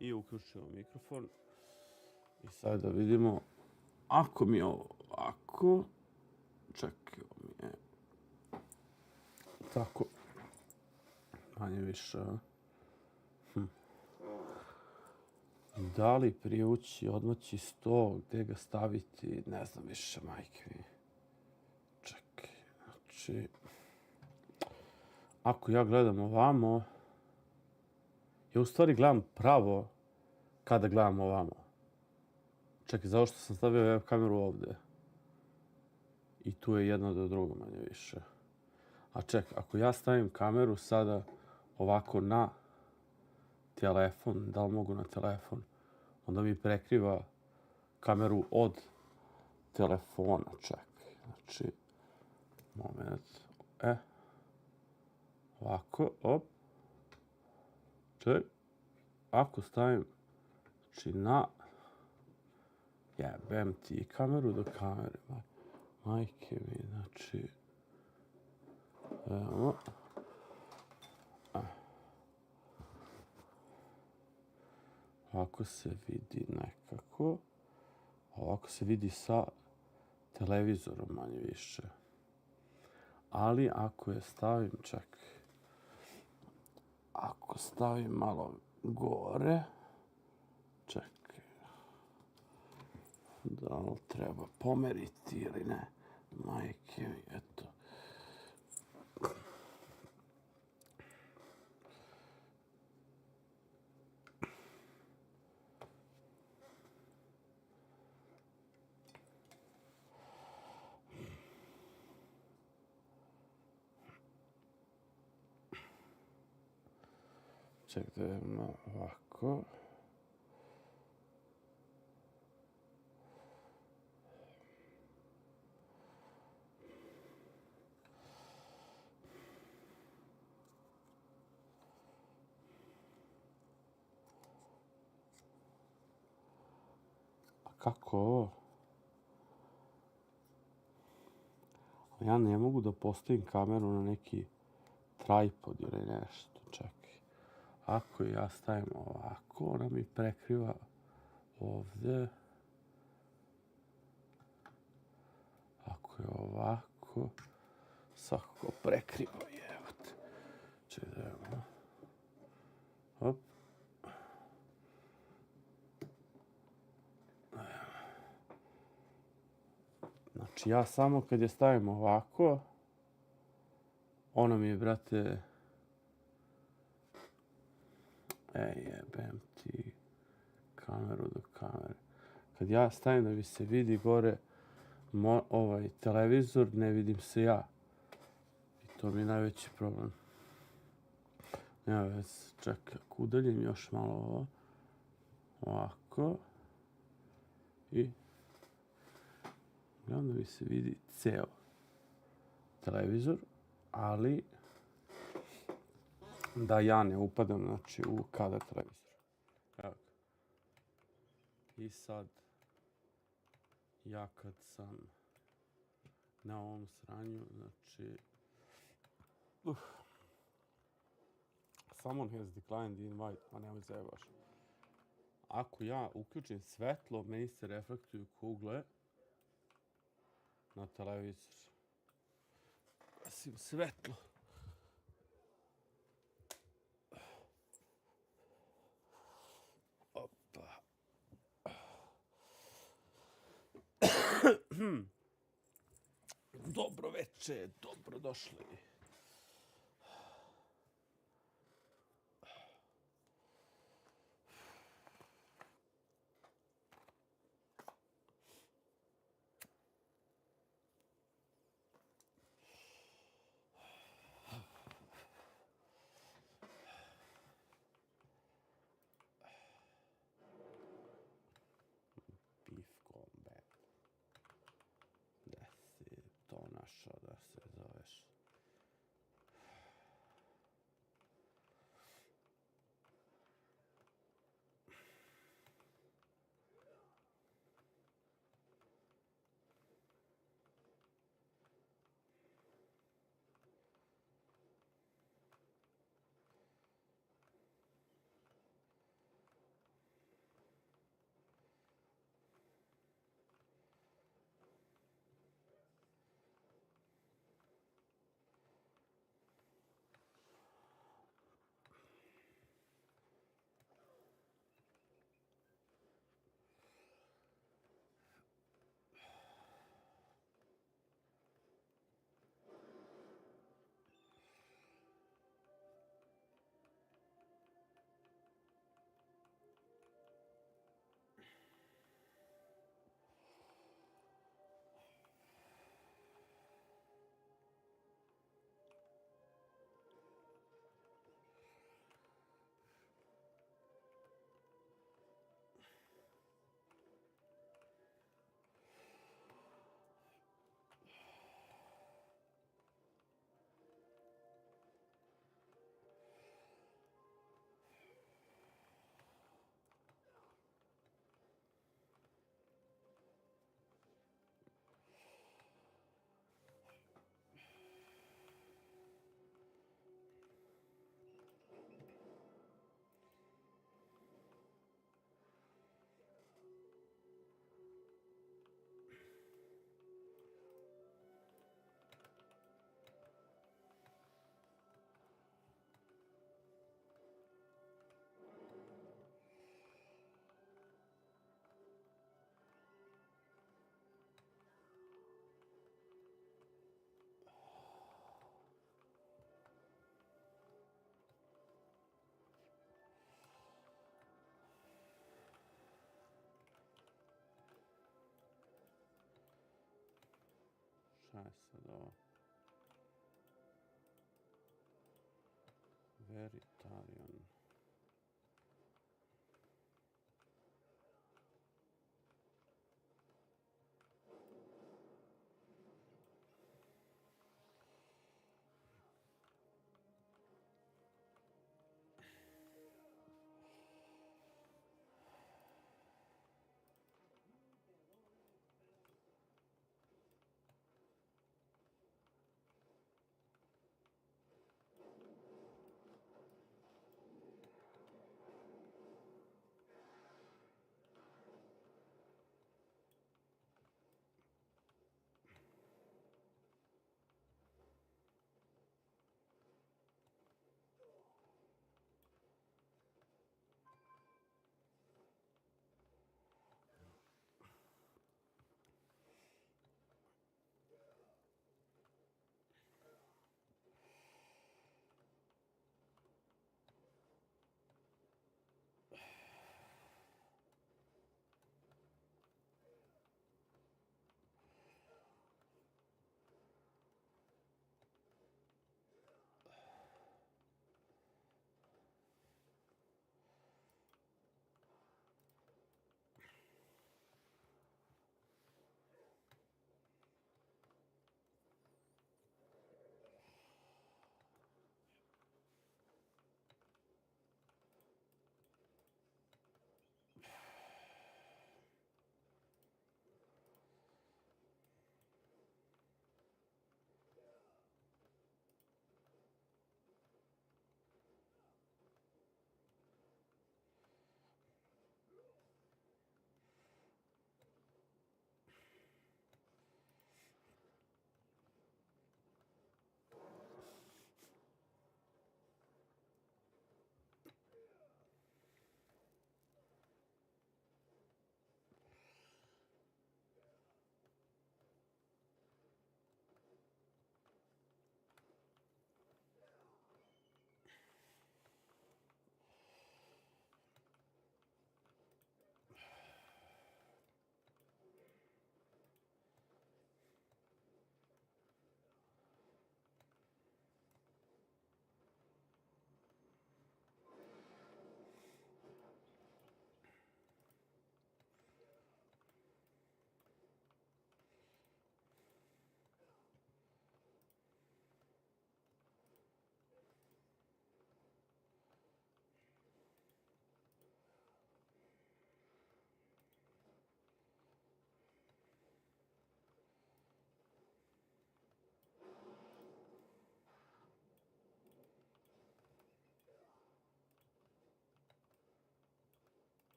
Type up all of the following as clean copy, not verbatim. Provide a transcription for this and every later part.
I uključimo mikrofon. I sad da vidimo, ako mi je ovako, čekaj, mi je tako, manje više, da li privući, odmaći sto, gdje ga staviti, ne znam više, majke mi. Čekaj, znači, ako ja gledam ovamo, ja u stvari gledam pravo kada gledam ovamo. Čekaj, zašto sam stavio web kameru ovdje? I tu je jedno do drugo, manje više. A čekaj, ako ja stavim kameru sada ovako na telefon, da li mogu na telefon, onda mi prekriva kameru od telefona, čekaj. Znači, moment, ovako, op. Čekaj, ako stavim, znači na, jebem ti kameru do kamere, majke mi, znači, evo, ovako se vidi nekako, ovako se vidi sa televizorom manje više. Ali ako je stavim, čekaj, ako stavim malo gore, čekaj, da li treba pomeriti ili ne, majke mi, eto. Čekaj da vidimo ovako. A kako ovo? Ja ne mogu da postavim kameru na neki tripod ili nešto, čekaj. Ako ja stavim ovako, ona mi prekriva ovdje. Ako je ovako, svakako prekriva, jebote. Čekaj da imamo. Hop. Znači ja samo kad je stavim ovako, ona mi je, brate, jebem ti kameru do kamere. Kad ja stavim da mi se vidi gore ovaj televizor, ne vidim se ja. I to mi je najveći problem. Nema vez, čekaj, ako udaljim još malo ovo, ovako, i onda mi se vidi ceo televizor, ali da ja ne upadam, znači, u kadar televizora. Evo ga. I sad, ja kad sam na ovom sranju, znači, someone has declined the invite, ma nemoj zajebaš. Ako ja uključim svetlo, meni se reflektuju kugle na televizor. Gasim svetlo. Opa. Dobro veče, dobrodošli. Beef combat. Da si to našao da se zoveš. je sad ovo? Veritarian.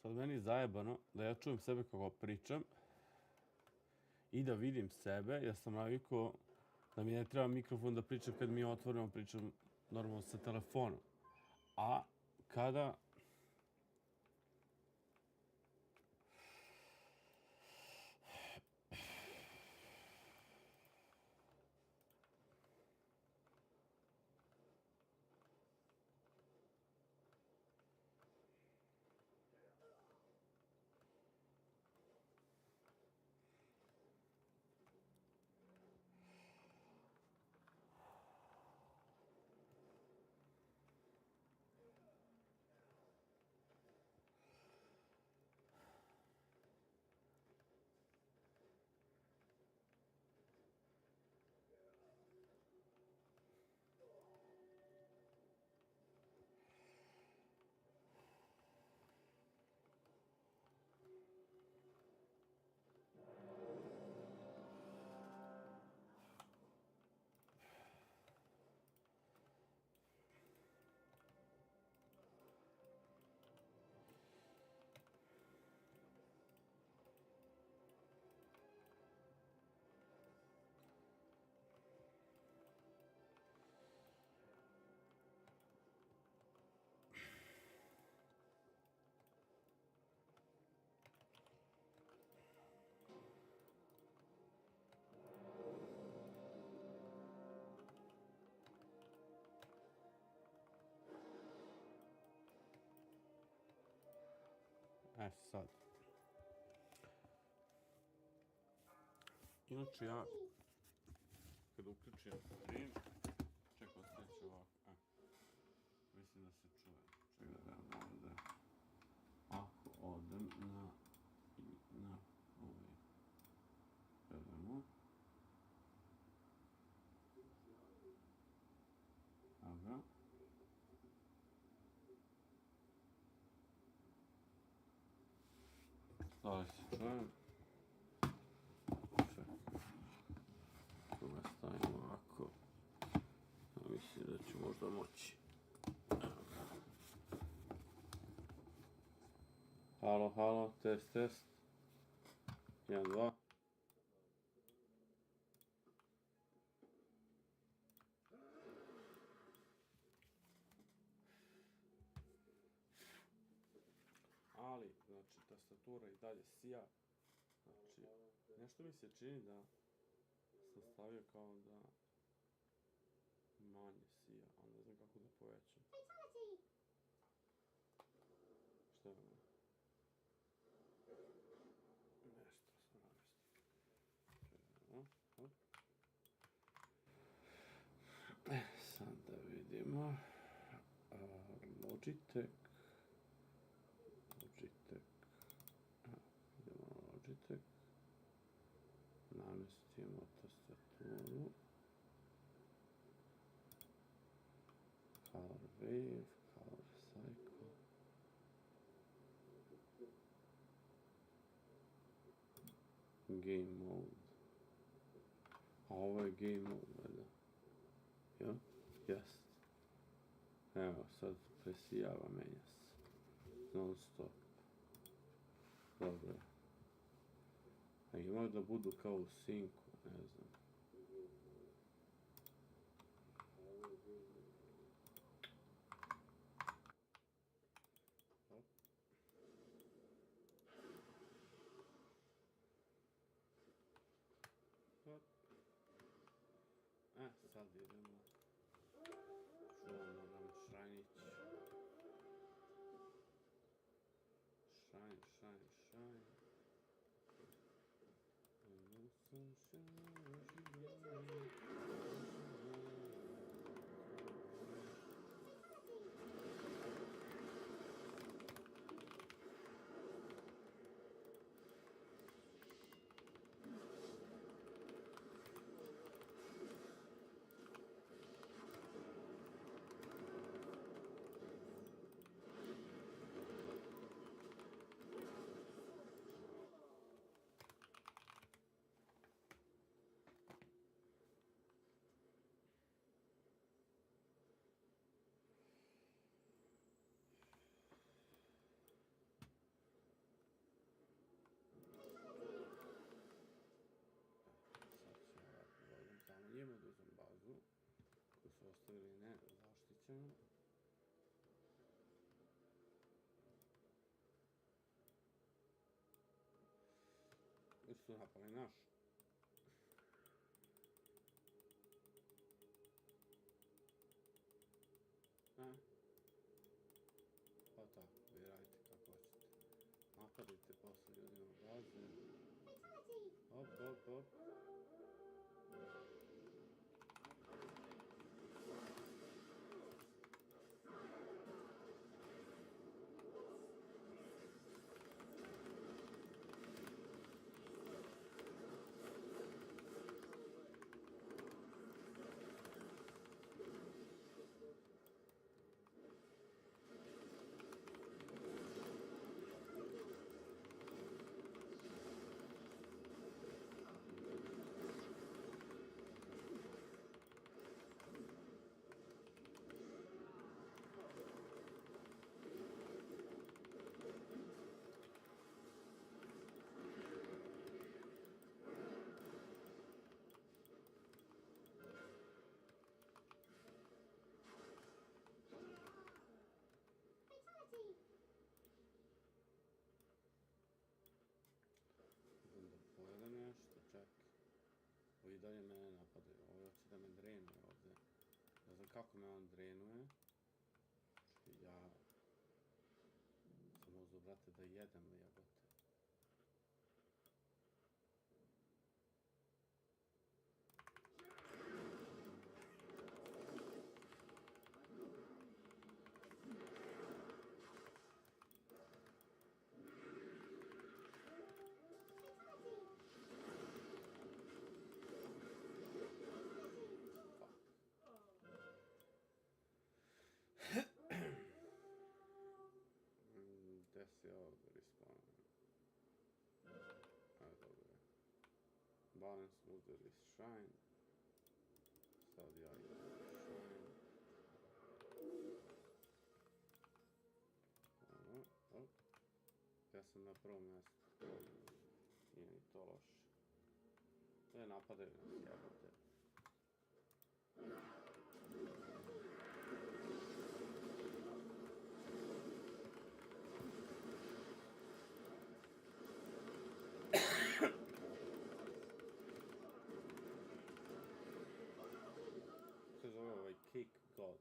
Sad meni je zajebano da ja čujem sebe kako pričam i da vidim sebe, jer sam navikao da mi ne treba mikrofon da pričam kad mi otvorimo, pričam normalno sa telefonom. A kada Sad. Inače ja, kada uključim stream, čekaj, ostaće ovako. Mislim da se čuje. Čekaj da ovdje. Ako odem na ovaj gledamo. Dobro. Da li se čujem? Čekaj. Tu ga stavim ovako. Mislim da ću možda moći. Halo, halo, test. 1, 2. Ali, znači, tastatura i dalje sija. Znači, nešto mi se čini da sam stavio kao da manje sija, ali ne znam kako da povećam. Šta je ovo? Nešto sam namestio. Hop. Sad da vidimo. Logitech. Idemo na Logitech. Namestimo tastaturu. Color Wave, Color Cycle. Game Mode. A ovo je Game Mode, valjda. Ja? Jest. Evo, sad presijava, menja se. Non stop. Dobro. A imaju da budu kao u sinku, ne znam. Sad idemo. Čuvamo nam šrajnić. Shine. Njima da uzem bazu koju su ostavili ne zaštićenu. Već su napali naš. Pa tako, vi radite kako hoćete. Napadajte posle ljudima baze. Hop. Ovo i dalje mene napadaju, ovo hoće da me drenuje ovdje. Ne znam kako me on drenuje. Ja sam uzeo brate, da jedemo jebote. Gde si ovdje respawnujem? Ajde, dobro je. Barem smo uzeli shrine. Sad ja idem shrine. Ja sam na prvom mjestu. Nije ni to loše. Napadaju nas jebote. Se zove ovaj Cake God.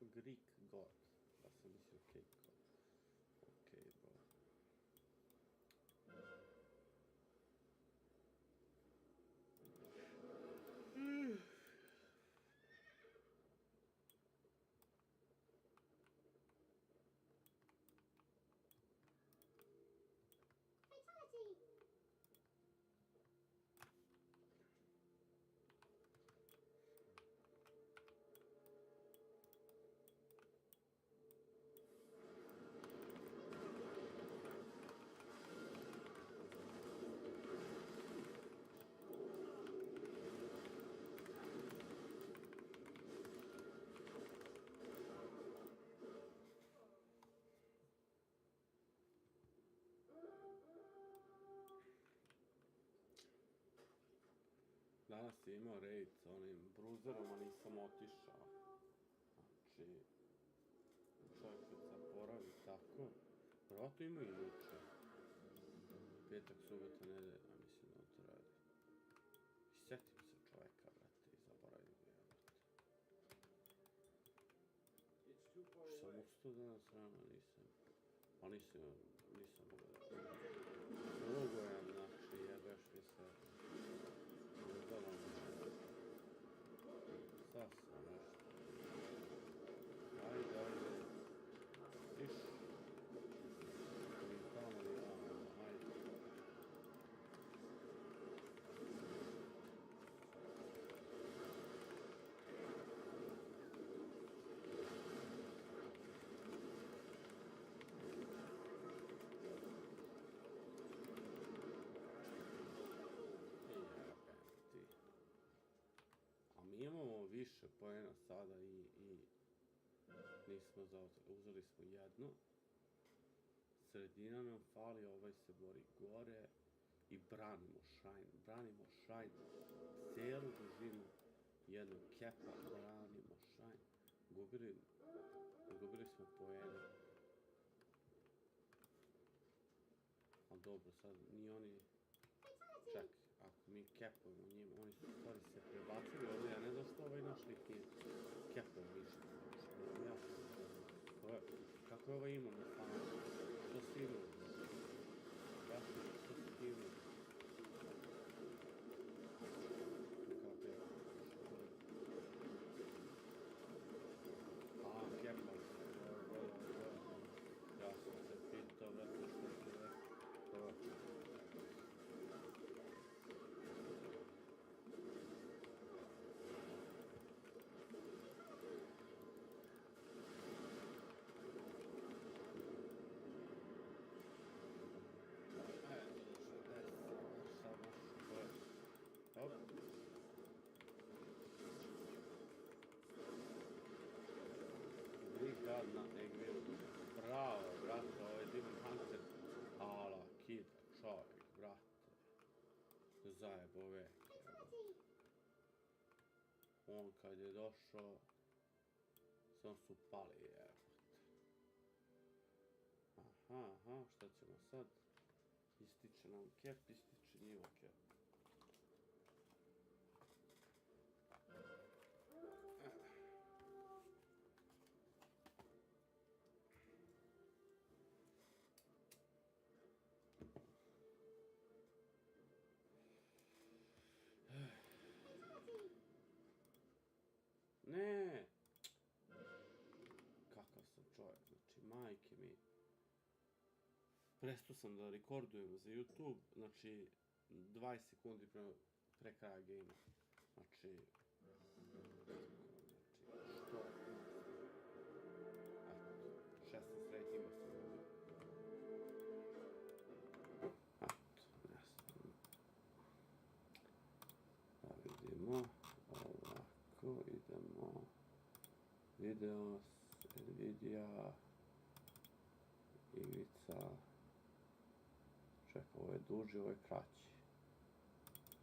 Greek God. Ja sam mislio Cake God. Okej, bro. Danas je imao raid sa onim bruzerom, a nisam otišao. Znači, čovjek kad zaboravi tako, vjerojatno ima i juče. Petak, subota, nedelja, mislim da on to radi. I sjetim se čovjeka, brate, i zaboravim ga, brate. Sam ustao danas rano, nisam. Ali nisam mogao da... Ugojem, znači, jebeš mi se. Sad sam nešto. Ajde. Iš. Ni tamo ni vamo. Ajde. Mi imamo više poena sada i nismo zauzeli. Uzeli smo jedno. Sredina nam fali, ovaj se bori gore. I branimo shrine. Branimo shrine. Cijelu dužinu jednog kepa branimo shrine. Gubili smo poena. Ali dobro, sad ni oni... Čak, ako mi kepujemo njima, oni su stvari se prebacili ovdje, ja ne znam što ovaj naš lik nije kepao ništa. Kako je ovaj imao na fanu? Što si imao? Što si ti imao? Kako je? Kepao se. Ja sam se pitao, vrati što ti rekao. Bravo, brate, ovo je Demon Hunter. Ala, kid, čovjek, brate. Zajebo vek. On kad je došao, sam su pali, jebote. Aha, šta ćemo sad? Ističe nam kep, ističe njima kep. Ne! Kakav sam čovjek, znači, majke mi. Prestao sam da rekordujem za YouTube, znači, 20 sekundi pre kraja gejma. Znači, što? Eto, 16 rejtinga sam dobio. Eto, ne znam. Da vidimo, ovako, idemo. Videos, Nvidia, Ivica. Čekaj, ovo je duži, ovo je kraći.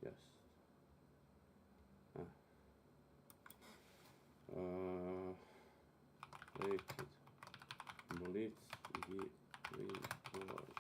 Jest. Rated. Blitz i Rewards.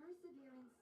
perseverance.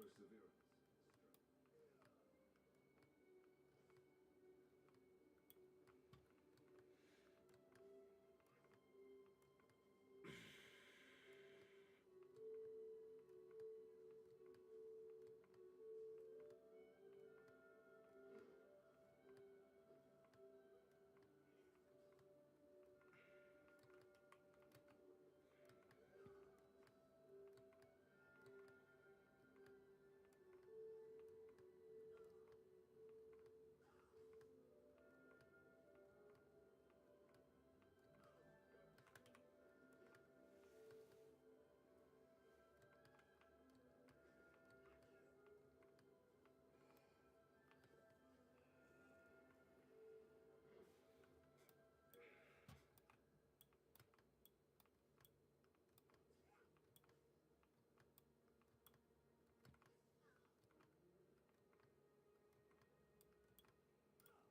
perseverance.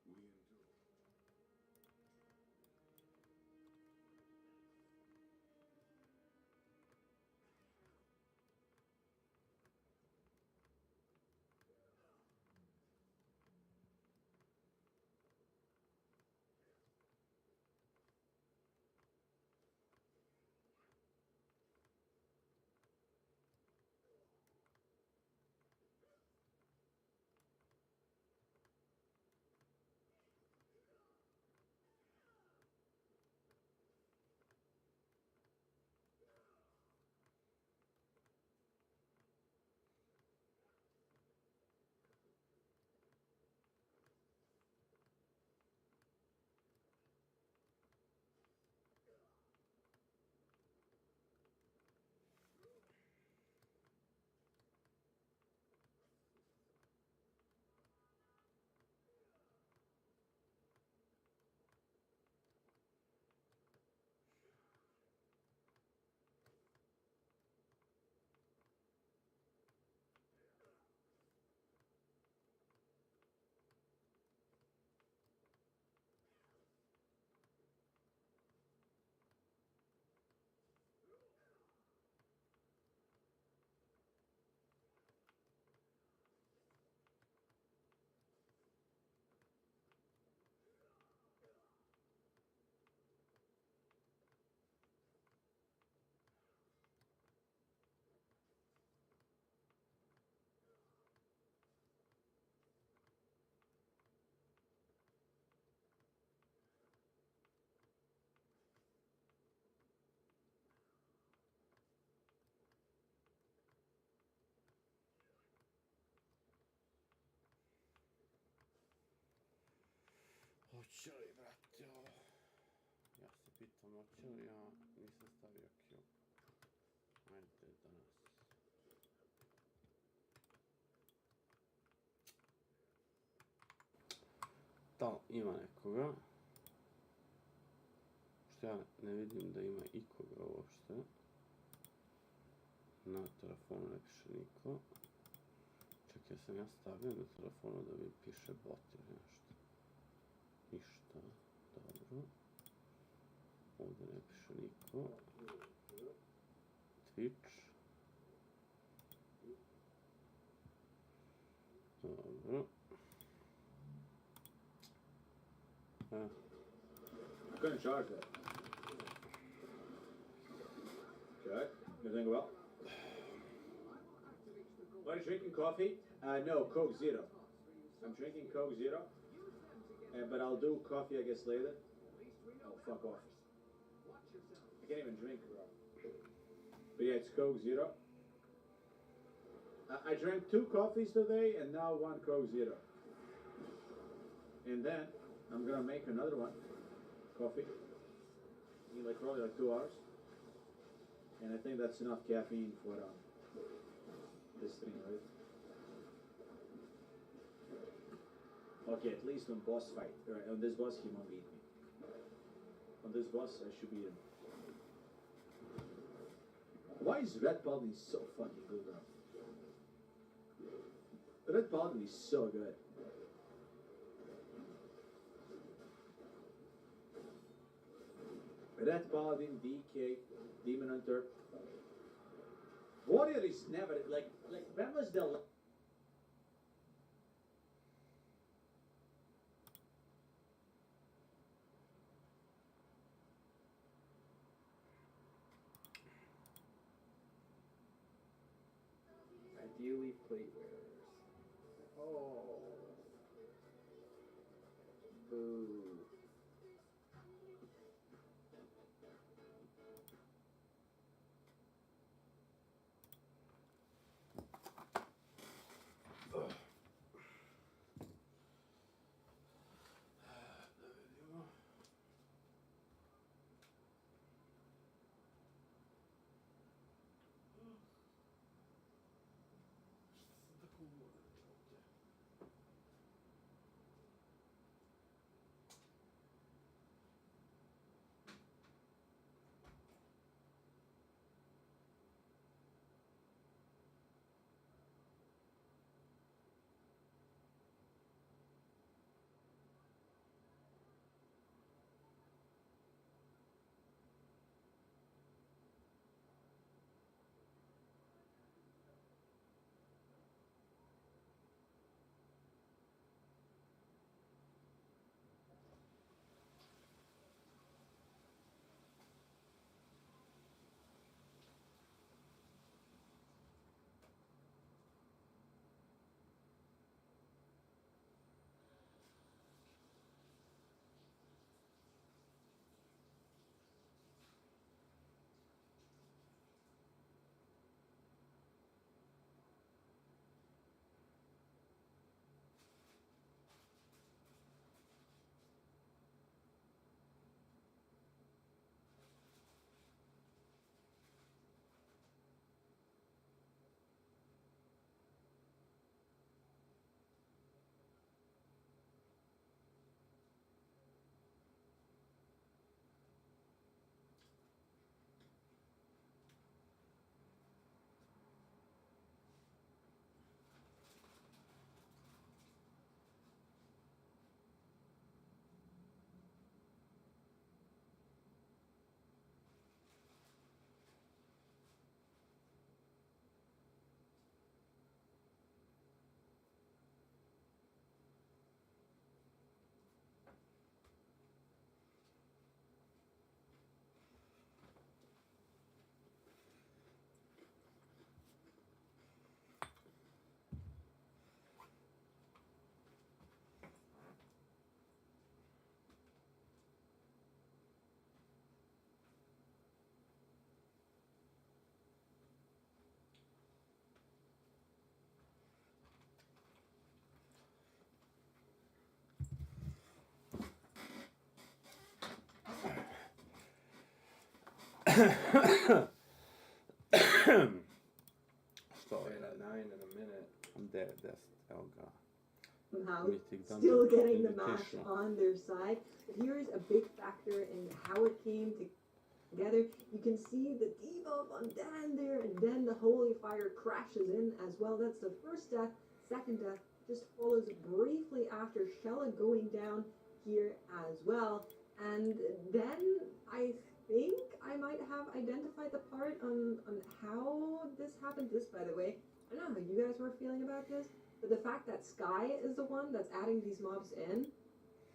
We endure. Hoće li, brate, ovo? Ja se pitam, hoće li, ja nisam stavio Q. Ajde danas. Da li ima nekoga? Što ja ne vidim da ima ikoga uopšte. Na telefonu ne piše niko. Čekaj, sam ja stavio na telefonu da mi piše bot ili nešto. Ništa, dobro. Ovdje ne piše niko. Twitch. Dobro. I couldn't charge that. Okay, everything well? Are you drinking coffee? No, Coke Zero. I'm drinking Coke Zero, but I'll do coffee, I guess, later. Oh, fuck off. I can't even drink, bro. But yeah, it's Coke Zero. I drank 2 coffees today, and now 1 Coke Zero. And then, I'm gonna make another one. Coffee. In like probably like 2 hours. And I think that's enough caffeine for this thing, right? Okay, at least on boss fight. Right, on this boss he won't beat me. On this boss I should beat him. Why is Red Paladin so fucking good, bro? Red Paladin is so good. Red Paladin, DK, Demon Hunter. Warrior is never, like, Like, when was the ideally plate wearers? Oh. Boo. Sorry, at 9 in a minute. I'm dead. That's Elga. Somehow Meeting done still the getting the match invitation. on their side. But here's a big factor in how it came together. You can see the debuff on Dan there, and then the holy fire crashes in as well. That's the first death. Second death just follows briefly after Shella going down here as well. And then I think I might have identified the part on how this happened. This, by the way, I don't know how you guys were feeling about this, but the fact that Sky is the one that's adding these mobs in,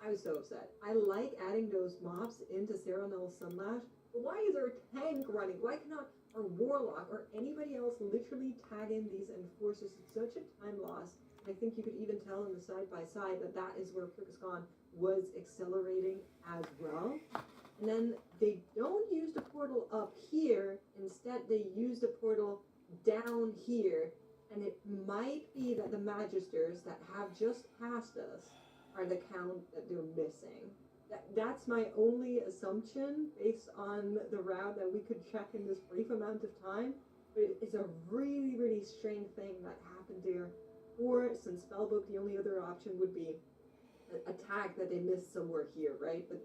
I was so upset. I like adding those mobs into Serenel's Sunlash, but why is our tank running? Why cannot our Warlock or anybody else literally tag in these enforcers? It's such a time loss. I think you could even tell in the side-by-side that that is where Kyrgyzstan was accelerating as well. And then they don't use the portal up here. Instead, they use the portal down here. And it might be that the Magisters that have just passed us are the count that they're missing. That's my only assumption based on the route that we could check in this brief amount of time. But it's a really, really strange thing that happened there. Or, since Spellbook, the only other option would be a tag that they missed somewhere here, right? But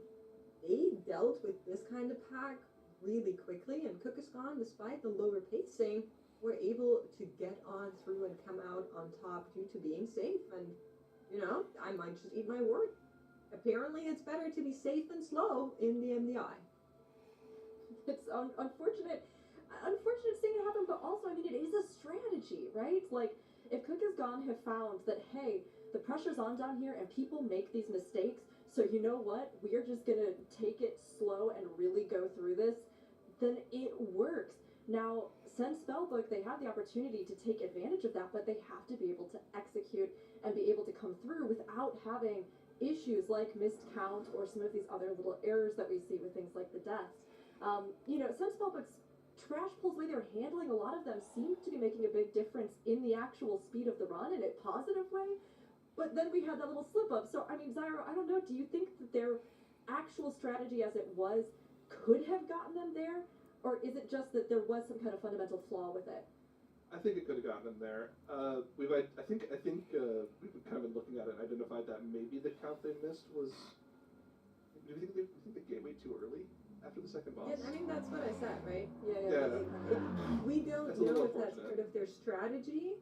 they dealt with this kind of pack really quickly, and Kyrgyzstan, despite the lower pacing, were able to get on through and come out on top due to being safe. And, you know, I might just eat my word. Apparently, it's better to be safe and slow in the MDI. It's unfortunate. unfortunate seeing it happen, but also, I mean, it is a strategy, right? Like, if Cook is Gone have found that, hey, the pressure's on down here and people make these mistakes, so you know what? We're just gonna take it slow and really go through this, then it works. Now, Send Spellbook, they have the opportunity to take advantage of that, but they have to be able to execute and be able to come through without having issues like missed count or some of these other little errors that we see with things like the deaths. You know, Send Spellbook's trash pulls, the way they're handling a lot of them, seem to be making a big difference in the actual speed of the run in a positive way. But then we had that little slip up. So, I mean, Zyro, I don't know, do you think that their actual strategy as it was could have gotten them there? Or is it just that there was some kind of fundamental flaw with it? I think it could have gotten them there. I think we've kind of been looking at it and identified that maybe the count they missed was. Do you think they gave way too early after the second boss? Yeah, I mean, that's what I said, right? Yeah. We don't That's a know little if that's part of their strategy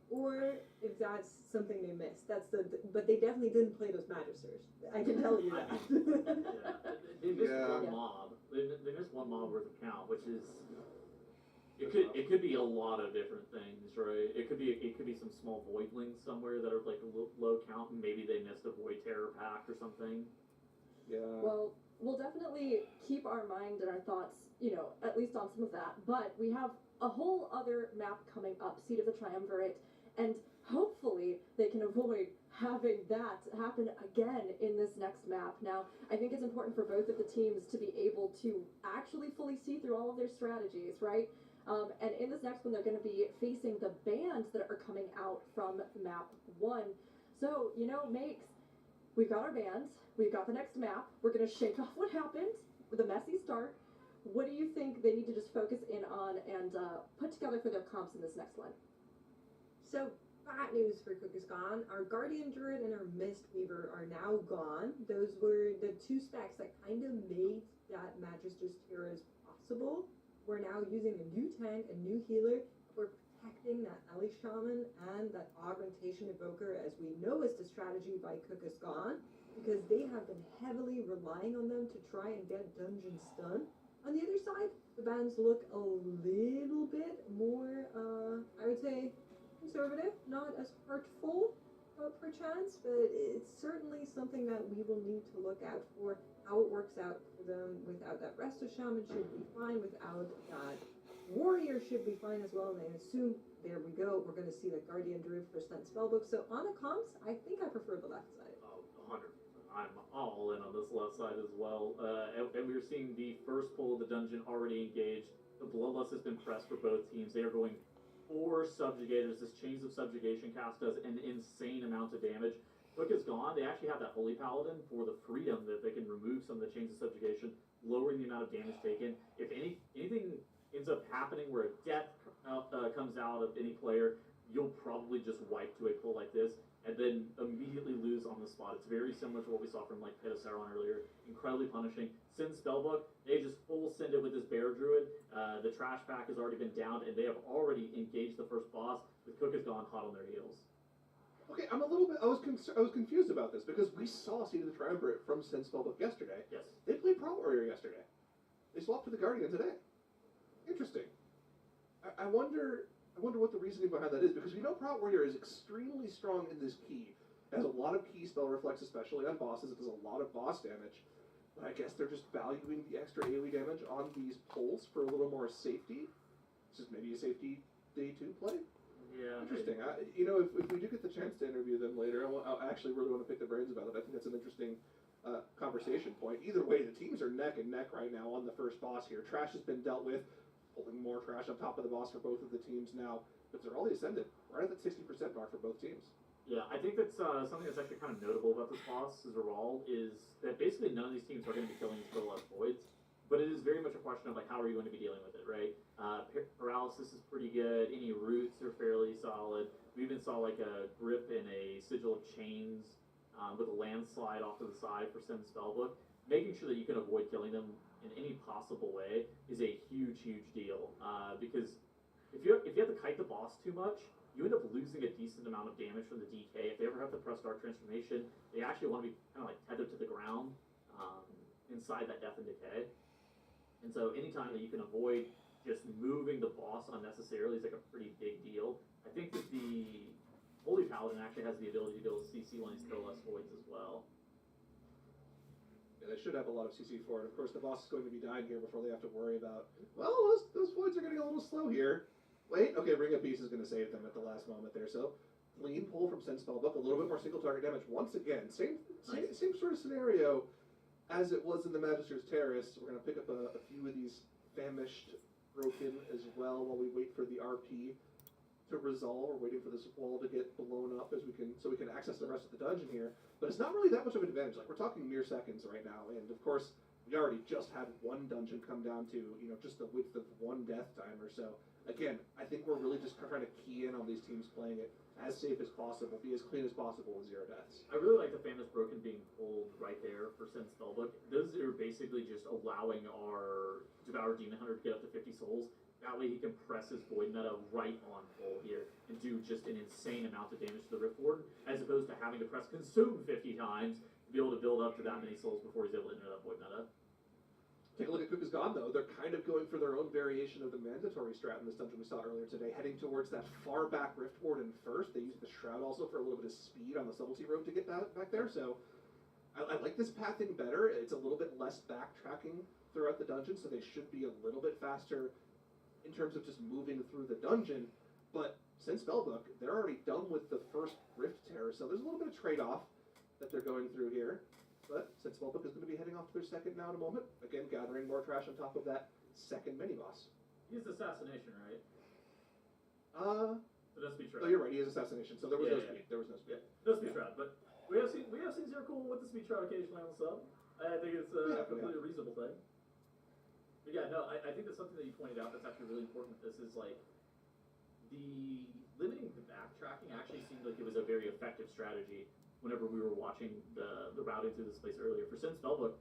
or if that's something they missed. But they definitely didn't play those magisters. I can tell you that. They missed Yeah. one mob. They missed one mob worth of count, which is it could be a lot of different things, right? It could be some small voidlings somewhere that are like a low count, and maybe they missed a void terror pact or something. Yeah. Well, we'll definitely keep our mind and our thoughts, you know, at least on some of that. But we have a whole other map coming up, Seat of the Triumvirate, and hopefully they can avoid having that happen again in this next map. Now, I think it's important for both of the teams to be able to actually fully see through all of their strategies, right? And in this next one, they're going to be facing the bands that are coming out from map 1. So, you know, Makes, we've got our bands, we've got the next map, we're going to shake off what happened with a messy start. What do you think they need to just focus in on and put together for their comps in this next one? So, bad news for Cook is Gone. Our Guardian Druid and our Mist Weaver are now gone. Those were the two specs that kind of made that Magister's Terrors possible. We're now using a new tank, a new healer. We're protecting that Ellie Shaman and that Augmentation Evoker, as we know is the strategy by Cook is Gone, because they have been heavily relying on them to try and get dungeons done. On the other side, the bands look a little bit more, I would say, conservative, not as hurtful, perchance, but it's certainly something that we will need to look out for. How it works out for them without that Resto Shaman should be fine, without that Warrior should be fine as well, and I assume, there we go, we're going to see the Guardian Druid for Stunt Spellbook. So on the comps, I think I prefer the left side. Oh, 100%. I'm all in on this left side as well. And we're seeing the first pull of the dungeon already engaged. The Bloodlust has been pressed for both teams. They are going 4 subjugators. This Chains of Subjugation cast does an insane amount of damage. Cook is Gone. They actually have that Holy Paladin for the freedom that they can remove some of the Chains of Subjugation, lowering the amount of damage taken. If anything ends up happening where a death comes out of any player, you'll probably just wipe to a pull like this and then immediately lose on the spot. It's very similar to what we saw from like Pit of Sauron earlier. Incredibly punishing. Send Spellbook, they just full send it with this Bear Druid. The trash pack has already been downed, and they have already engaged the first boss with Cook is Gone hot on their heels. Okay, I'm a little bit. I was confused about this because we saw Seat of the Triumvirate from Send Spellbook yesterday. Yes. They played Pro Warrior yesterday. They swapped to the Guardian today. Interesting. I wonder what the reasoning behind that is, because we know Pro Warrior is extremely strong in this key. It has a lot of key spell reflex, especially on bosses. It does a lot of boss damage. But I guess they're just valuing the extra AoE damage on these pulls for a little more safety. It's just maybe a safety day 2 play. Yeah. Interesting. If we do get the chance to interview them later, I actually really want to pick their brains about it. I think that's an interesting conversation point. Either way, the teams are neck and neck right now on the first boss here. Trash has been dealt with, pulling more trash on top of the boss for both of the teams now. But they're already ascended, right at that 60% mark for both teams. Yeah, I think that's something that's actually kind of notable about this boss overall is that basically none of these teams are going to be killing these Bloodlust Voids, but it is very much a question of like how are you going to be dealing with it, right? Paralysis is pretty good. Any roots are fairly solid. We even saw like a grip and a Sigil of Chains with a landslide off to the side for Send Spellbook. Making sure that you can avoid killing them in any possible way is a huge deal because if you have to kite the boss too much, you end up losing a decent amount of damage from the DK. If they ever have to press Dark Transformation, they actually want to be kind of like tethered to the ground inside that Death and Decay. And so anytime that you can avoid just moving the boss unnecessarily is like a pretty big deal. I think that the Holy Paladin actually has the ability to be able to CC when he's still less voids as well. Yeah, they should have a lot of CC for it. Of course, the boss is going to be dying here before they have to worry about, well, those voids are getting a little slow here. Wait, okay, Ring of Peace is going to save them at the last moment there. So, clean pull from Sense Spellbook, a little bit more single target damage once again. Same sort of scenario as it was in the Magister's Terrace. We're going to pick up a few of these famished broken as well while we wait for the RP to resolve. We're waiting for this wall to get blown up so we can access the rest of the dungeon here. But it's not really that much of an advantage. Like, we're talking mere seconds right now, and of course we already just had one dungeon come down to, you know, just the width of one death timer. So again, I think we're really just trying to key in on these teams playing it as safe as possible, be as clean as possible with 0 deaths. I really like the Famous Broken being pulled right there for Sin Spellbook. Those are basically just allowing our Devoured Demon Hunter to get up to 50 souls. That way he can press his Void meta right on full here and do just an insane amount of damage to the Rift Warden, as opposed to having to press Consume 50 times to be able to build up to that many souls before he's able to enter that Void meta. Take a look at Cook is Gone, though. They're kind of going for their own variation of the mandatory strat in this dungeon we saw earlier today, heading towards that far back Rift Warden first. They use the Shroud also for a little bit of speed on the Subtlety Road to get back there, so I like this pathing better. It's a little bit less backtracking throughout the dungeon, so they should be a little bit faster in terms of just moving through the dungeon. But since Spellbook, they're already done with the first Rift Terror, so there's a little bit of trade-off that they're going through here. But since Spellbook is going to be heading off to their second now in a moment, again gathering more trash on top of that second mini-boss. He used Assassination, right? But no speed Oh, shroud. you're right, he is Assassination, so there was no speed. There was no speed. Yeah, no speed shroud, but we have seen Zero Cool with the speed shroud occasionally on the sub. I think it's a completely reasonable thing. But yeah, no, I think that's something that you pointed out that's actually really important with this is like the limiting the backtracking actually seemed like it was a very effective strategy whenever we were watching the routing through this place earlier. For Sin Spellbook,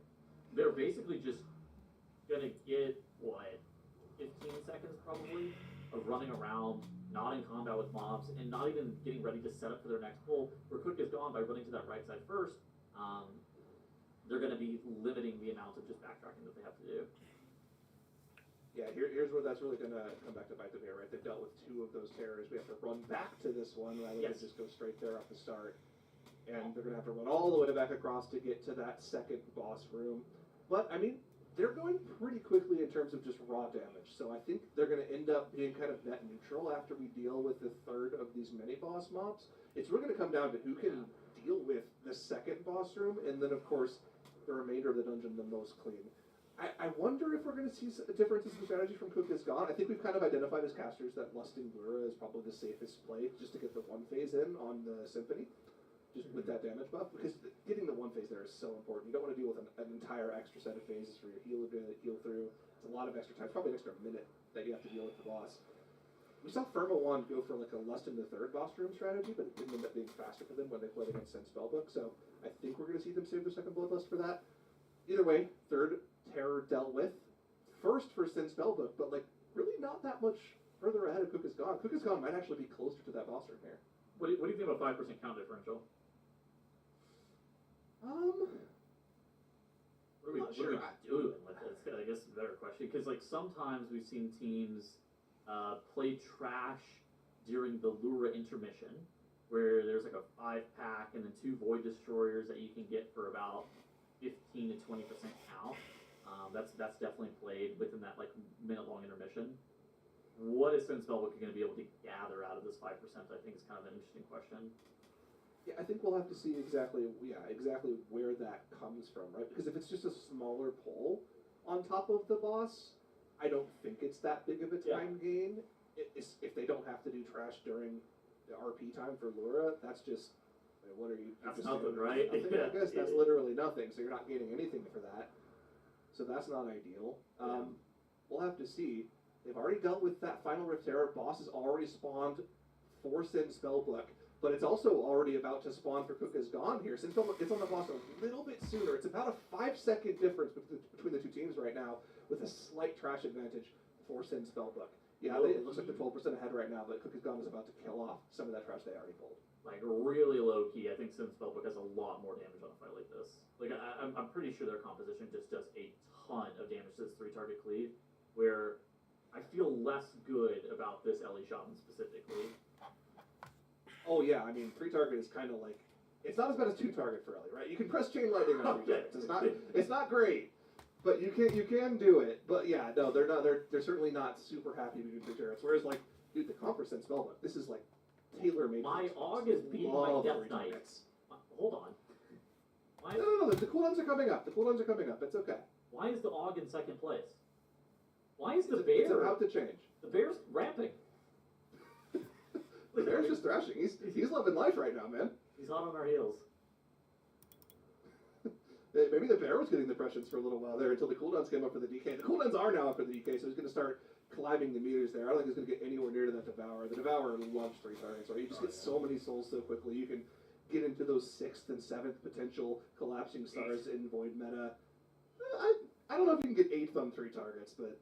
they're basically just gonna get, what, 15 seconds probably of running around, not in combat with mobs, and not even getting ready to set up for their next pull. Where Cook is gone by running to that right side first, they're gonna be limiting the amount of just backtracking that they have to do. Yeah, here's where that's really going to come back to bite them here, right? They've dealt with 2 of those terrors. We have to run back to this one rather than just go straight there off the start. And they're going to have to run all the way back across to get to that second boss room. But, I mean, they're going pretty quickly in terms of just raw damage. So I think they're going to end up being kind of net neutral after we deal with the third of these mini-boss mobs. It's really going to come down to who can deal with the second boss room, and then, of course, the remainder of the dungeon the most clean. I wonder if we're going to see differences in strategy from Cook is Gone. I think we've kind of identified as casters that Lusting Lura is probably the safest play just to get the 1 phase in on the Symphony, just with that damage buff, because getting the 1 phase there is so important. You don't want to deal with an entire extra set of phases for your heal through. It's a lot of extra time, probably an extra minute that you have to deal with the boss. We saw Firma 1 go for like a Lust in the third boss room strategy, but it didn't end up being faster for them when they played against Sin Spellbook, so I think we're going to see them save their second Bloodlust for that. Either way, third terror dealt with. First for Sin Spellbook, but like really not that much further ahead of Cook is Gone. Cook is Gone might actually be closer to that boss room here. What do you think about 5% count differential? What are we doing with this? I guess is a better question. Because like sometimes we've seen teams play trash during the Lura intermission, where there's like a 5-pack and then 2 Void Destroyers that you can get for about 15 to 20% count. That's definitely played within that like minute-long intermission. What is Sin Spellbook going to be able to gather out of this 5%? I think is kind of an interesting question. Yeah, I think we'll have to see exactly where that comes from, right? Because if it's just a smaller pull on top of the boss, I don't think it's that big of a time gain. If they don't have to do trash during the RP time for Lura, that's just, I mean, what are you? That's nothing, right? Nothing, I guess that's literally nothing. So you're not gaining anything for that. So that's not ideal. We'll have to see. They've already dealt with that final Rift Terror. Boss has already spawned for Sin Spellbook, but it's also already about to spawn for Cook is Gone here. Sin Spellbook gets on the boss a little bit sooner. It's about a 5-second difference between the 2 teams right now, with a slight trash advantage for Sin Spellbook. Yeah, it looks like they're 12% ahead right now, but Cook is Gone is about to kill off some of that trash they already pulled. Like really low key, I think Sin Spellbook has a lot more damage on a fight like this. Like I'm pretty sure their composition just does a ton of damage to this 3-target cleave, where I feel less good about this Ellie Shotton specifically. Oh yeah, I mean 3-target is kind of like, it's not as bad as 2-target for Ellie, right? You can press chain lightning on 3 targets. It's not great, but you can do it. But yeah, no, they're certainly not super happy to do 3 targets. Whereas like, dude, the comp percent spellbook, this is like tailor made. My AUG is beating my Death Knight. Hold on. Why, No, the cooldowns are coming up. It's okay. why is the AUG in second place? Why is the It's bear? about to change. The bear's ramping. The bear's just thrashing. He's loving life right now, man. He's hot on our heels. Maybe the bear was getting the pressures for a little while there until the cooldowns came up for the DK. The cooldowns are now up for the DK, so he's going to start climbing the meters there. I don't think he's going to get anywhere near to that Devourer. The Devourer loves 3 targets, right? You just get so many souls so quickly. You can get into those 6th and 7th potential collapsing stars in Void meta. I don't know if you can get 8th on 3 targets, but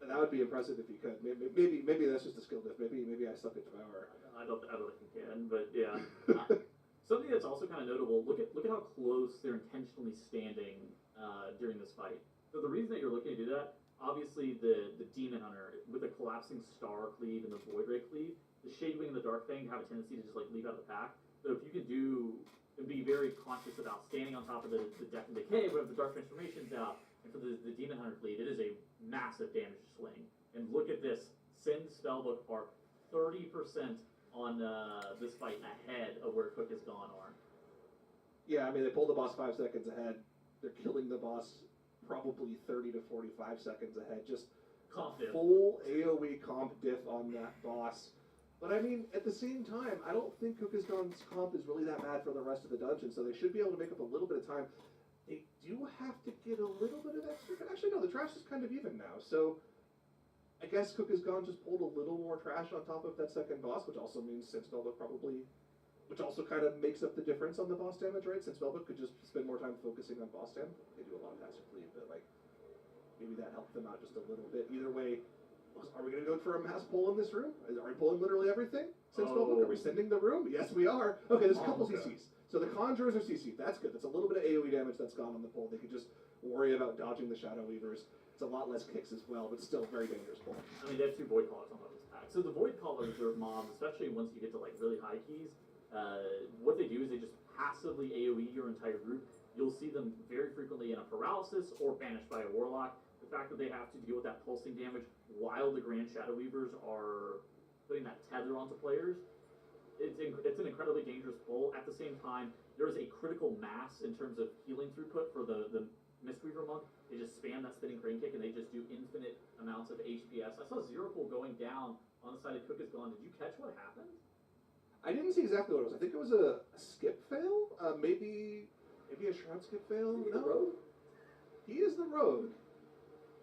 that would be impressive if you could. Maybe that's just a skill diff. Maybe I suck at Devourer. I don't think you can, but yeah. Something that's also kind of notable. Look at how close they're intentionally standing during this fight. So the reason that you're looking to do that, obviously the Demon Hunter with the collapsing star cleave and the Void Ray cleave, the Shadewing and the Dark Fang have a tendency to just like leave out of the pack. So if you can do and be very conscious about standing on top of the Death and Decay, where the Dark Transformation's out, and for the Demon Hunter cleave, it is a massive damage swing. And look at this, Sin Spellbook are 30% on this fight ahead of where Cook has gone on. Yeah, I mean, they pulled the boss 5 seconds ahead. They're killing the boss probably 30 to 45 seconds ahead. Just Comp diff. full AoE comp diff on that boss. But I mean, at the same time, I don't think Cook has Gone's comp is really that bad for the rest of the dungeon, so they should be able to make up a little bit of time. They do have to get a little bit of extra. Actually, no, the trash is kind of even now, so I guess Cook has Gone just pulled a little more trash on top of that second boss, which also means Sin Spellbook probably, which also kind of makes up the difference on the boss damage, right? Sin Spellbook could just spend more time focusing on boss damage. They do a lot of passive cleave, but like maybe that helped them out just a little bit. Either way, are we going to go for a mass pull in this room? Are we pulling literally everything? Sin Spellbook? Are we sending the room? Yes, we are. Okay, there's a couple CCs. So the Conjurers are CC. That's good. That's a little bit of AoE damage that's gone on the pull. They could just worry about dodging the Shadow Weavers. It's a lot less kicks as well, but still very dangerous pull. I mean, they have 2 Void Callers on top of this pack. So the Void Callers are mobs, especially once you get to like really high keys. What they do is they just passively AoE your entire group. You'll see them very frequently in a paralysis or banished by a Warlock. The fact that they have to deal with that pulsing damage while the Grand Shadow Weavers are putting that tether onto players, it's an incredibly dangerous pull. At the same time, there is a critical mass in terms of healing throughput for the Mistweaver Monk. They just spam that spinning crane kick and they just do infinite amounts of HPS. I saw Zero Pull going down on the side of Cook is Gone. Did you catch what happened? I didn't see exactly what it was. I think it was a skip fail. Maybe a Shroud skip fail. No, he is the rogue.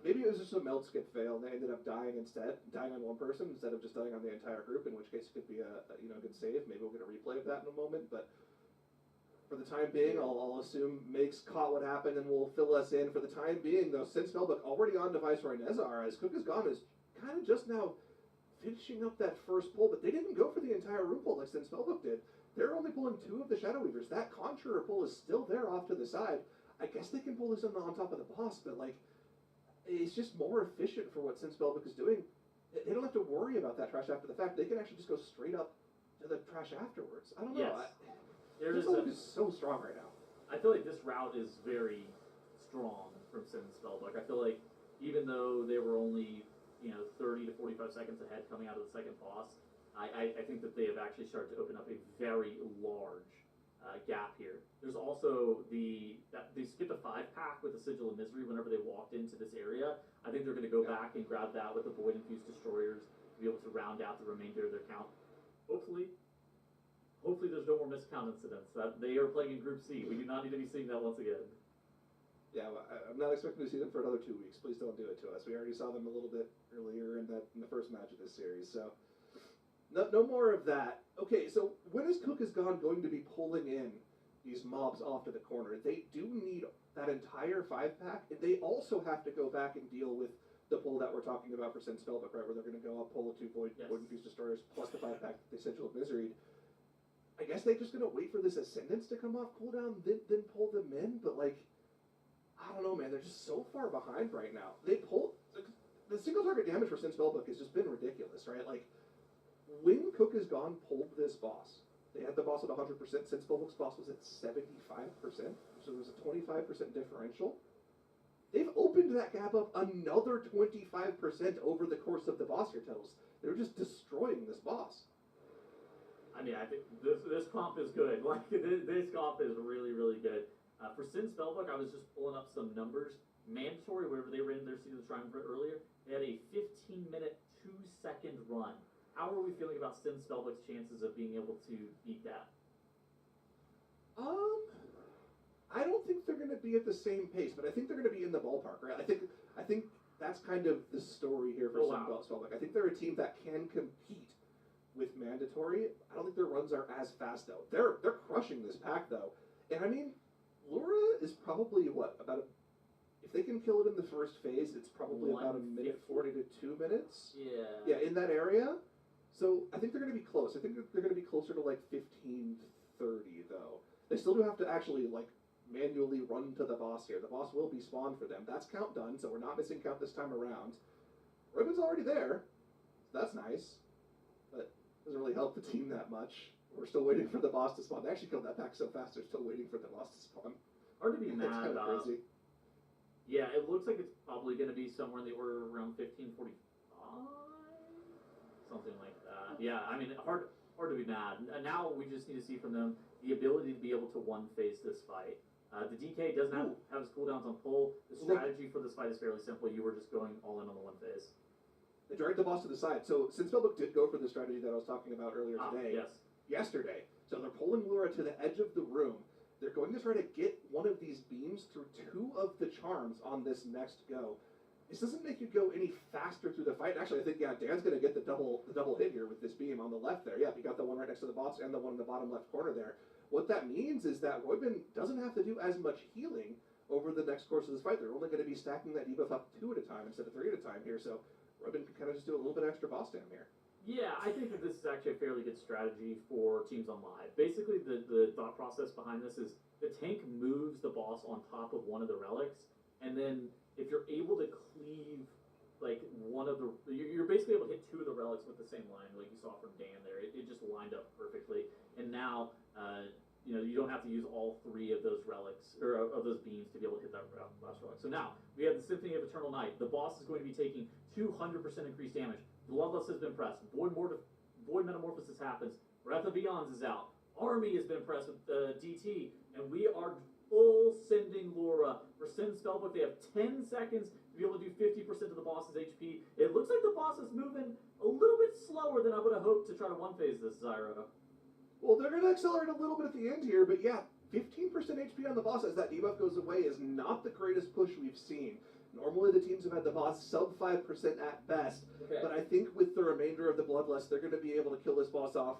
Maybe it was just a meld skip fail, and they ended up dying on one person instead of just dying on the entire group. In which case, it could be a good save. Maybe we'll get a replay of that in a moment. But for the time being, I'll assume Makes caught what happened and will fill us in. For the time being, though, Sin Spellbook already on device right Nezar, as Cook is Gone is kind of just now finishing up that first pull, but they didn't go for the entire room pull like Sin Spellbook did. They're only pulling 2 of the Shadow Weavers. That Conjurer pull is still there off to the side. I guess they can pull this on top of the boss, but like, it's just more efficient for what Sin Spellbook is doing. They don't have to worry about that trash after the fact. They can actually just go straight up to the trash afterwards. I don't know. Yes. Sin Spellbook is so strong right now. I feel like this route is very strong from Sin Spellbook. I feel like even though they were only 30 to 45 seconds ahead coming out of the second boss, I think that they have actually started to open up a very large gap here. There's also they skipped a 5-pack with the Sigil of Misery whenever they walked into this area. I think they're going to go back and grab that with the Void Infused Destroyers to be able to round out the remainder of their count. Hopefully there's no more miscount incidents. That they are playing in Group C. We do not need to be seeing that once again. Yeah, I'm not expecting to see them for another 2 weeks. Please don't do it to us. We already saw them a little bit earlier in the first match of this series, so no more of that. Okay, so when is Cook is Gone going to be pulling in these mobs off to the corner? They do need that entire 5-pack, and they also have to go back and deal with the pull that we're talking about for Sin Spellbook, right, where they're going to go up, pull the 2 Void Infused Destroyers, plus the 5-pack they Sigil of Misery. I guess they're just going to wait for this Ascendance to come off cooldown, then pull them in, but like, I don't know, man, they're just so far behind right now. the single target damage for Sin Spellbook has just been ridiculous, right? Like, when Cook is gone, pulled this boss. They had the boss at 100%. Sin Spellbook's boss was at 75%, so there was a 25% differential. They've opened that gap up another 25% over the course of the boss here, Tuttles. They're just destroying this boss. I mean, I think this comp is good. Like, this comp is really, really good. For Sin Spellbook, I was just pulling up some numbers. Mandatory, wherever they ran their Seed of the Triumvirate earlier, they had a 15-minute, 2-second run. How are we feeling about Sin Spellbook's chances of being able to beat that? I don't think they're going to be at the same pace, but I think they're going to be in the ballpark, right? I think that's kind of the story here for Sin Spellbook. I think they're a team that can compete with Mandatory. I don't think their runs are as fast though. They're crushing this pack though, and I mean, Lura is probably if they can kill it in the first phase, it's probably about a minute 40 to 2 minutes. Yeah, in that area. So I think they're going to be close. I think they're going to be closer to like 15:30 though. They still do have to actually like manually run to the boss here. The boss will be spawned for them. That's count done, so we're not missing count this time around. Ribbon's already there, so that's nice, but doesn't really help the team that much. We're still waiting for the boss to spawn. They actually killed that pack so fast, they're still waiting for the boss to spawn. Hard to be mad That's kind of about. crazy. Yeah, it looks like it's probably going to be somewhere in the order around 15:45, something like that. Yeah, I mean, hard to be mad. Now we just need to see from them the ability to be able to one-phase this fight. The DK doesn't have his cooldowns on pull. The strategy for this fight is fairly simple. You were just going all in on the one phase. They dragged the boss to the side. So Sin Spellbook did go for the strategy that I was talking about earlier today. Yes. Yesterday. So they're pulling Lura to the edge of the room. They're going to try to get one of these beams through 2 of the charms on this next go. This doesn't make you go any faster through the fight. Actually, I think, yeah, Dan's going to get the double hit here with this beam on the left there. Yeah, he got the one right next to the boss and the one in the bottom left corner there. What that means is that Roybin doesn't have to do as much healing over the next course of this fight. They're only going to be stacking that debuff up 2 at a time instead of 3 at a time here. So Roybin can kind of just do a little bit extra boss down here. Yeah, I think that this is actually a fairly good strategy for teams on live. Basically, the thought process behind this is the tank moves the boss on top of one of the relics, and then if you're able to cleave like one of the, you're basically able to hit 2 of the relics with the same line, like you saw from Dan there. It just lined up perfectly, and now you don't have to use all 3 of those relics or of those beams to be able to hit that last relic. So now we have the Symphony of Eternal Night. The boss is going to be taking 200% increased damage. Bloodlust has been pressed. Void Metamorphosis happens. Wrath of Eons is out. Army has been pressed with DT, and we are full sending Lura. For Sin Spellbook, they have 10 seconds to be able to do 50% of the boss's HP. It looks like the boss is moving a little bit slower than I would have hoped to try to one-phase this, Zyro. Well, they're going to accelerate a little bit at the end here, but yeah, 15% HP on the boss as that debuff goes away is not the greatest push we've seen. Normally the teams have had the boss sub 5% at best, but I think with the remainder of the Bloodlust, they're going to be able to kill this boss off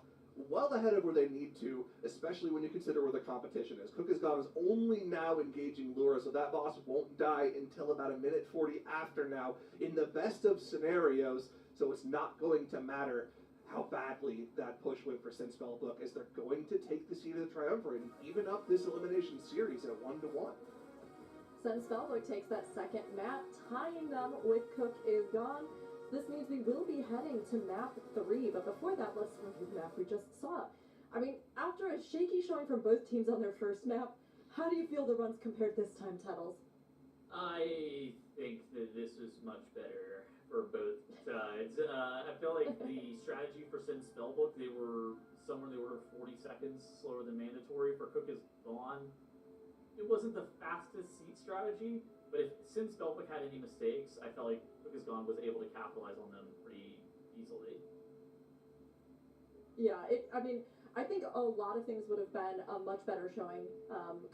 well ahead of where they need to, especially when you consider where the competition is. Cook is gone is only now engaging Lura, so that boss won't die until about a minute 40 after now, in the best of scenarios, so it's not going to matter how badly that push went for Sin Spellbook, as they're going to take the Seed of the Triumvirate and even up this elimination series at 1-1. Sin Spellbook takes that second map, tying them with Cook is gone. This means we will be heading to map 3, but before that, let's review the map we just saw. I mean, after a shaky showing from both teams on their first map, how do you feel the runs compared this time, Tuttles? I think that this is much better for both sides. I feel like the strategy for Sin Spellbook, they were somewhere in the order of 40 seconds slower than mandatory. For Cook is gone, it wasn't the fastest seat strategy, but if Sin Spellbook had any mistakes, I felt like Cook is Gone was able to capitalize on them pretty easily. Yeah, I think a lot of things would have been a much better showing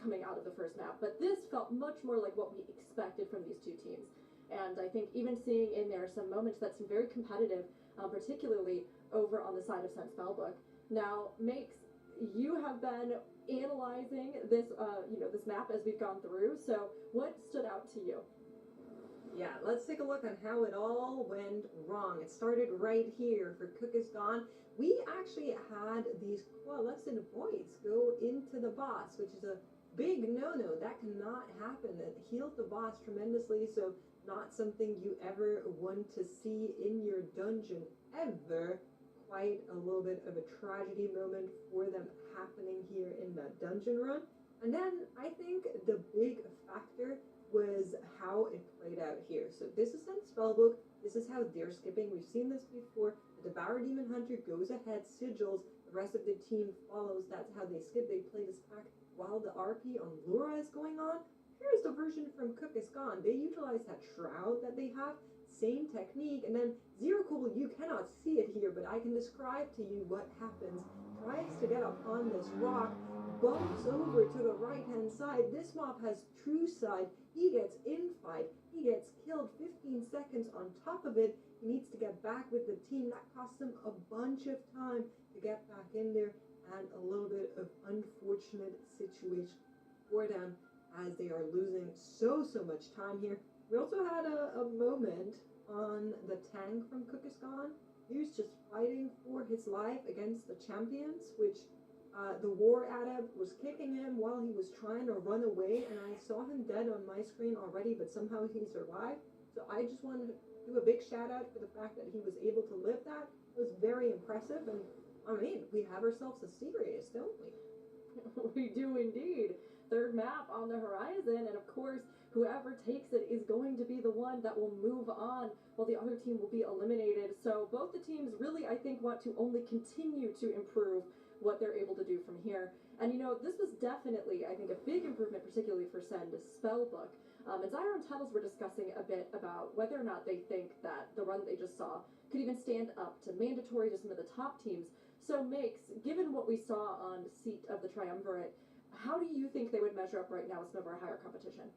coming out of the first map, but this felt much more like what we expected from these 2 teams. And I think even seeing in there some moments that seem very competitive, particularly over on the side of Sin Spellbook. Now, Makes, you have been analyzing this, this map as we've gone through. So, what stood out to you? Yeah, let's take a look on how it all went wrong. It started right here for Cook is Gone. We actually had these coalescent voids go into the boss, which is a big no-no. That cannot happen. It healed the boss tremendously, so not something you ever want to see in your dungeon ever. Quite a little bit of a tragedy moment for them happening here in that dungeon run. And then I think the big factor was how it played out here. So this is in Spellbook. This is how they're skipping. We've seen this before. The Devourer Demon Hunter goes ahead, sigils. The rest of the team follows. That's how they skip. They play this pack while the RP on Laura is going on. Here's the version from Cook is Gone. They utilize that shroud that they have. Same technique. And then Zero Cool, you cannot see it here, but I can describe to you what happens. Tries to get up on this rock, bumps over to the right-hand side. This mob has true side. He gets infight. He gets killed 15 seconds on top of it. He needs to get back with the team. That costs him a bunch of time to get back in there, and a little bit of unfortunate situation for them as they are losing so much time here. We also had a moment on the tank from Cook is Gone. He was just fighting for his life against the champions, which the war adept was kicking him while he was trying to run away, and I saw him dead on my screen already, but somehow he survived. So I just wanted to do a big shout out for the fact that he was able to live that. It was very impressive, and I mean, we have ourselves a serious, don't we? We do indeed. Third map on the horizon, and of course, whoever takes it is going to be the one that will move on, while the other team will be eliminated. So both the teams really, I think, want to only continue to improve what they're able to do from here. And you know, this was definitely, I think, a big improvement, particularly for Send Spellbook. And Zyro and Tunnels were discussing a bit about whether or not they think that the run that they just saw could even stand up to mandatory to some of the top teams. So Makes, given what we saw on Seat of the Triumvirate, how do you think they would measure up right now with some of our higher competition?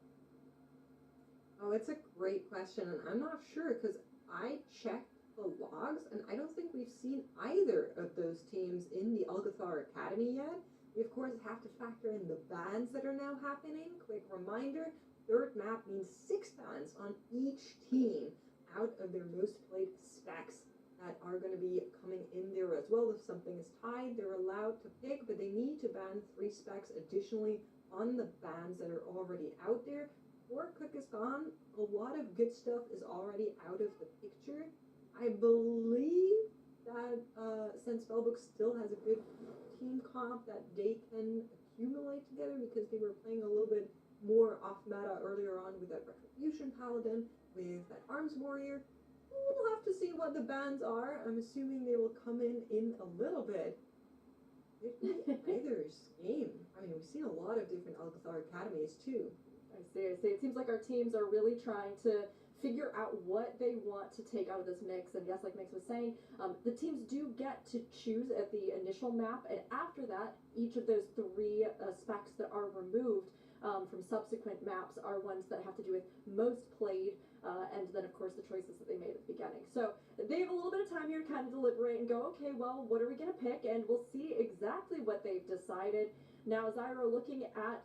Oh, it's a great question, and I'm not sure because I checked the logs, and I don't think we've seen either of those teams in the Algathar Academy yet. We, of course, have to factor in the bans that are now happening. Quick reminder, third map means 6 bans on each team out of their most played specs that are going to be coming in there as well. If something is tied, they're allowed to pick, but they need to ban 3 specs additionally on the bans that are already out there. Before Cook is Gone, a lot of good stuff is already out of the picture. I believe that since Spellbook still has a good team comp that they can accumulate together because they were playing a little bit more off meta earlier on with that Retribution Paladin, with that Arms Warrior. We'll have to see what the bans are. I'm assuming they will come in a little bit. Could be either's game. I mean, we've seen a lot of different Algathar academies too. I see. It seems like our teams are really trying to figure out what they want to take out of this mix. And yes, like Mix was saying, the teams do get to choose at the initial map. And after that, each of those 3 specs that are removed from subsequent maps are ones that have to do with most played. And then, of course, the choices that they made at the beginning. So they have a little bit of time here to kind of deliberate and go, okay, well, what are we going to pick? And we'll see exactly what they've decided. Now, Zyro, looking at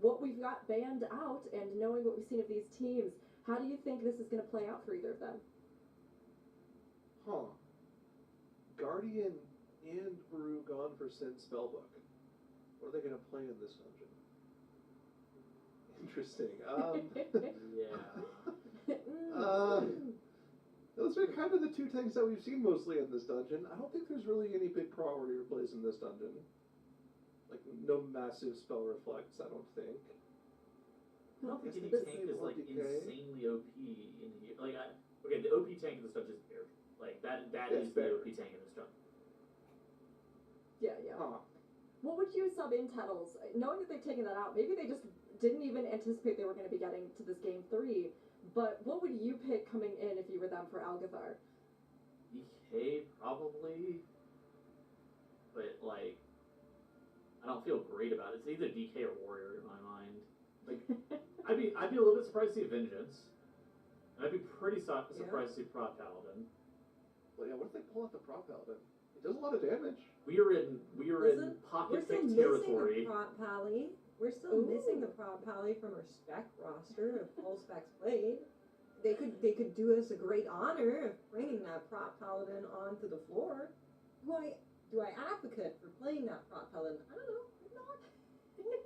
what we've got banned out and knowing what we've seen of these teams, how do you think this is going to play out for either of them? Guardian and Brew gone for Sin Spellbook. What are they going to play in this dungeon? Interesting. Those are kind of the 2 things that we've seen mostly in this dungeon. I don't think there's really any big priority plays in this dungeon. Like, no massive spell reflects, I don't think. I don't think any This tank is like DK. insanely OP in here. Like, okay, the OP tank in this dungeon is Bear. Like that Yes, is Bear. the OP tank in this dungeon. Yeah. What would you sub in Tunnels? Knowing that they've taken that out, maybe they just didn't even anticipate they were going to be getting to this game 3. But what would you pick coming in if you were them for Algathar? DK probably, but like I don't feel great about it. It's either DK or Warrior in my mind. Like I'd be a little bit surprised to see Vengeance, and I'd be pretty surprised to see Prot Paladin. Well, yeah, what if they pull out the Prop Paladin? It does a lot of damage. We are in pocket pick territory. We're still missing the Prop Pally from our spec roster of full specs played. They could do us a great honor of bringing that Prop Paladin onto the floor. Do I advocate for playing that Prop Paladin? I don't know. I'm not.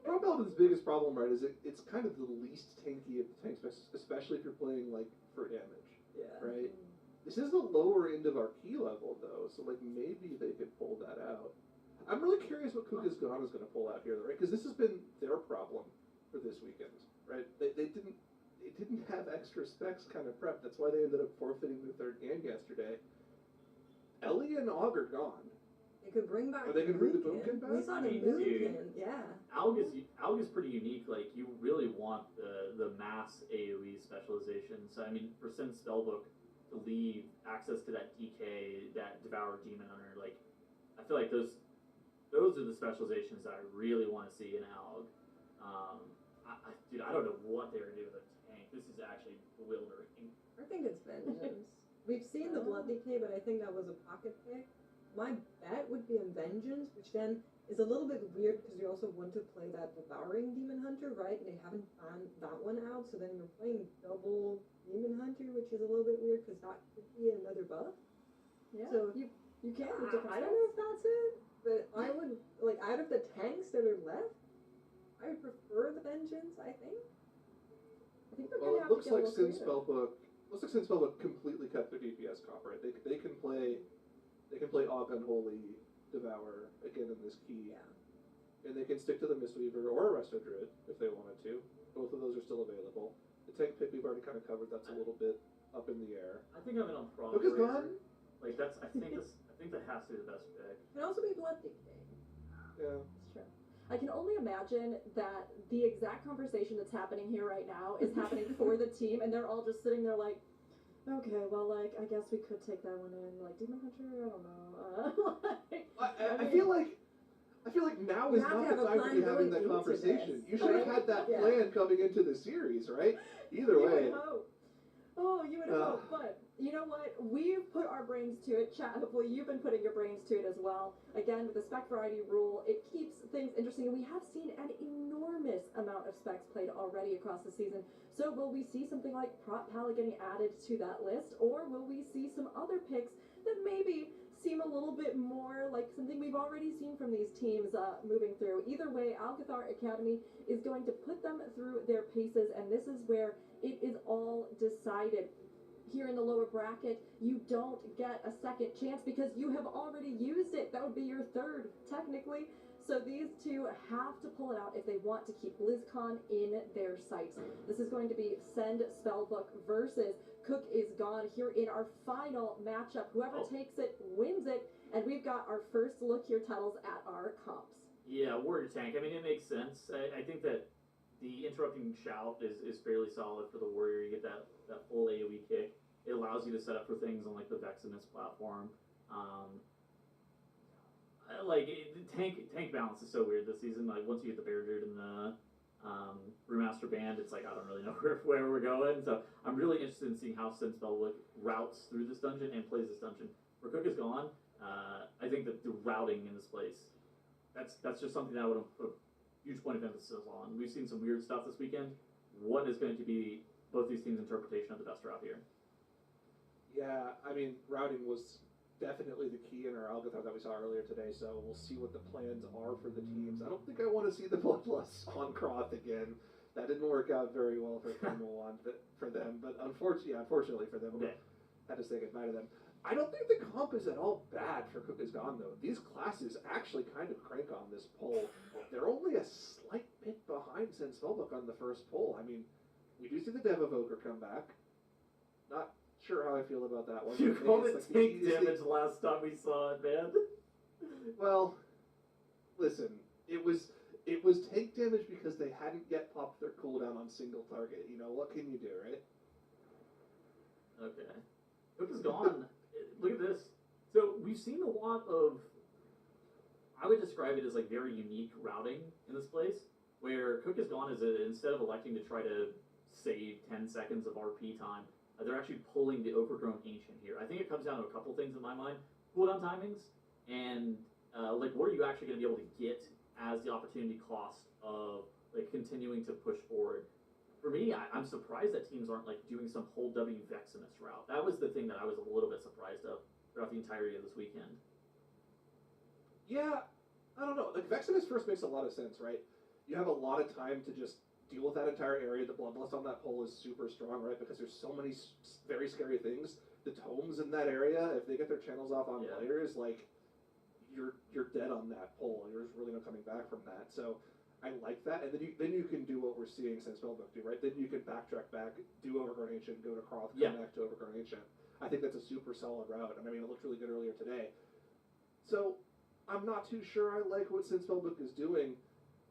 Prop Paladin's biggest problem, right, is it's kind of the least tanky of the tanks, especially if you're playing, like, for damage, Yeah. right? This is the lower end of our key level, though, so, like, maybe they could pull that out. I'm really curious what Cook is Gone is going to pull out here, right? Because this has been their problem for this weekend, right? They didn't have extra specs kind of prepped. That's why they ended up forfeiting their third game yesterday. Ellie and Og are gone. They could bring back. Or they could bring the Boomkin. Boomkin back? We saw I the mean, Boomkin. Yeah. Alg is pretty unique. Like, you really want the mass AoE specialization. So, I mean, for Sin Spellbook to leave access to that DK, that Devour Demon Hunter, like, I feel like those are the specializations that I really want to see in Alg. Dude, I don't know what they're going to do with a tank. This is actually bewildering. I think it's Vengeance. We've seen the Blood Decay, but I think that was a pocket pick. My bet would be on Vengeance, which then is a little bit weird because you also want to play that Devouring Demon Hunter, right? And they haven't banned that one out, so then you're playing double Demon Hunter, which is a little bit weird because that could be another buff. Yeah. So you can with different I don't know if that's it, but I would, like, out of the tanks that are left, I would prefer the Vengeance, I think. I think they're Well, gonna it have looks to get like a little Sin creative. Spellbook completely cut their DPS comp, right? They can play Og Unholy Devour again in this key. Yeah. And they can stick to the Mistweaver or a Resto Druid if they wanted to. Both of those are still available. The tank pick we've already kind of covered. That's a little bit up in the air. I think I'm in on Prop Cook is Warrior. gone. Like, I think that has to be the best pick. It can also be Blood Decay. Yeah. It's true. I can only imagine that the exact conversation that's happening here right now is happening for the team, and they're all just sitting there like, okay, well, like, I guess we could take that one in. Like, Demon Hunter, I don't know. I feel like now You is have not to the have a time to plan be having going that into conversation. this, You should have right? had that Yeah. plan coming into the series, right? Either You way. would hope. Oh, you would hope. But you know what? We've put our brains to it. Chat, hopefully you've been putting your brains to it as well. Again, with the spec variety rule, it keeps things interesting. And we have seen an enormous amount of specs played already across the season. So will we see something like Prop Pal getting added to that list? Or will we see some other picks that maybe seem a little bit more like something we've already seen from these teams moving through? Either way, Alcathar Academy is going to put them through their paces, and this is where it is all decided. Here in the lower bracket, you don't get a second chance because you have already used it. That would be your third, technically. So these two have to pull it out if they want to keep BlizzCon in their sights. This is going to be Send Spellbook versus Cook is Gone here in our final matchup. Whoever takes it wins it. And we've got our first look here titles at our comps. Yeah, Warrior Tank. I mean, it makes sense. I think that the interrupting shout is fairly solid for the Warrior. You get that full AoE kick. It allows you to set up for things on like the Veximus platform. Tank balance is so weird this season. Like once you get the Beardred and the Brewmaster Band, it's like I don't really know where we're going. So I'm really interested in seeing how Sin Spellbook routes through this dungeon and plays this dungeon. Where Cook is gone, I think that the routing in this place, that's just something that I would put a huge point of emphasis on. We've seen some weird stuff this weekend. What is going to be both these teams' interpretation of the best route here? Yeah, I mean, routing was definitely the key in our Alcathar that we saw earlier today, so we'll see what the plans are for the teams. I don't think I want to see the Bloodlust on Croth again. That didn't work out very well for Thermal for them, but unfortunately for them, Okay. had to say goodbye to them. I don't think the comp is at all bad for Cook is Gone, though. These classes actually kind of crank on this poll. They're only a slight bit behind Sin Spellbook on the first poll. I mean, we do see the Dev Evoker come back. Not sure how I feel about that one. You called It's it like the tank easiest damage thing- last time we saw it, man. Well, listen, it was tank damage because they hadn't yet popped their cooldown on single target. You know, what can you do, right? Okay. Cook is gone. Look at this. So we've seen a lot of, I would describe it as like very unique routing in this place, where Cook is gone instead of electing to try to save 10 seconds of RP time, they're actually pulling the Overgrown Ancient here. I think it comes down to a couple things in my mind. Cooldown timings, and like what are you actually going to be able to get as the opportunity cost of like continuing to push forward. For me, I'm surprised that teams aren't like doing some whole W Veximus route. That was the thing that I was a little bit surprised of throughout the entirety of this weekend. Yeah, I don't know. Like Veximus first makes a lot of sense, right? you have a lot of time to just deal with that entire area. The bloodlust on that pole is super strong, right? Because there's so many very scary things. The tomes in that area, if they get their channels off on players, like you're dead on that pole. There's really no coming back from that. So I like that, and then you can do what we're seeing since Spellbook do, right? Then you can backtrack back, do Overgrown Ancient, go to Croth, come back to Overgrown Ancient. I think that's a super solid route, and I mean it looked really good earlier today. So I'm not too sure I like what Sin Spellbook is doing,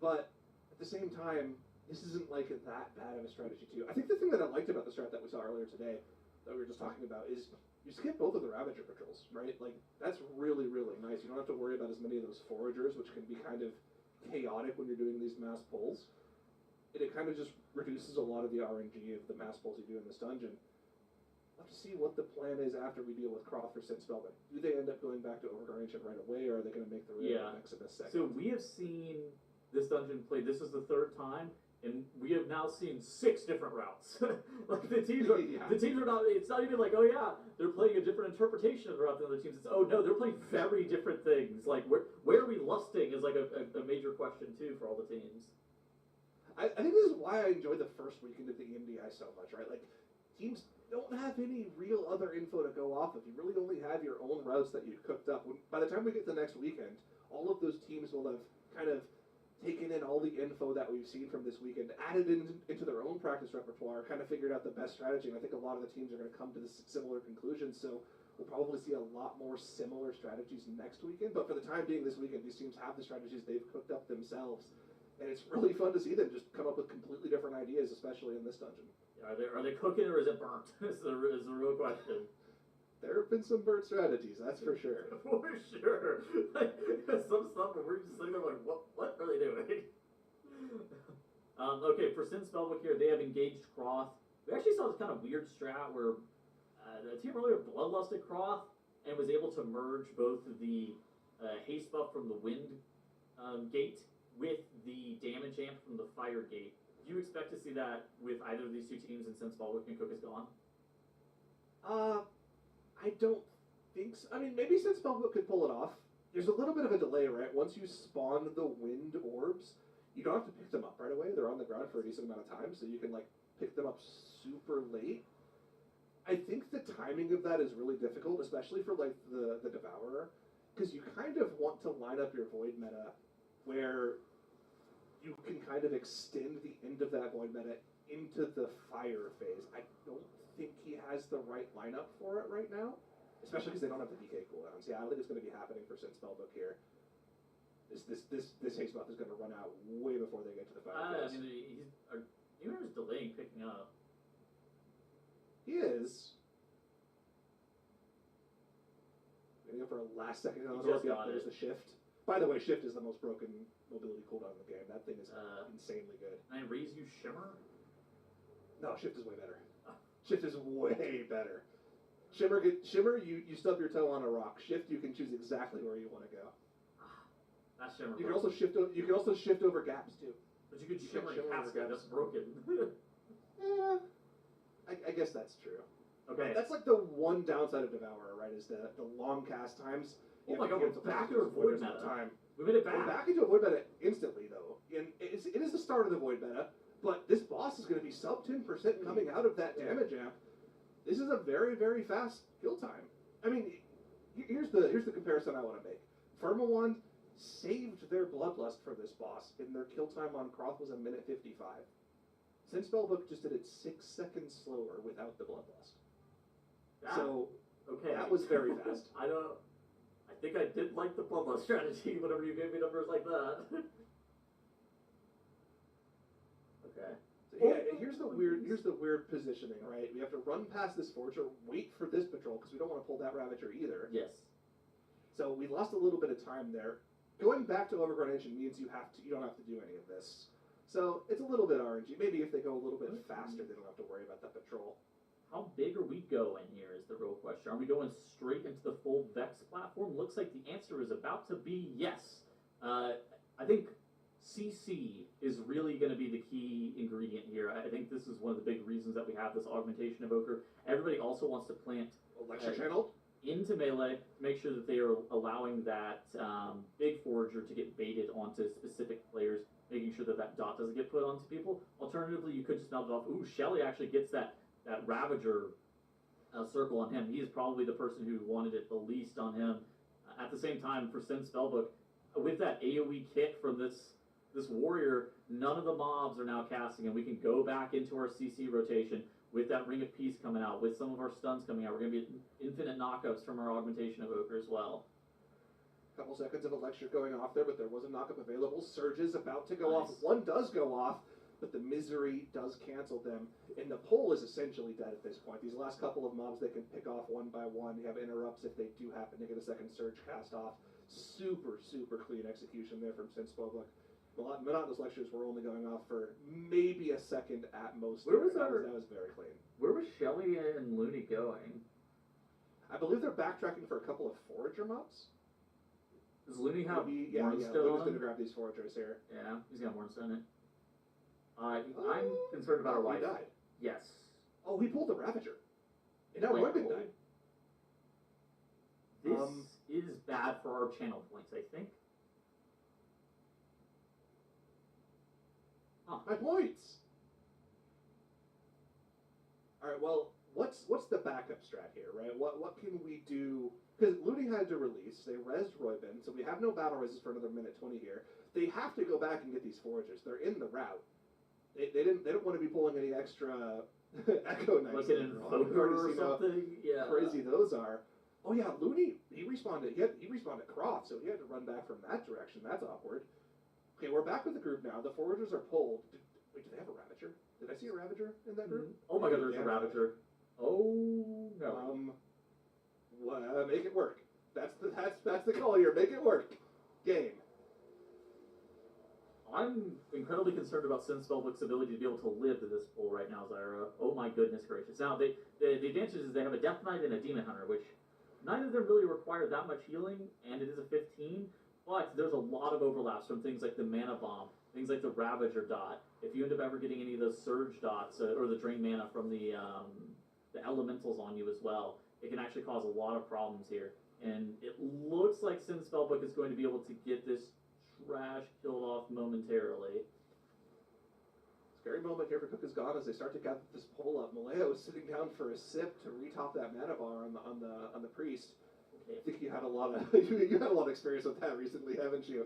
but at the same time, this isn't like that bad of a strategy too. I think the thing that I liked about the strat that we saw earlier today, that we were just talking about, is you skip both of the Ravager patrols, right? Like that's really, really nice. You don't have to worry about as many of those foragers, which can be kind of chaotic when you're doing these mass pulls. And it kind of just reduces a lot of the RNG of the mass pulls you do in this dungeon. I'll have to see what the plan is after we deal with Croth for Sin Spellbook. Do they end up going back to Overgrown Ancient right away, or are they going to make the room of Exodus second? So we have seen this dungeon played. This is the third time, and we have now seen 6 different routes. Like the teams are not. It's not even like, oh yeah, they're playing a different interpretation of the route than other teams. It's, oh no, they're playing very different things. Like where are we lusting is like a major question too for all the teams. I think this is why I enjoyed the first weekend of the EMDI so much, right? Like teams don't have any real other info to go off of. You really only have your own routes that you've cooked up. By the time we get to the next weekend, all of those teams will have kind of taken in all the info that we've seen from this weekend, added into their own practice repertoire, kind of figured out the best strategy. And I think a lot of the teams are going to come to this similar conclusions. So we'll probably see a lot more similar strategies next weekend. But for the time being this weekend, these teams have the strategies they've cooked up themselves. And it's really fun to see them just come up with completely different ideas, especially in this dungeon. Are they cooking or is it burnt? is the real question. There have been some burnt strategies, that's for sure. For sure. Like, some stuff where we're just sitting there like, what are they doing? Okay, for Sin Spellbook here, they have engaged Croth. We actually saw this kind of weird strat where the team earlier bloodlusted Croth and was able to merge both the haste buff from the wind gate with the damage amp from the fire gate. Do you expect to see that with either of these two teams and since Spellbook and Cook is gone? I don't think so. I mean, maybe since Spellbook could pull it off. There's a little bit of a delay, right? Once you spawn the wind orbs, you don't have to pick them up right away. They're on the ground for a decent amount of time, so you can like pick them up super late. I think the timing of that is really difficult, especially for like the Devourer, because you kind of want to line up your Void meta where you can kind of extend the end of that Void meta into the fire phase. I don't think he has the right lineup for it right now, especially because they don't have the DK cooldowns. Yeah, I don't think it's going to be happening for Sin Spellbook here. This haste buff is going to run out way before they get to the fire phase. I mean, he's delaying picking up. He is. Waiting for a last second. There's the shift. By the way, shift is the most broken mobility cooldown in the game. That thing is insanely good. And I raise you Shimmer? No, shift is way better. Shift is way better. Shimmer, you stub your toe on a rock. Shift, you can choose exactly where you want to go. That's Shimmer. You can also shift. You can also shift over gaps too. But you could Shimmer Cascade. That's broken. Yeah, I guess that's true. Okay. That's like the one downside of Devourer, right? Is the long cast times. Oh my god, we're back to a Void meta. We made it back. We're back into a Void meta instantly, though. And it is the start of the Void meta, but this boss is going to be sub 10% coming out of that damage amp. This is a very, very fast kill time. I mean, here's the comparison I want to make. Firmawand saved their Bloodlust for this boss, and their kill time on Croth was 1:55. Sin Spellbook just did it 6 seconds slower without the Bloodlust. So okay, that was very fast. I think I did like the Bloodlust strategy whenever you gave me numbers like that. Okay. So yeah, here's the weird positioning, right? We have to run past this Forger, wait for this patrol, because we don't want to pull that Ravager either. Yes. So we lost a little bit of time there. Going back to Overgrown Ancient means you don't have to do any of this. So it's a little bit RNG. Maybe if they go a little bit faster, they don't have to worry about that patrol. How big are we going here is the real question. Are we going straight into the full Vex platform? Looks like the answer is about to be yes. I think CC is really going to be the key ingredient here. I think this is one of the big reasons that we have this Augmentation Evoker. Everybody also wants to plant Lecture Channel into melee to make sure that they are allowing that big Forager to get baited onto specific players. making sure that that dot doesn't get put onto people. Alternatively, you could just melt it off. Ooh, Shelly actually gets that Ravager circle on him. He is probably the person who wanted it the least on him. At the same time, for Sin Spellbook, with that AoE kick from this warrior, none of the mobs are now casting, and we can go back into our CC rotation with that Ring of Peace coming out, with some of our stuns coming out. We're going to be infinite knockups from our Augmentation of Ochre as well. Couple seconds of a lecture going off there, but there was a knockup available. Surge is about to go Nice. off. One does go off, but the misery does cancel them. And the pole is essentially dead at this point. These last couple of mobs they can pick off one by one. You have interrupts if they do happen to get a second surge cast off. Super, super clean execution there from Sin Spellbook. Monotonous lectures were only going off for maybe a second at most. Where was that our- was very clean. Where was Shelly and Looney going? I believe they're backtracking for a couple of forager mobs. Does Looney have Maybe, yeah, Warnstone Luna's on? going to grab these foragers here. Yeah, he's got Warnstone in it. I'm concerned about our He life. died. Yes. Oh, he pulled the Ravager. And now Wait, Royman oh. died. This is bad for our channel points, I think. My points! Alright, well, what's the backup strat here, right? What can we do? Because Looting had to release, they rezzed Royben, so we have no battle reses for another minute 20 here. They have to go back and get these foragers. They're in the route. They don't want to be pulling any extra Echo Knights. Like an later on. We've Invoker already or seen how something. Yeah. crazy those are. Oh yeah, Looney, he respawned at Croft, so he had to run back from that direction. That's awkward. Okay, we're back with the group now. The foragers are pulled. Wait, do they have a Ravager? Did I see a Ravager in that group? Oh my god, They there's a have Ravager. Oh no. Make it work. That's the call here. Make it work. Game. I'm incredibly concerned about Sin Spellbook's ability to be able to live to this pull right now, Zyra. Oh my goodness gracious. Now, the advantage is they have a Death Knight and a Demon Hunter, which neither of them really require that much healing, and it is a 15, but there's a lot of overlaps from things like the Mana Bomb, things like the Ravager dot. If you end up ever getting any of those Surge dots, or the Drain Mana from the Elementals on you as well, it can actually cause a lot of problems here. And it looks like Sin Spellbook is going to be able to get this trash killed off momentarily. Scary moment here for Cook is Gone as they start to get this pull up. Maleo is sitting down for a sip to retop that mana bar on the priest. Okay. I think you had a lot of you had a lot of experience with that recently, haven't you?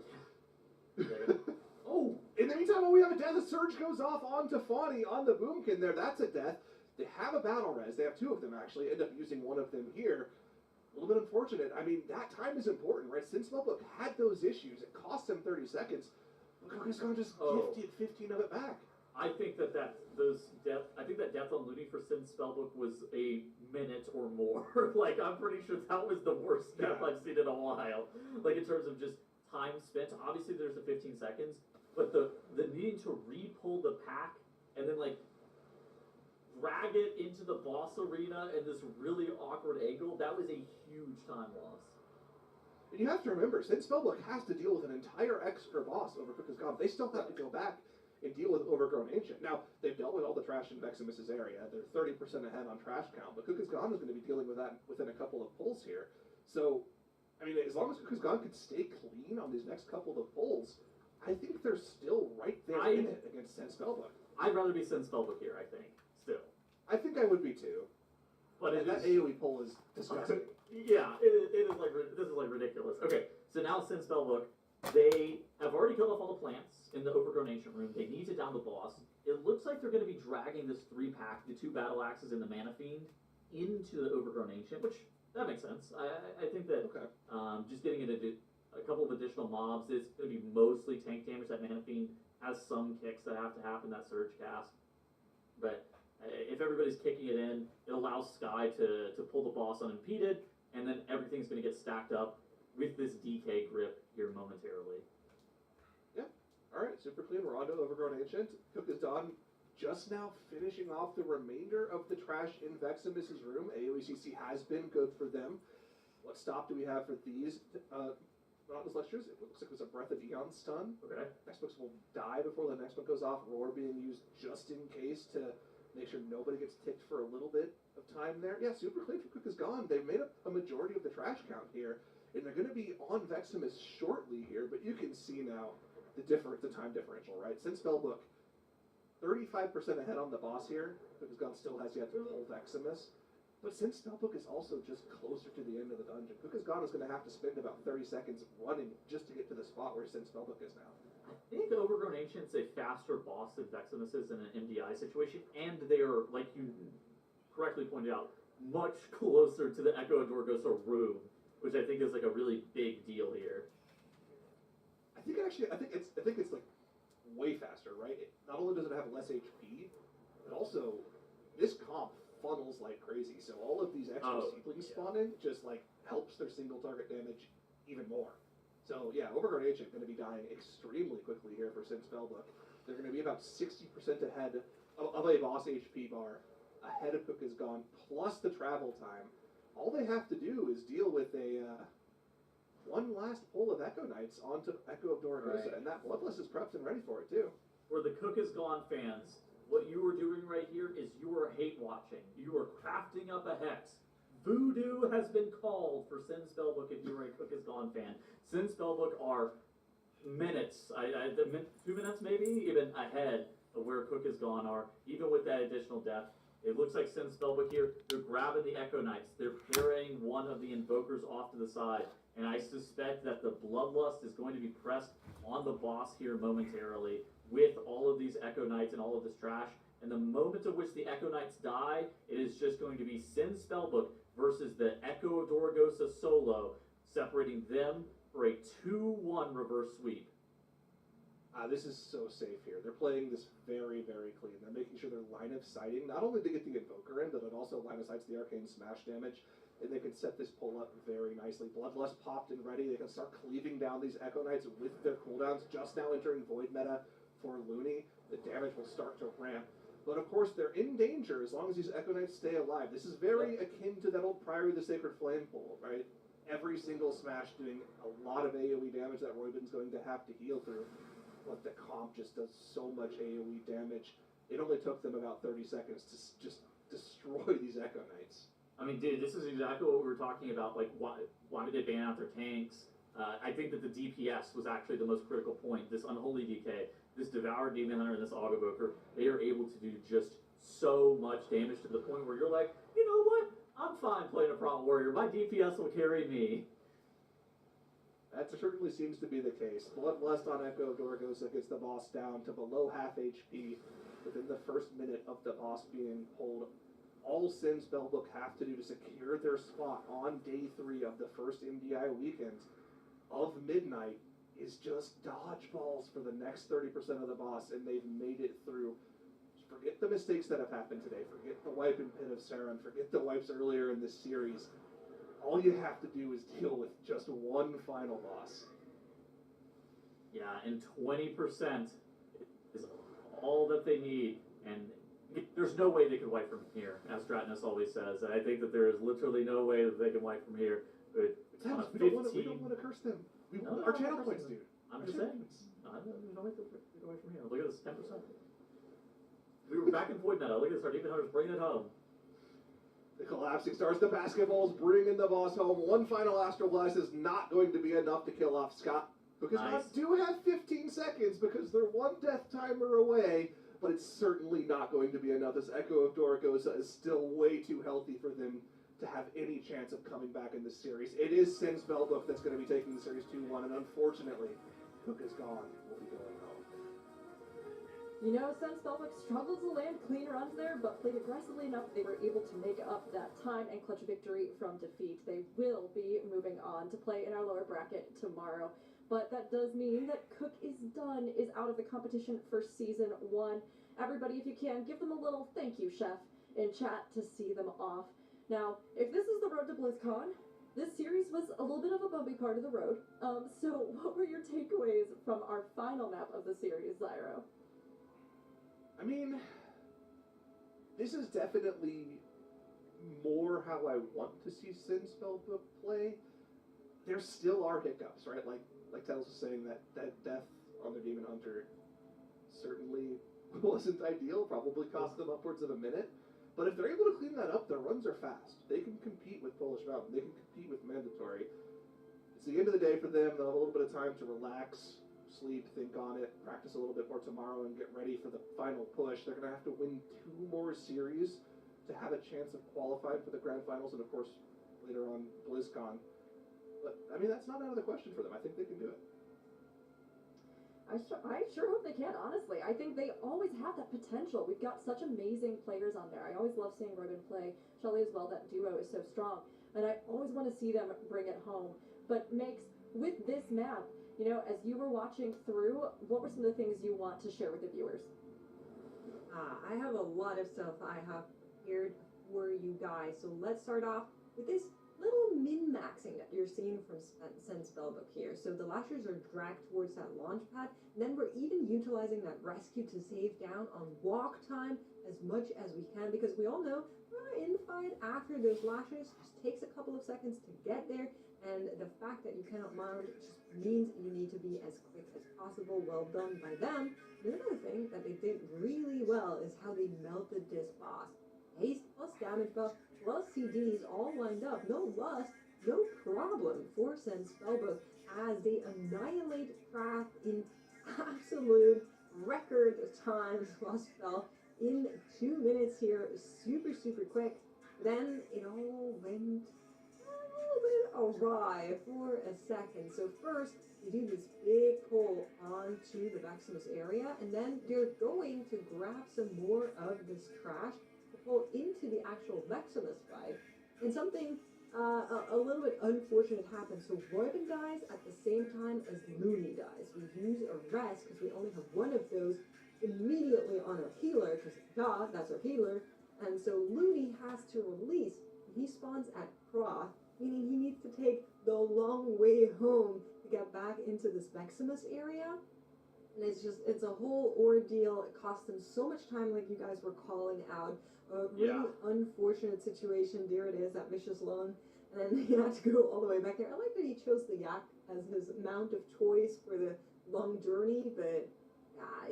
Oh, in the meantime, we have a death. A surge goes off onto Fawny on the Boomkin there. That's a death. They have a battle res. They have two of them actually. End up using one of them here. A little bit unfortunate. I mean, that time is important, right? Since Spellbook had those issues, it cost him 30 seconds. But Cook is Gone just gifted 15 of it back. I think that death on Looney for Sin Spellbook was a minute or more. Like, I'm pretty sure that was the worst death I've seen in a while. Like, in terms of just time spent. Obviously, there's the 15 seconds, but the needing to re-pull the pack and then, like, drag it into the boss arena in this really awkward angle, that was a huge time loss. And you have to remember, since Spellbook has to deal with an entire extra boss over Cook is Gone, they still have to go back and deal with Overgrown Ancient. Now, they've dealt with all the trash in Veximus's area. They're 30% ahead on trash count, but Cook is Gone is going to be dealing with that within a couple of pulls here. So, I mean, as long as Cook is Gone can stay clean on these next couple of pulls, I think they're still right there in it against Sin Spellbook. I'd rather be Sin Spellbook here, I think, still. I think I would be too. But That AoE pull is disgusting. Yeah, it is like, this is like ridiculous. Okay, so now Sin Spellbook, they have already killed off all the plants in the Overgrown Ancient room. They need to down the boss. It looks like they're going to be dragging this 3-pack, the 2 Battle Axes and the Mana Fiend, into the Overgrown Ancient, which, that makes sense. I think that just getting into a couple of additional mobs, it's going to be mostly tank damage. That Mana Fiend has some kicks that have to happen, that Surge cast. But if everybody's kicking it in, it allows Sky to pull the boss unimpeded, and then everything's going to get stacked up with this DK grip here momentarily. Yeah. All right, super clean. We're on to Overgrown Ancient. Cook is done. Just now finishing off the remainder of the trash in Veximus's room. AOECC has been good for them. What stop do we have for these Monotonous Lectures? It looks like it was a Breath of Eon stun. Okay. Next books will die before the next one goes off. Roar being used just in case to make sure nobody gets ticked for a little bit of time there. Yeah, super clean for Cook is Gone. They've made up a majority of the trash count here, and they're going to be on Veximus shortly here, but you can see now the time differential, right? Since Spellbook, 35% ahead on the boss here, because Gun still has yet to pull Veximus. But since Spellbook is also just closer to the end of the dungeon, Cook is Gone is going to have to spend about 30 seconds running just to get to the spot where Sin Spellbook is now. I think Overgrown Ancient's a faster boss than Veximus is in an MDI situation, and they are, like you correctly pointed out, much closer to the Echo of Dorgosa room, which I think is like a really big deal here. I think it's like way faster, right? Not only does it have less HP, but also this comp funnels like crazy. So all of these extra seedlings spawning just like helps their single target damage even more. So yeah, Overgrown Ancient going to be dying extremely quickly here for Sin Spellbook. They're going to be about 60% ahead of a boss HP bar, ahead of Cook is Gone, plus the travel time. All they have to do is deal with a one last pull of Echo Knights onto Echo of Dorgosa, and that Bloodlust is prepped and ready for it too. For the Cook is Gone fans, what you are doing right here is you are hate watching. You are crafting up a hex. Voodoo has been called for Sin Spellbook if you are a Cook is Gone fan. Sin Spellbook are minutes, 2 minutes maybe, even ahead of where Cook is Gone are, even with that additional death. It looks like Sin Spellbook here, they're grabbing the Echo Knights. They're carrying one of the Invokers off to the side. And I suspect that the Bloodlust is going to be pressed on the boss here momentarily with all of these Echo Knights and all of this trash. And the moment at which the Echo Knights die, it is just going to be Sin Spellbook versus the Echo of Dorgosa solo, separating them for a 2-1 reverse sweep. This is so safe here. They're playing this very, very clean. They're making sure they're line of sighting, not only to get the Invoker in, but it also line of sights the Arcane Smash damage, and they can set this pull up very nicely. Bloodlust popped and ready. They can start cleaving down these Echo Knights with their cooldowns, just now entering Void meta for Looney. The damage will start to ramp. But of course, they're in danger as long as these Echo Knights stay alive. This is very akin to that old Priory of the Sacred Flame pull, right? Every single smash doing a lot of AoE damage that Roybin's going to have to heal through. But the comp just does so much AoE damage. It only took them about 30 seconds to just destroy these Echo Knights. I mean, dude, this is exactly what we were talking about. Like, why did they ban out their tanks? I think that the DPS was actually the most critical point. This Unholy DK, this Devoured Demon Hunter, and this Autoboker, they are able to do just so much damage to the point where you're like, you know what? I'm fine playing a Prompt Warrior. My DPS will carry me. That certainly seems to be the case. Bloodlust on Echo of Dorgosa gets the boss down to below half HP within the first minute of the boss being pulled. All Sin Spellbook have to do to secure their spot on day 3 of the first MDI weekend of midnight is just dodgeballs for the next 30% of the boss, and they've made it through. Forget the mistakes that have happened today. Forget the wipe in Pit of Saron. Forget the wipes earlier in this series. All you have to do is deal with just one final boss. Yeah, and 20% is all that they need, and there's no way they can wipe from here, as Stratnus always says. I think that there is literally no way that they can wipe from here. But we don't want to curse them. Our channel points, dude. I'm just saying. No way to get away from here. Look at this, 10%. We were back in Void meta. Look at this, our Demon Hunters bringing it home. The Collapsing Stars, the basketballs, bringing the boss home. One final Astral Blast is not going to be enough to kill off Scott. Because Nice. Scott do have 15 seconds because they're one death timer away, but it's certainly not going to be enough. This Echo of Dorgosa is still way too healthy for them to have any chance of coming back in this series. It is Sin Spellbook that's going to be taking the series 2-1, and unfortunately, Cook is gone. We'll be going home. You know, Sin Spellbook struggled to land clean runs there, but played aggressively enough they were able to make up that time and clutch a victory from defeat. They will be moving on to play in our lower bracket tomorrow. But that does mean that Cook is done, is out of the competition for Season 1. Everybody, if you can, give them a little thank you, Chef, in chat to see them off. Now, if this is the road to BlizzCon, this series was a little bit of a bumpy part of the road. So what were your takeaways from our final map of the series, Zyro? I mean, this is definitely more how I want to see Sin Spellbook play. There still are hiccups, right? Like Tails was saying, that death on their Demon Hunter certainly wasn't ideal, probably cost them upwards of a minute. But if they're able to clean that up, their runs are fast. They can compete with Polish Mountain. They can compete with Mandatory. It's the end of the day for them. They'll have a little bit of time to relax, sleep, think on it, practice a little bit more tomorrow, and get ready for the final push. They're going to have to win 2 more series to have a chance of qualifying for the grand finals, and of course, later on, BlizzCon. But, I mean, that's not out of the question for them. I think they can do it. I sure hope they can, honestly. I think they always have that potential. We've got such amazing players on there. I always love seeing Robin play. Shelly as well, that duo is so strong. And I always want to see them bring it home. But makes, with this map, you know, as you were watching through, what were some of the things you want to share with the viewers? I have a lot of stuff I have prepared for you guys. So let's start off with this little min-maxing that you're seeing from Send Spellbook here. So the lashers are dragged towards that launch pad, and then we're even utilizing that rescue to save down on walk time as much as we can, because we all know infight after those lashers just takes a couple of seconds to get there, and the fact that you cannot mount just means you need to be as quick as possible. Well done by them. Another thing that they did really well is how they melted this boss. Haste plus damage buff plus CDs all lined up. No rust, no problem for Send Spellbook as they annihilate Craft in absolute record time plus spell in 2 minutes here. Super, super quick. Then it all went a little bit awry for a second. So first, you do this big pull onto the Maximus area, and then you're going to grab some more of this trash to pull into the actual Maximus fight. And something a little bit unfortunate happens. So Robin dies at the same time as Looney dies. We use a rest because we only have one of those immediately on our healer, because that's our healer. And so Looney has to release. He spawns at Croft, meaning he needs to take the long way home to get back into this Maximus area. And it's a whole ordeal. It cost him so much time, like you guys were calling out. A really unfortunate situation. There it is, that vicious lung. And then he had to go all the way back there. I like that he chose the yak as his mount of choice for the long journey, but yeah,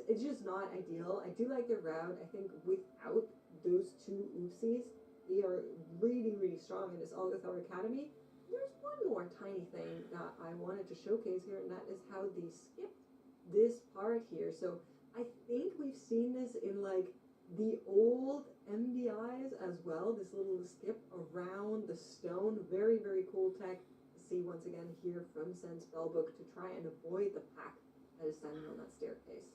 it's just not ideal. I do like the route. I think without those 2 oopsies, they are really, really strong in this Algathar Academy. There's one more tiny thing that I wanted to showcase here, and that is how they skipped this part here. So I think we've seen this in like the old MDIs as well, this little skip around the stone. Very, very cool tech to see once again here from Send Spellbook to try and avoid the pack that is standing on that staircase.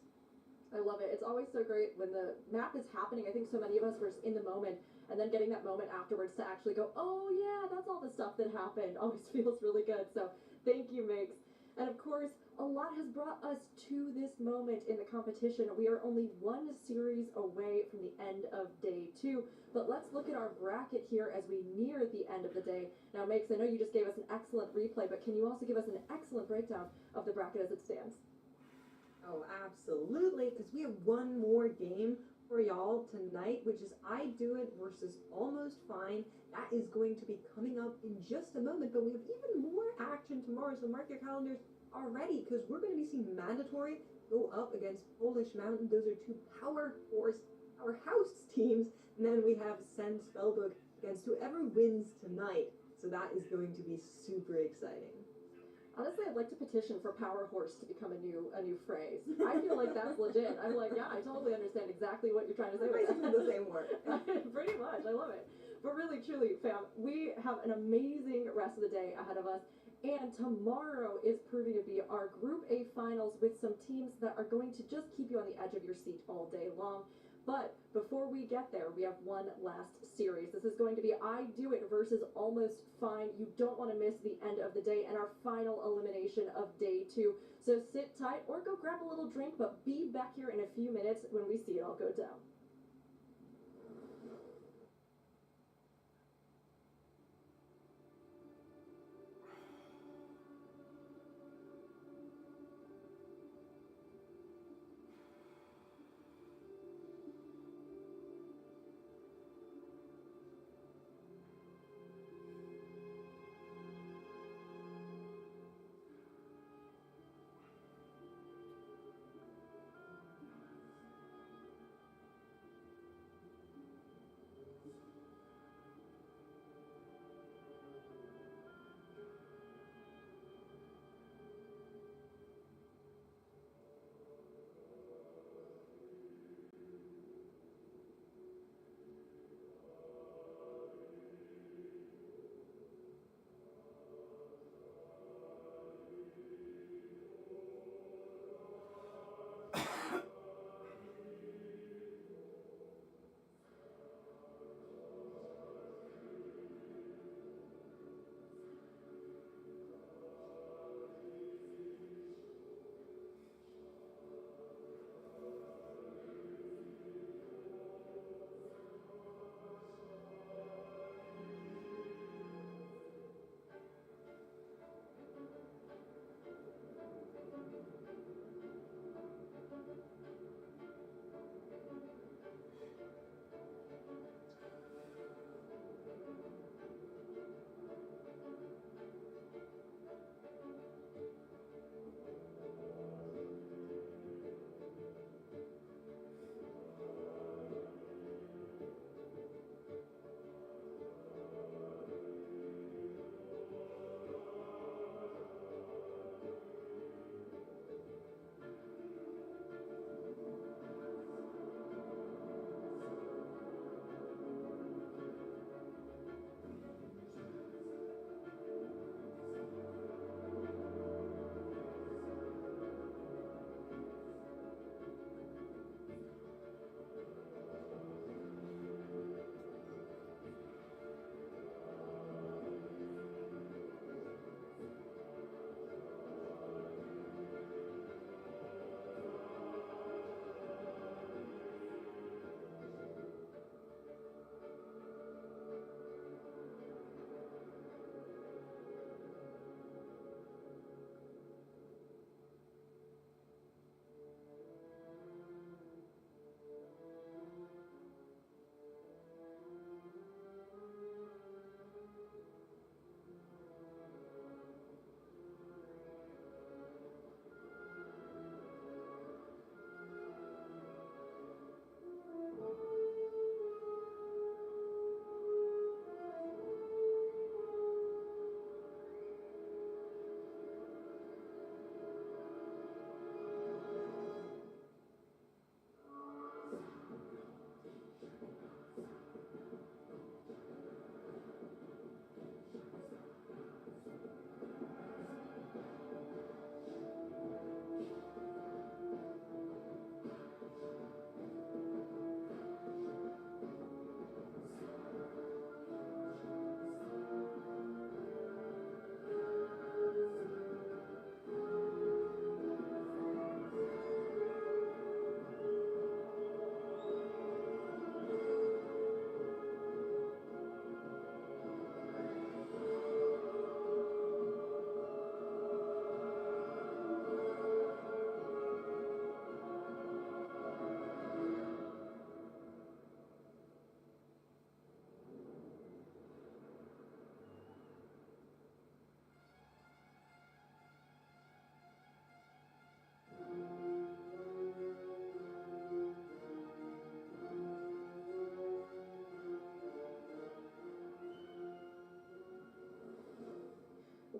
I love it. It's always so great when the map is happening. I think so many of us were in the moment, and then getting that moment afterwards to actually go, oh yeah, that's all the stuff that happened, always feels really good. So thank you, Migs. And of course, a lot has brought us to this moment in the competition. We are only 1 series away from the end of day 2. But let's look at our bracket here as we near the end of the day. Now, Migs, I know you just gave us an excellent replay, but can you also give us an excellent breakdown of the bracket as it stands? Oh, absolutely, because we have one more game for y'all tonight, which is I Do It versus Almost Fine. That is going to be coming up in just a moment, but we have even more action tomorrow, so mark your calendars already, because we're going to be seeing Mandatory go up against Polish Mountain. Those are 2 powerhouse teams, and then we have Send Spellbook against whoever wins tonight, so that is going to be super exciting. Honestly, I'd like to petition for Power Horse to become a new phrase. I feel like that's legit. I'm like, yeah, I totally understand exactly what you're trying to say. Basically the same word. Pretty much. I love it. But really, truly, fam, we have an amazing rest of the day ahead of us. And tomorrow is proving to be our Group A finals with some teams that are going to just keep you on the edge of your seat all day long. But before we get there, we have one last series. This is going to be I Do It versus Almost Fine. You don't want to miss the end of the day and our final elimination of day 2. So sit tight or go grab a little drink, but be back here in a few minutes when we see it all go down.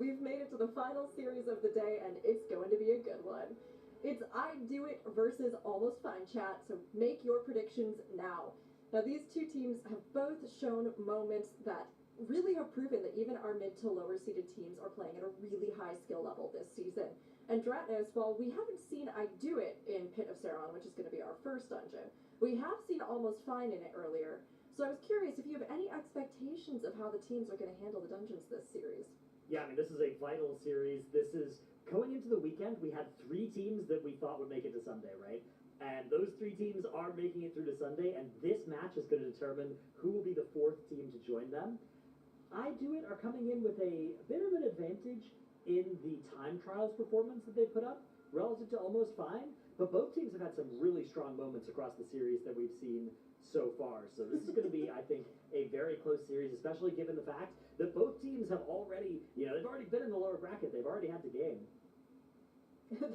we've made it to the final series of the day, and it's going to be a good one. It's I Do It versus Almost Fine, chat, so make your predictions now. Now, these two teams have both shown moments that really have proven that even our mid to lower seeded teams are playing at a really high skill level this season. And Dratnos, while we haven't seen I Do It in Pit of Saron, which is going to be our first dungeon, we have seen Almost Fine in it earlier. So I was curious if you have any expectations of how the teams are going to handle the dungeons this series. Yeah, I mean, this is a final series. This is going into the weekend. We had 3 teams that we thought would make it to Sunday, right? And those 3 teams are making it through to Sunday, and this match is going to determine who will be the 4th team to join them. I Do It are coming in with a bit of an advantage in the time trials performance that they put up relative to Almost Fine, but both teams have had some really strong moments across the series that we've seen so far. So this is going to be, I think, a very close series, especially given the fact that both teams have already, they've already been in the lower bracket. They've already had the game.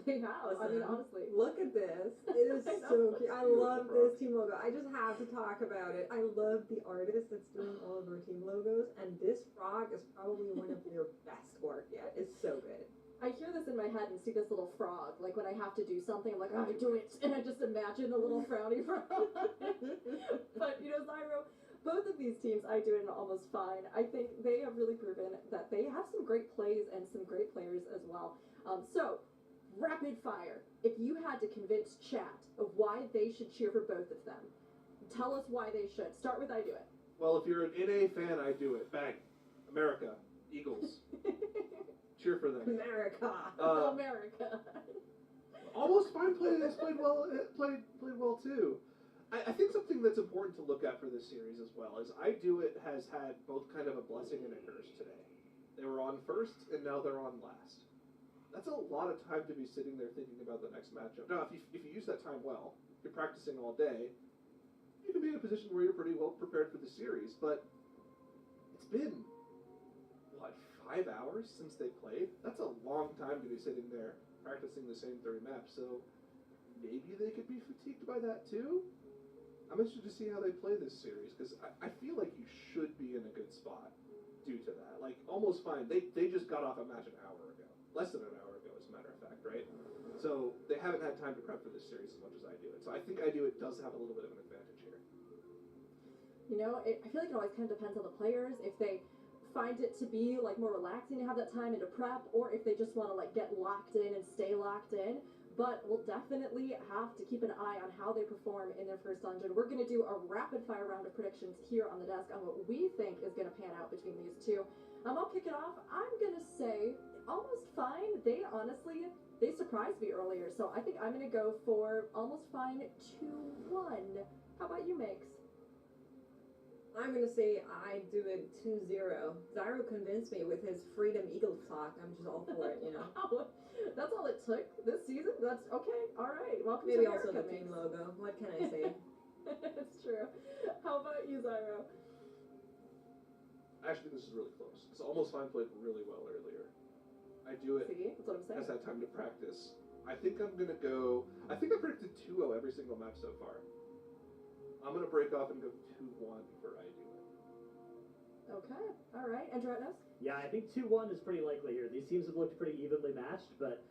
They have. I mean, honestly. Look at this. It is so cute. I love this team logo. I just have to talk about it. I love the artist that's doing all of our team logos, and this frog is probably one of their best work yet. It's so good. I hear this in my head and see this little frog. Like when I have to do something, I'm like, oh, I do it. And I just imagine the little frowny frog. But, Zyro, both of these teams, I Do It and Almost Fine. I think they have really proven that they have some great plays and some great players as well. So, rapid fire. If you had to convince chat of why they should cheer for both of them, tell us why they should. Start with I Do It. Well, if you're an NA fan, I Do It. Bang. America. Eagles. Cheer for them. America. America. Almost Fine has played well too. I think something that's important to look at for this series as well is I Do It has had both kind of a blessing and a curse today. They were on first, and now they're on last. That's a lot of time to be sitting there thinking about the next matchup. Now, if you use that time well, you're practicing all day, you can be in a position where you're pretty well prepared for the series, but it's been, 5 hours since they played? That's a long time to be sitting there practicing the same 3 maps, so maybe they could be fatigued by that too? I'm interested to see how they play this series, because I feel like you should be in a good spot due to that. Like, Almost Fine, they just got off a match an hour ago. Less than an hour ago, as a matter of fact, right? So they haven't had time to prep for this series as much as I Do It. So I think I Do It does have a little bit of an advantage here. I feel like it always kind of depends on the players. If they find it to be like more relaxing to have that time and to prep, or if they just want to like get locked in and stay locked in. But we'll definitely have to keep an eye on how they perform in their first dungeon. We're going to do a rapid fire round of predictions here on the desk on what we think is going to pan out between these two. I'll kick it off. I'm going to say Almost Fine. They surprised me earlier, so I think I'm going to go for Almost Fine 2-1. How about you, Makes? I'm going to say I Do It 2-0. Zyro convinced me with his Freedom Eagle talk. I'm just all for it, Wow. That's all it took this season? That's okay. All right. Welcome Maybe to also America, the team Makes. logo. What can I say? It's true. How about you, Zyro? I actually think this is really close. Because Almost Fine played really well earlier. I Do It See? That's what I'm saying. has had time to practice. I think I predicted 2-0 every single match so far. I'm going to break off and go 2-1 for I Do It. Okay. All right. And Dratnos? Yeah, I think 2-1 is pretty likely here. These teams have looked pretty evenly matched, but,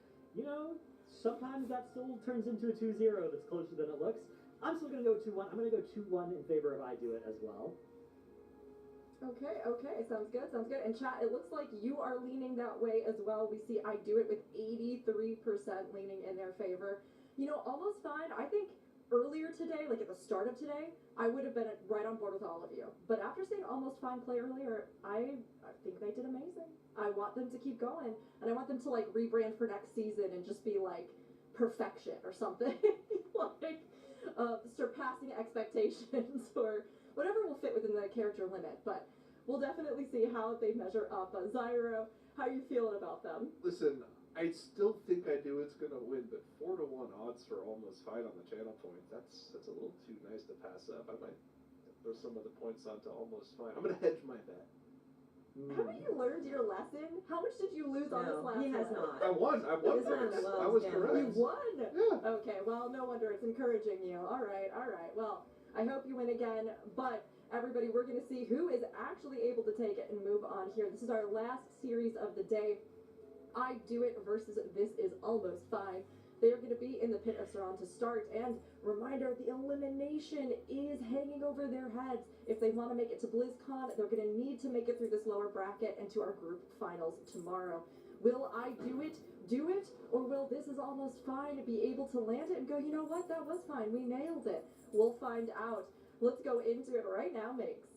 sometimes that still turns into a 2-0 that's closer than it looks. I'm still going to go 2-1. I'm going to go 2-1 in favor of I Do It as well. Okay. Sounds good. And chat, it looks like you are leaning that way as well. We see I Do It with 83% leaning in their favor. Almost Fine. I think earlier today, like at the start of today, I would have been right on board with all of you. But after seeing Almost Fine play earlier, I think they did amazing. I want them to keep going, and I want them to like rebrand for next season and just be like perfection or something, like surpassing expectations or whatever will fit within the character limit. But we'll definitely see how they measure up. Zyro, how are you feeling about them? Listen, I still think I Do It's going to win, but 4-1 odds for Almost Fine on the channel point. That's a little too nice to pass up. I might throw some of the points onto Almost Fine. I'm going to hedge my bet. Haven't you learned your lesson? How much did you lose on this last he has one? not. I won This one first. loves I was gambling. correct. You won? Yeah. Okay, well, no wonder it's encouraging you. All right. Well, I hope you win again. But Everybody, we're going to see who is actually able to take it and move on here. This is our last series of the day. I Do It versus This Is Almost Fine. They're going to be in the pit of Saran to start. And reminder, the elimination is hanging over their heads. If they want to make it to BlizzCon, they're going to need to make it through this lower bracket and to our group finals tomorrow. Will I do it? Or will This Is Almost Fine be able to land it and go, you know what, that was fine, we nailed it? We'll find out. Let's go into it right now, Migs.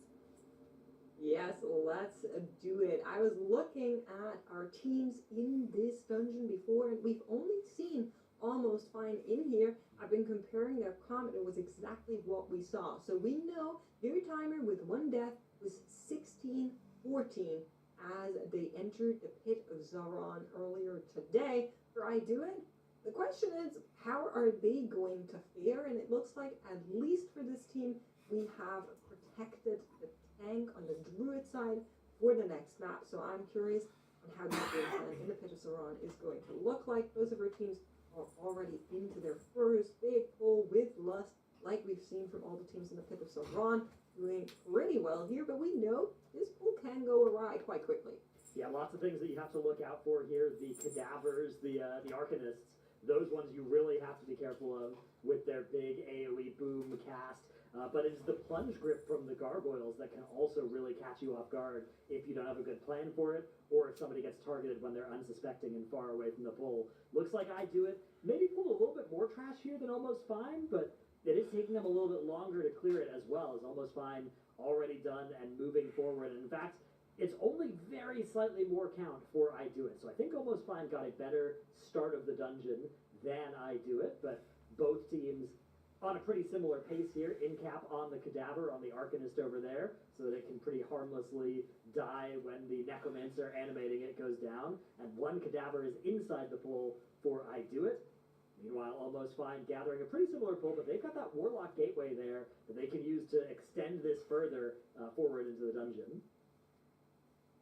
Yes, let's do it. I was looking at our teams in this dungeon before, and we've only seen Almost Fine in here. I've been comparing their comment. It was exactly what we saw. So we know their timer with one death was 16:14 as they entered the pit of Zaron earlier today. For I Do It, the question is, how are they going to fare? And it looks like, at least for this team, we have protected the tank on the Druid side for the next map. So I'm curious on how the game in the pit of Saran is going to look like. Those of our teams are already into their first big pull with Lust, like we've seen from all the teams in the pit of Saran, doing pretty well here. But we know this pull can go awry quite quickly. Yeah, lots of things that you have to look out for here. The cadavers, the Arcanists, those ones you really have to be careful of with their big AoE boom cast. But it's the plunge grip from the gargoyles that can also really catch you off guard if you don't have a good plan for it, or if somebody gets targeted when they're unsuspecting and far away from the pull. Looks like I Do It. Maybe pulled a little bit more trash here than Almost Fine, but it is taking them a little bit longer to clear it as well, as Almost Fine already done and moving forward. And in fact, it's only very slightly more count for I Do It. So I think Almost Fine got a better start of the dungeon than I Do It, but both teams on a pretty similar pace here. In cap on the cadaver on the Arcanist over there, so that it can pretty harmlessly die when the Necromancer animating it goes down. And one cadaver is inside the pull for I Do It. Meanwhile, Almost Fine gathering a pretty similar pull, but they've got that Warlock gateway there that they can use to extend this further forward into the dungeon.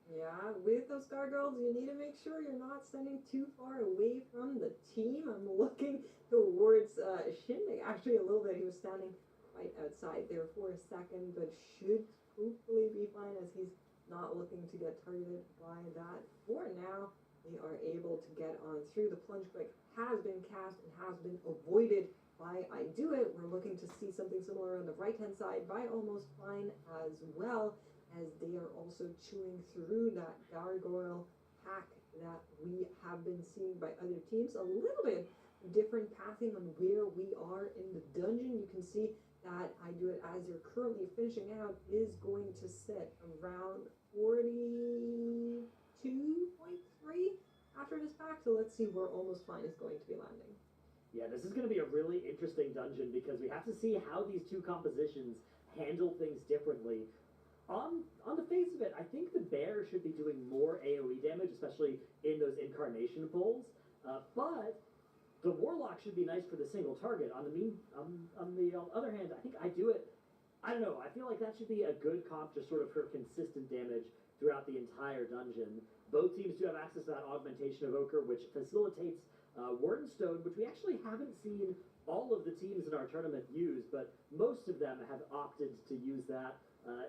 Yeah, with those gargoyles, you need to make sure you're not standing too far away from the team. I'm looking towards Shindig, actually a little bit. He was standing right outside there for a second, but should hopefully be fine as he's not looking to get targeted by that. For now, they are able to get on through. The plunge quick has been cast and has been avoided by I Do It. We're looking to see something similar on the right-hand side by Almost Fine as well, as they are also chewing through that gargoyle pack that we have been seeing by other teams. A little bit different pathing on where we are in the dungeon. You can see that I Do It, as they're currently finishing out, is going to sit around 42.3 after this pack. So let's see where Almost Fine is going to be landing. Yeah, this is going to be a really interesting dungeon because we have to see how these two compositions handle things differently. On the face of it, I think the bear should be doing more AoE damage, especially in those incarnation pulls. But the warlock should be nice for the single target. On the other hand, I think I Do It. I don't know. I feel like that should be a good comp, just sort of for consistent damage throughout the entire dungeon. Both teams do have access to that augmentation of Ochre, which facilitates Wardenstone, which we actually haven't seen all of the teams in our tournament use, but most of them have opted to use that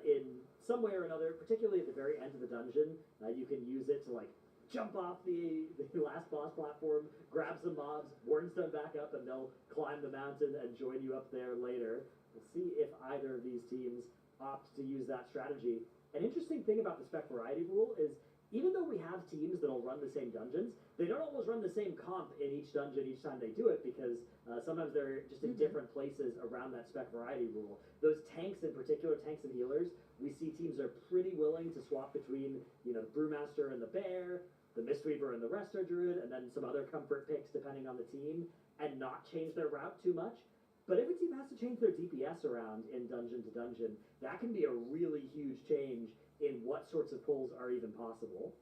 in some way or another, particularly at the very end of the dungeon. You can use it to like jump off the last boss platform, grab some mobs, Wardenstone back up, and they'll climb the mountain and join you up there later. We'll see if either of these teams opt to use that strategy. An interesting thing about the spec variety rule is, even though we have teams that'll run the same dungeons, they don't always run the same comp in each dungeon each time they do it, because sometimes they're just in different places around that spec variety rule. Those tanks in particular, tanks and healers, we see teams are pretty willing to swap between, the Brewmaster and the Bear, the Mistweaver and the Resto Druid, and then some other comfort picks depending on the team, and not change their route too much. But if a team has to change their DPS around in dungeon to dungeon, that can be a really huge change in what sorts of pulls are even possible.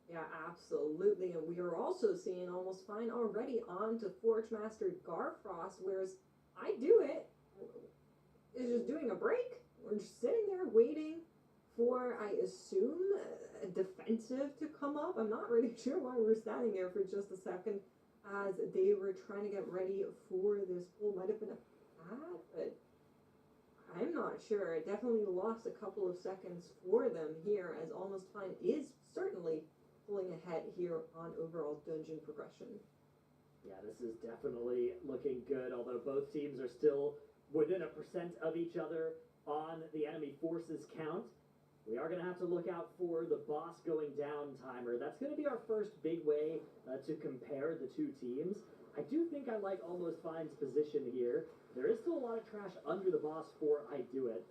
Yeah, absolutely. And we are also seeing Almost Fine already on to Forge Master Garfrost, whereas I Do It is just doing a break. We're just sitting there waiting for, I assume, a defensive to come up. I'm not really sure why we're standing there for just a second, as they were trying to get ready for this pull. Might have been a pad, but I'm not not sure. It definitely lost a couple of seconds for them here, as Almost Fine is certainly pulling ahead here on overall dungeon progression. Yeah, this is definitely looking good, although both teams are still within a percent of each other on the enemy forces count. We are going to have to look out for the boss going down timer. That's going to be our first big way to compare the two teams. I do think I like Almost Fine's position here. There is still a lot of trash under the boss for I Do It,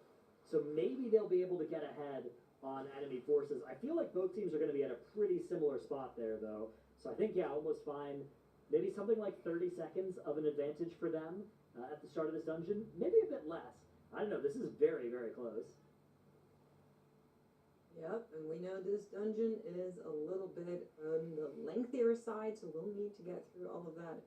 so maybe they'll be able to get ahead on enemy forces. I feel like both teams are going to be at a pretty similar spot there, though. So I think, yeah, Almost Fine, maybe something like 30 seconds of an advantage for them at the start of this dungeon. Maybe a bit less. I don't know. This is very, very close. Yep, and we know this dungeon is a little bit on the lengthier side, so we'll need to get through all of that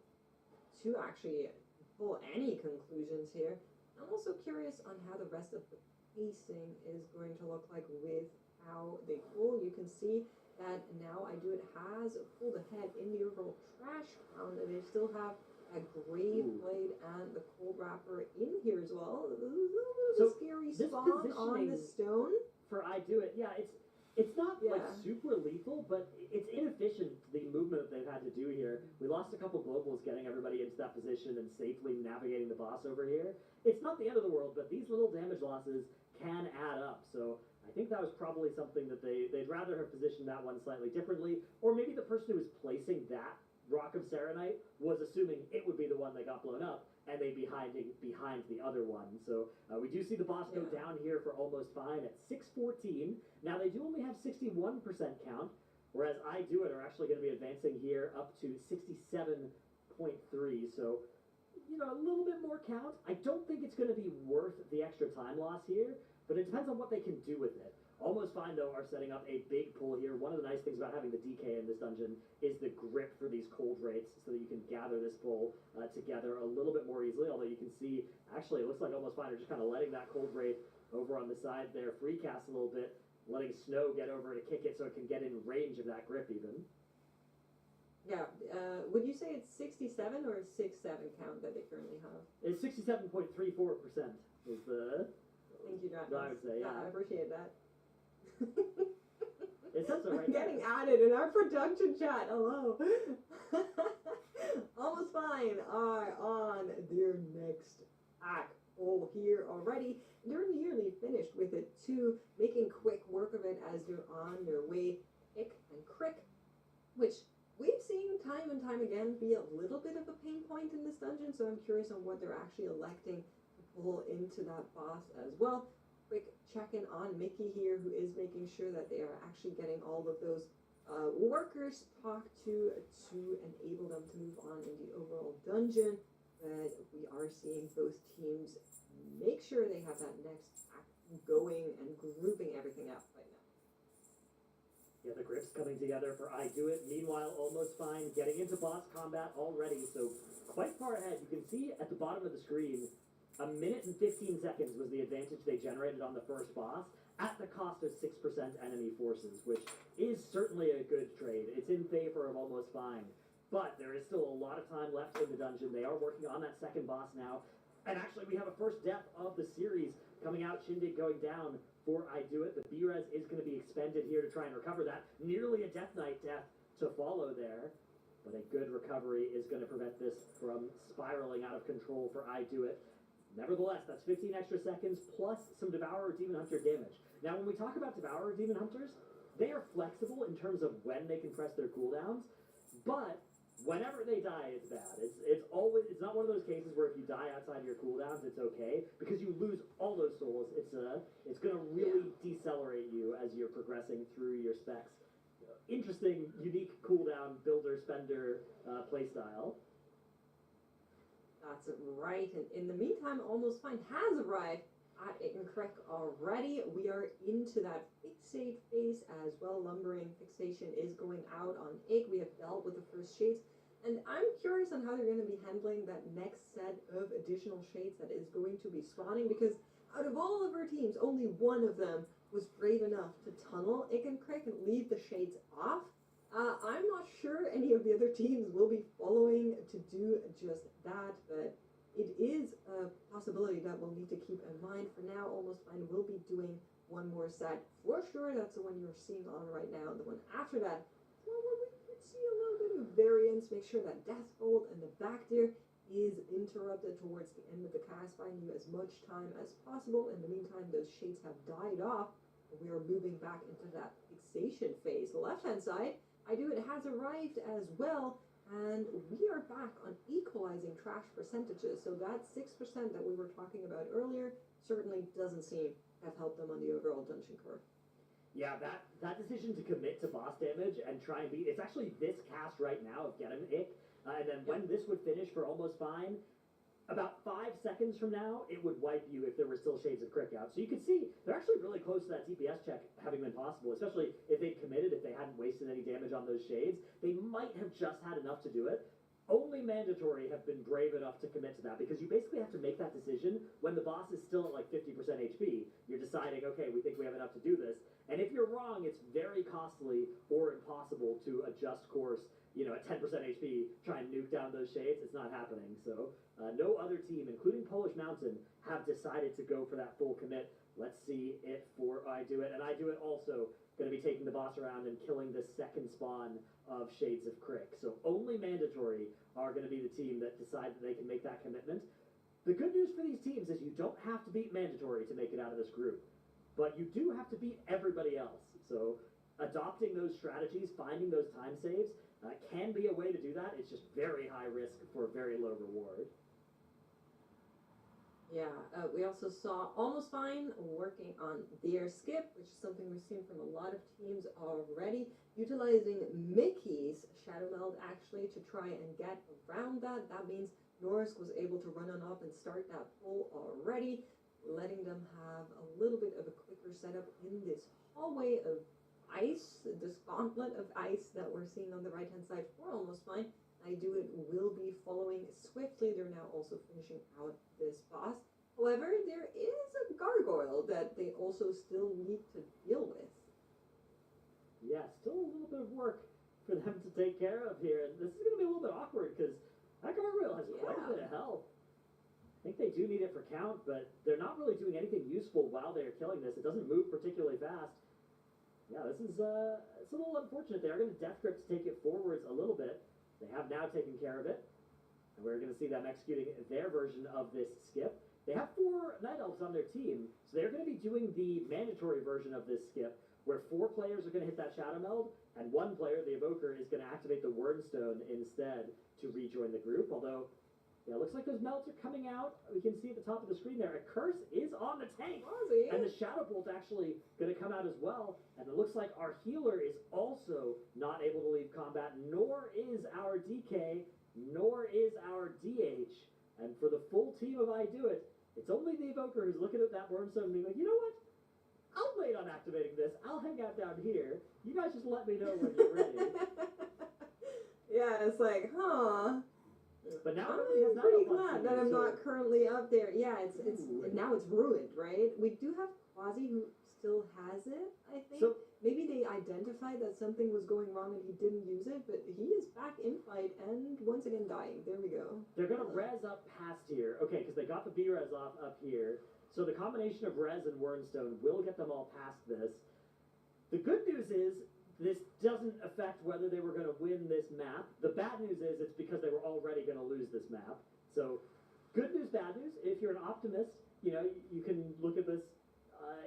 to actually pull any conclusions here. I'm also curious on how the rest of the pacing is going to look like with how they pull. You can see that now I Do It has pulled ahead in the overall trash count, and they still have a Grave Blade and the Cold Wrapper in here as well. This is a little scary spawn on the stone. For I Do It, yeah, it's not like super lethal, but it's inefficient, the movement that they've had to do here. We lost a couple globals getting everybody into that position and safely navigating the boss over here. It's not the end of the world, but these little damage losses can add up. So I think that was probably something that they'd rather have positioned that one slightly differently, or maybe the person who was placing that Rock of Serenite was assuming it would be the one that got blown up, and they behind the other one. So we do see the boss go down here for Almost Fine at 614. Now they do only have 61% count, whereas I Do It are actually going to be advancing here up to 67.3. So, you know, a little bit more count. I don't think it's going to be worth the extra time loss here, but it depends on what they can do with it. Almost Fine, though, are setting up a big pull here. One of the nice things about having the DK in this dungeon is the grip for these cold rates, so that you can gather this pull together a little bit more easily, although you can see, actually, it looks like Almost Fine are just kind of letting that cold rate over on the side there free cast a little bit, letting Snow get over to kick it so it can get in range of that grip even. Yeah, would you say it's 67 or 67 count that they currently have? It's 67.34% is the... Thank you, John. I would say, yeah. I appreciate that. It says it right Getting there. added in our production chat. Hello. Almost Fine are on their next act pull here already. They're nearly finished with it too, making quick work of it as they're on their way. Ick and Crick, which we've seen time and time again be a little bit of a pain point in this dungeon, so I'm curious on what they're actually electing to pull into that boss as well. Quick check-in on Mickey here, who is making sure that they are actually getting all of those workers talked to enable them to move on in the overall dungeon. But we are seeing both teams make sure they have that next act going and grouping everything up right now. Yeah, the grips coming together for I Do It. Meanwhile, Almost Fine getting into boss combat already, so quite far ahead. You can see at the bottom of the screen, 1 minute and 15 seconds was the advantage they generated on the first boss at the cost of 6% enemy forces, which is certainly a good trade. It's in favor of Almost Fine. But there is still a lot of time left in the dungeon. They are working on that second boss now. And actually, we have a first death of the series coming out. Shindig going down for I Do It. The B-Res is going to be expended here to try and recover that. Nearly a Death Knight death to follow there. But a good recovery is going to prevent this from spiraling out of control for I Do It. Nevertheless, that's 15 extra seconds plus some Devourer Demon Hunter damage. Now, when we talk about Devourer Demon Hunters, they are flexible in terms of when they can press their cooldowns, but whenever they die, it's bad. It's not one of those cases where if you die outside of your cooldowns, it's okay, because you lose all those souls. It's going to really decelerate you as you're progressing through your specs. Interesting, unique cooldown builder spender playstyle. That's right. And in the meantime, Almost Fine has arrived at Ick and Crick already. We are into that fixate phase as well. Lumbering fixation is going out on Ick. We have dealt with the first shades. And I'm curious on how they're going to be handling that next set of additional shades that is going to be spawning, because out of all of our teams, only one of them was brave enough to tunnel Ick and Crick and leave the shades off. I'm not sure any of the other teams will be following to do just that, but it is a possibility that we'll need to keep in mind. For now, Almost Fine will be doing one more set for sure. That's the one you're seeing on right now. The one after that, well, we could see a little bit of variance. Make sure that Death Bolt and the back there is interrupted towards the end of the cast, buying you as much time as possible. In the meantime, those shades have died off. We are moving back into that fixation phase. The left-hand side, I Do It has arrived as well, and we are back on equalizing trash percentages. So that 6% that we were talking about earlier certainly doesn't seem to have helped them on the overall dungeon curve. Yeah, that decision to commit to boss damage and try and beat, it's actually this cast right now of Get Him Ick, and then when this would finish for Almost Fine, about 5 seconds from now, it would wipe you if there were still Shades of Crick out. So you can see they're actually really close to that DPS check having been possible, especially if they'd committed, if they hadn't wasted any damage on those Shades. They might have just had enough to do it. Only Mandatory have been brave enough to commit to that, because you basically have to make that decision when the boss is still at like 50% HP. You're deciding, okay, we think we have enough to do this. And if you're wrong, it's very costly or impossible to adjust course, at 10% HP, try and nuke down those Shades. It's not happening. So no other team, including Polish Mountain, have decided to go for that full commit. Let's see it for I Do It. And I Do It also going to be taking the boss around and killing the second spawn of Shades of Crick. So only Mandatory are going to be the team that decide that they can make that commitment. The good news for these teams is you don't have to beat Mandatory to make it out of this group, but you do have to beat everybody else. So adopting those strategies, finding those time saves, can be a way to do that. It's just very high risk for a very low reward. Yeah, we also saw Almost Fine working on their skip, which is something we've seen from a lot of teams already, utilizing Mickey's Shadow Meld actually to try and get around that. That means Norris was able to run on up and start that pull already, letting them have a little bit of a quicker setup in this hallway of ice, this gauntlet of ice that we're seeing on the right-hand side for Almost Fine. I Do It will be following swiftly. They're now also finishing out this boss. However, there is a gargoyle that they also still need to deal with. Yeah, still a little bit of work for them to take care of here. And this is going to be a little bit awkward because that gargoyle has quite a bit of health. I think they do need it for count, but they're not really doing anything useful while they're killing this. It doesn't move particularly fast. Yeah, this is it's a little unfortunate. They are going to Death Grip to take it forwards a little bit. They have now taken care of it, and we're going to see them executing their version of this skip. They have 4 Night Elves on their team, so they're going to be doing the Mandatory version of this skip, where 4 players are going to hit that Shadow Meld, and 1 player, the Evoker, is going to activate the Wordstone instead to rejoin the group. Although, yeah, it looks like those melts are coming out. We can see at the top of the screen there, a curse is on the tank, and the Shadow Bolt actually going to come out as well. And it looks like our healer is also not able to leave combat, nor is our DK, nor is our DH. And for the full team of I Do It, it's only the Evoker who's looking at that Wordstone and being like, you know what? I'll wait on activating this. I'll hang out down here. You guys just let me know when you're ready. Yeah, it's like, huh. But now I'm pretty glad that I'm not currently up there. Yeah, it's now it's ruined, right? We do have Quasi who still has it, I think. So maybe they identified that something was going wrong and he didn't use it, but he is back in fight and once again dying. There we go. They're going to res up past here. Okay, because they got the B-res off up here. So the combination of res and Wordstone will get them all past this. The good news is this doesn't affect whether they were going to win this map. The bad news is it's because they were already going to lose this map. So good news, bad news. If you're an optimist, you can look at this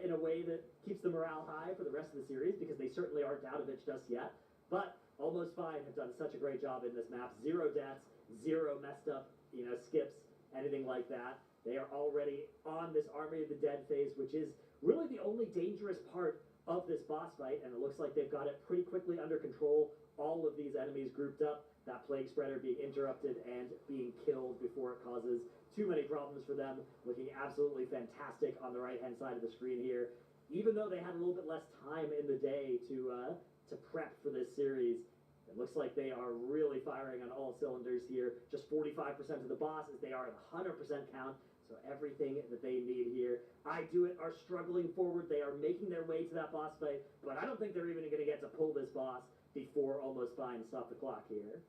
in a way that keeps the morale high for the rest of the series, because they certainly aren't out of it just yet. But Almost Fine have done such a great job in this map. 0 deaths, 0 messed up, skips, anything like that. They are already on this Army of the Dead phase, which is really the only dangerous part of this boss fight, and it looks like they've got it pretty quickly under control. All of these enemies grouped up, that Plague Spreader being interrupted and being killed before it causes too many problems for them. Looking absolutely fantastic on the right-hand side of the screen here. Even though they had a little bit less time in the day to prep for this series, it looks like they are really firing on all cylinders here. Just 45% of the bosses, they are at 100% count. So everything that they need here. I Do It are struggling forward. They are making their way to that boss fight, but I don't think they're even going to get to pull this boss before Almost Fine stop the clock here.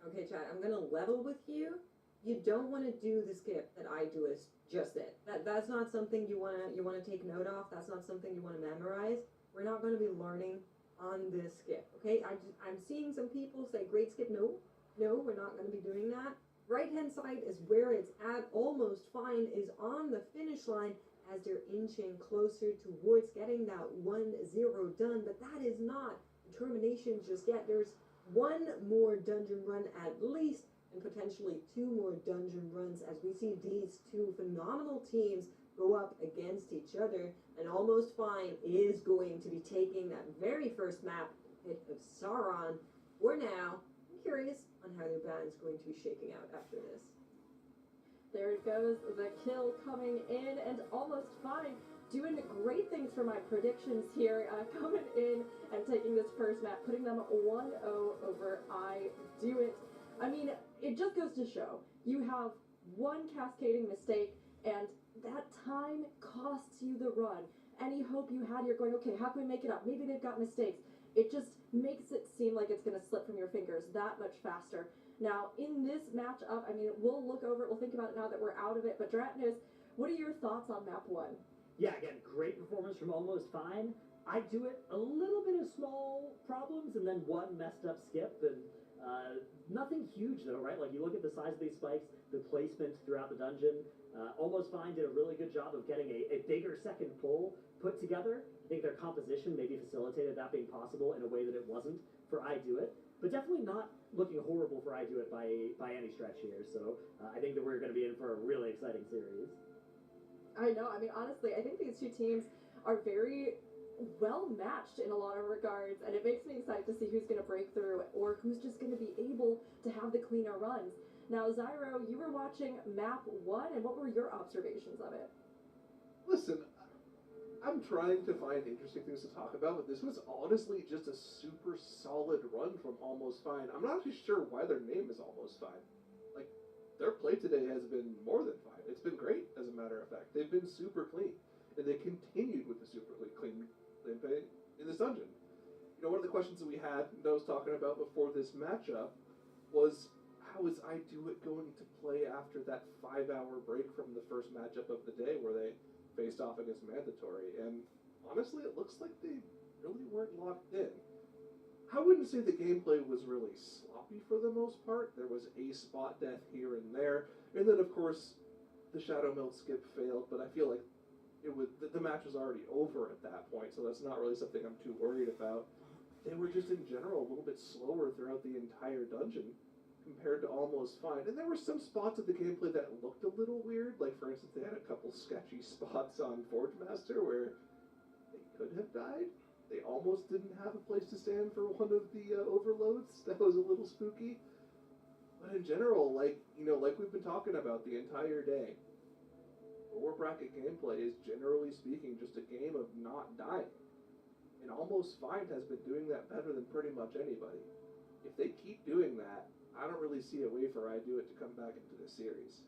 Okay, Chad, I'm going to level with you. you don't want to do the skip that I do is just it. That's not something you wanna take note of. That's not something you want to memorize. We're not going to be learning on this skip. Okay, I'm seeing some people say great skip. No, we're not going to be doing that. Right hand side is where it's at. Almost fine is on the finish line as they're inching closer towards getting that 1-0 done. But that is not determination just yet. There's one more dungeon run at least, and potentially two more dungeon runs as we see these two phenomenal teams go up against each other. And Almost Fine is going to be taking that very first map hit of Sauron. For now, I'm curious on how their band's going to be shaking out after this. There it goes, the kill coming in, and Almost Fine doing great things for my predictions here, coming in and taking this first map, putting them 1-0 over I Do It. I mean, it just goes to show, you have one cascading mistake, and that time costs you the run. Any hope you had, you're going, okay, how can we make it up? Maybe they've got mistakes. It just makes it seem like it's going to slip from your fingers that much faster. Now, in this matchup, I mean, we'll look over it, we'll think about it now that we're out of it, but Dratnus, what are your thoughts on map 1? Yeah, again, great performance from Almost Fine. I Do It, a little bit of small problems, and then one messed up skip, and nothing huge though, right? Like, you look at the size of these spikes, the placement throughout the dungeon. Almost Fine did a really good job of getting a bigger second pull put together. I think their composition maybe facilitated that being possible in a way that it wasn't for I Do It, but definitely not looking horrible for I Do It by any stretch here. So I think that we're going to be in for a really exciting series. I know, I mean, honestly, I think these two teams are very well matched in a lot of regards, and it makes me excited to see who's going to break through or who's just going to be able to have the cleaner runs. Now, Zyro, you were watching map 1, and what were your observations of it? Listen, I'm trying to find interesting things to talk about, but this was honestly just a super solid run from Almost Fine. I'm not actually sure why their name is Almost Fine. Like, their play today has been more than fine. It's been great, as a matter of fact. They've been super clean, and they continued with the super clean gameplay in this dungeon. You know, one of the questions that we had, that I was talking about before this matchup, was how is I Do It going to play after that 5-hour break from the first matchup of the day where they faced off against Mandatory? And honestly, it looks like they really weren't locked in. I wouldn't say the gameplay was really sloppy for the most part. There was a spot death here and there, and then of course the Shadow Meld skip failed, but I feel like the match was already over at that point, so that's not really something I'm too worried about. They were just in general a little bit slower throughout the entire dungeon compared to Almost Fine. And there were some spots of the gameplay that looked a little weird. Like, for instance, they had a couple sketchy spots on Forge Master where they could have died. They almost didn't have a place to stand for one of the overloads. That was a little spooky. But in general, like we've been talking about the entire day, lower bracket gameplay is, generally speaking, just a game of not dying. And Almost Fine has been doing that better than pretty much anybody. If they keep doing that, I don't really see a way for I Do It to come back into this series.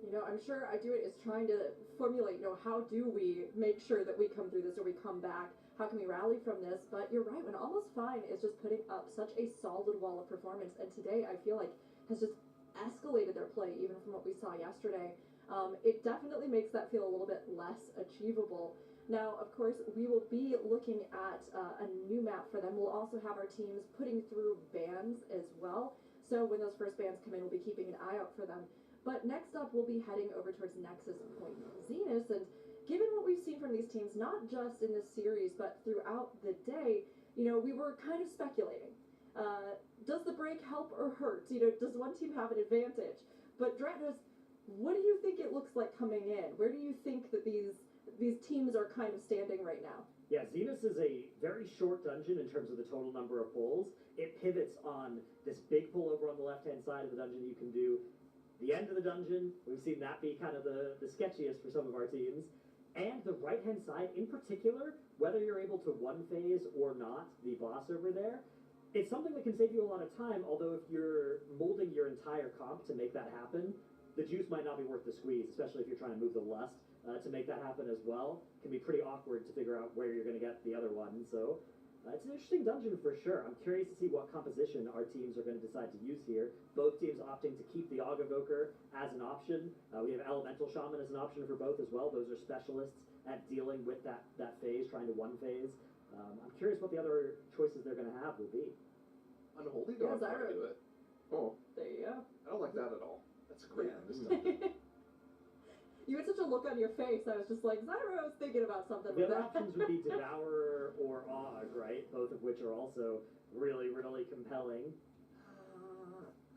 You know, I'm sure I Do It is trying to formulate, how do we make sure that we come through this or we come back? How can we rally from this? But you're right, when Almost Fine is just putting up such a solid wall of performance, and today I feel like has just escalated their play even from what we saw yesterday. It definitely makes that feel a little bit less achievable. Now, of course, we will be looking at a new map for them. We'll also have our teams putting through bans as well. So when those first bans come in, we'll be keeping an eye out for them. But next up, we'll be heading over towards Nexus Point Zenus. And given what we've seen from these teams, not just in this series, but throughout the day, we were kind of speculating. Does the break help or hurt? Does one team have an advantage? But Dratnus, what do you think it looks like coming in? Where do you think that these teams are kind of standing right now? Yeah, Zenus is a very short dungeon in terms of the total number of pulls. It pivots on this big pull over on the left-hand side of the dungeon you can do. The end of the dungeon, we've seen that be kind of the sketchiest for some of our teams. And the right-hand side in particular, whether you're able to one-phase or not the boss over there, it's something that can save you a lot of time, although if you're molding your entire comp to make that happen, the juice might not be worth the squeeze, especially if you're trying to move the lust to make that happen as well. It can be pretty awkward to figure out where you're going to get the other one. So It's an interesting dungeon for sure. I'm curious to see what composition our teams are going to decide to use here. Both teams opting to keep the Augavoker as an option. We have Elemental Shaman as an option for both as well. Those are specialists at dealing with that phase, trying to one phase. I'm curious what the other choices they're going to have will be. Unholy Yeah, Dog Zyro. do it. Oh, There you go. I don't like that at all. That's great Yeah. in this dungeon. You had such a look on your face. I was just like, Zyro was thinking about something The with other that. options would be Devourer or Og, right? Both of which are also really, really compelling.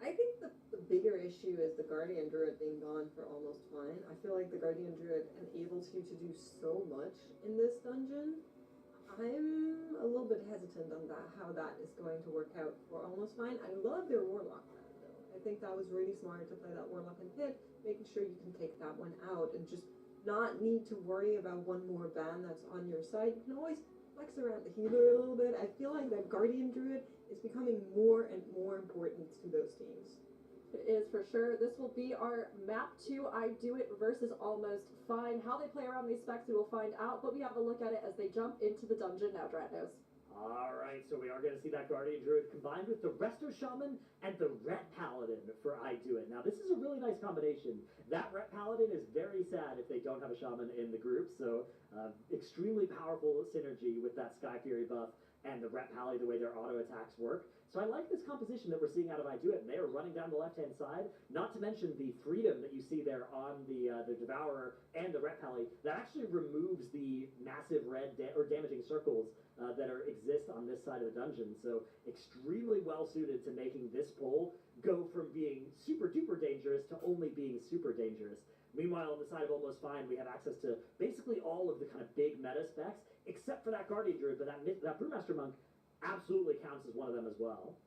I think the bigger issue is the Guardian Druid being gone for almost fine. I feel like the Guardian Druid enables you to do so much in this dungeon. I'm a little bit hesitant on that, how that is going to work out for almost fine. I love their Warlock ban though. I think that was really smart to play that Warlock and Pit, making sure you can take that one out and just not need to worry about one more ban that's on your side. You can always flex around the healer a little bit. I feel like that Guardian Druid is becoming more and more important to those teams. It is for sure. This will be our map 2, I Do It versus Almost Fine. How they play around these specs we will find out, but we have a look at it as they jump into the dungeon now, Dratnos. All right, so we are going to see that Guardian Druid combined with the Resto Shaman and the Ret Paladin for I Do It. Now, this is a really nice combination. That Ret Paladin is very sad if they don't have a Shaman in the group, so extremely powerful synergy with that Sky Fury buff and the Ret Pally, the way their auto attacks work. So I like this composition that we're seeing out of I Do It, and they are running down the left-hand side, not to mention the freedom that you see there on the Devourer and the Ret Pally. That actually removes the massive red or damaging circles that exist on this side of the dungeon. So extremely well suited to making this pull go from being super duper dangerous to only being super dangerous. Meanwhile, on the side of Almost Fine, we have access to basically all of the kind of big meta specs, except for that Guardian Druid, but that Brewmaster Monk absolutely counts as one of them as well.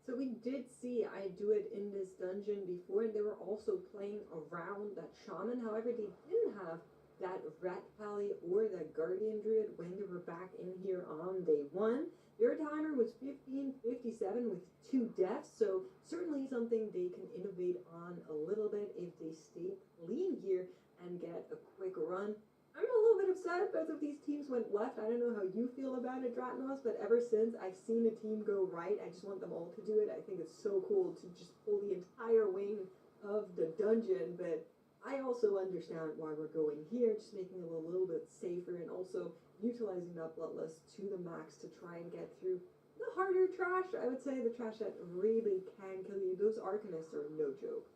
So we did see I Do It in this dungeon before, and they were also playing around that Shaman. However, they didn't have that Rat Pally or that Guardian Druid when they were back in here on day 1. Their timer was 15:57 with 2 deaths, so certainly something they can innovate on a little bit if they stay clean here and get a quick run. I'm a little bit upset both of these teams went left. I don't know how you feel about it, Dratnos, but ever since I've seen a team go right, I just want them all to do it. I think it's so cool to just pull the entire wing of the dungeon, but I also understand why we're going here, just making it a little bit safer and also utilizing that bloodlust to the max to try and get through the harder trash. I would say the trash that really can kill you. Those Arcanists are no joke.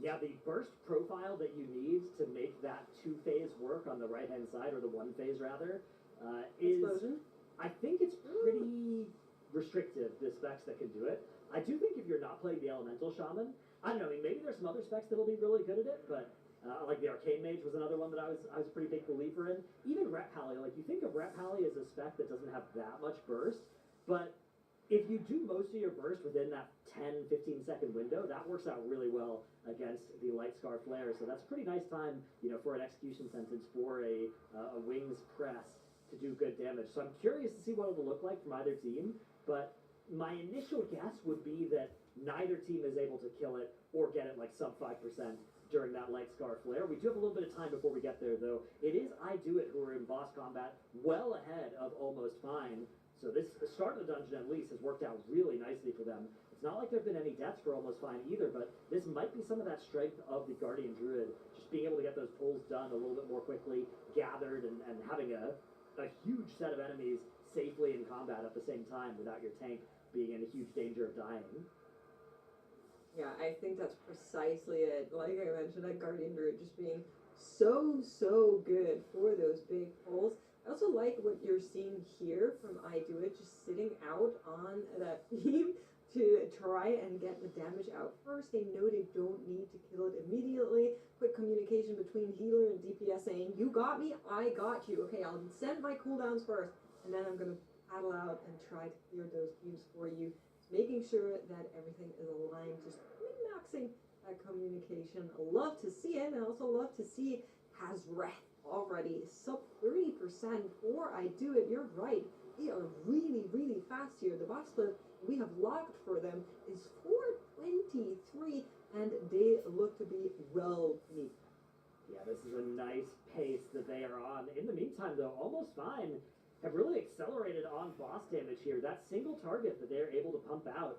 Yeah, the burst profile that you need to make that 2-phase work on the right-hand side, or the 1-phase rather, is... Explosion? I think it's pretty restrictive, the specs that can do it. I do think if you're not playing the Elemental Shaman, I don't know, I mean, maybe there's some other specs that'll be really good at it, but like the Arcane Mage was another one that I was a pretty big believer in. Even Ret Pally, like you think of Ret Pally as a spec that doesn't have that much burst, but if you do most of your burst within that 10-15 second window, that works out really well against the Light Scar Flare. So that's a pretty nice time, you know, for an execution sentence for a Wings press to do good damage. So I'm curious to see what it'll look like from either team, but my initial guess would be that neither team is able to kill it or get it like sub 5% during that Light Scar Flare. We do have a little bit of time before we get there, though. It is I Do It who are in boss combat well ahead of Almost Fine. So this start of the dungeon, at least, has worked out really nicely for them. It's not like there have been any deaths for Almost Fine either, but this might be some of that strength of the Guardian Druid, just being able to get those pulls done a little bit more quickly, gathered, and having a huge set of enemies safely in combat at the same time without your tank being in a huge danger of dying. Yeah, I think that's precisely it. Like I mentioned, that Guardian Druid just being so good for those big pulls. I also like what you're seeing here from I Do It, just sitting out on that beam to try and get the damage out first. They know they don't need to kill it immediately. Quick communication between healer and DPS saying, you got me, I got you. Okay, I'll send my cooldowns first, and then I'm going to paddle out and try to clear those beams for you. Just making sure that everything is aligned, just min-maxing that communication. I love to see it, and I also love to see has Wrath already sub 30% for I Do It. You're right. They are really fast here. The box split we have locked for them is 4:23, and they look to be well beat. Yeah, this is a nice pace that they are on. In the meantime, though, Almost Fine have really accelerated on boss damage here. That single target that they're able to pump out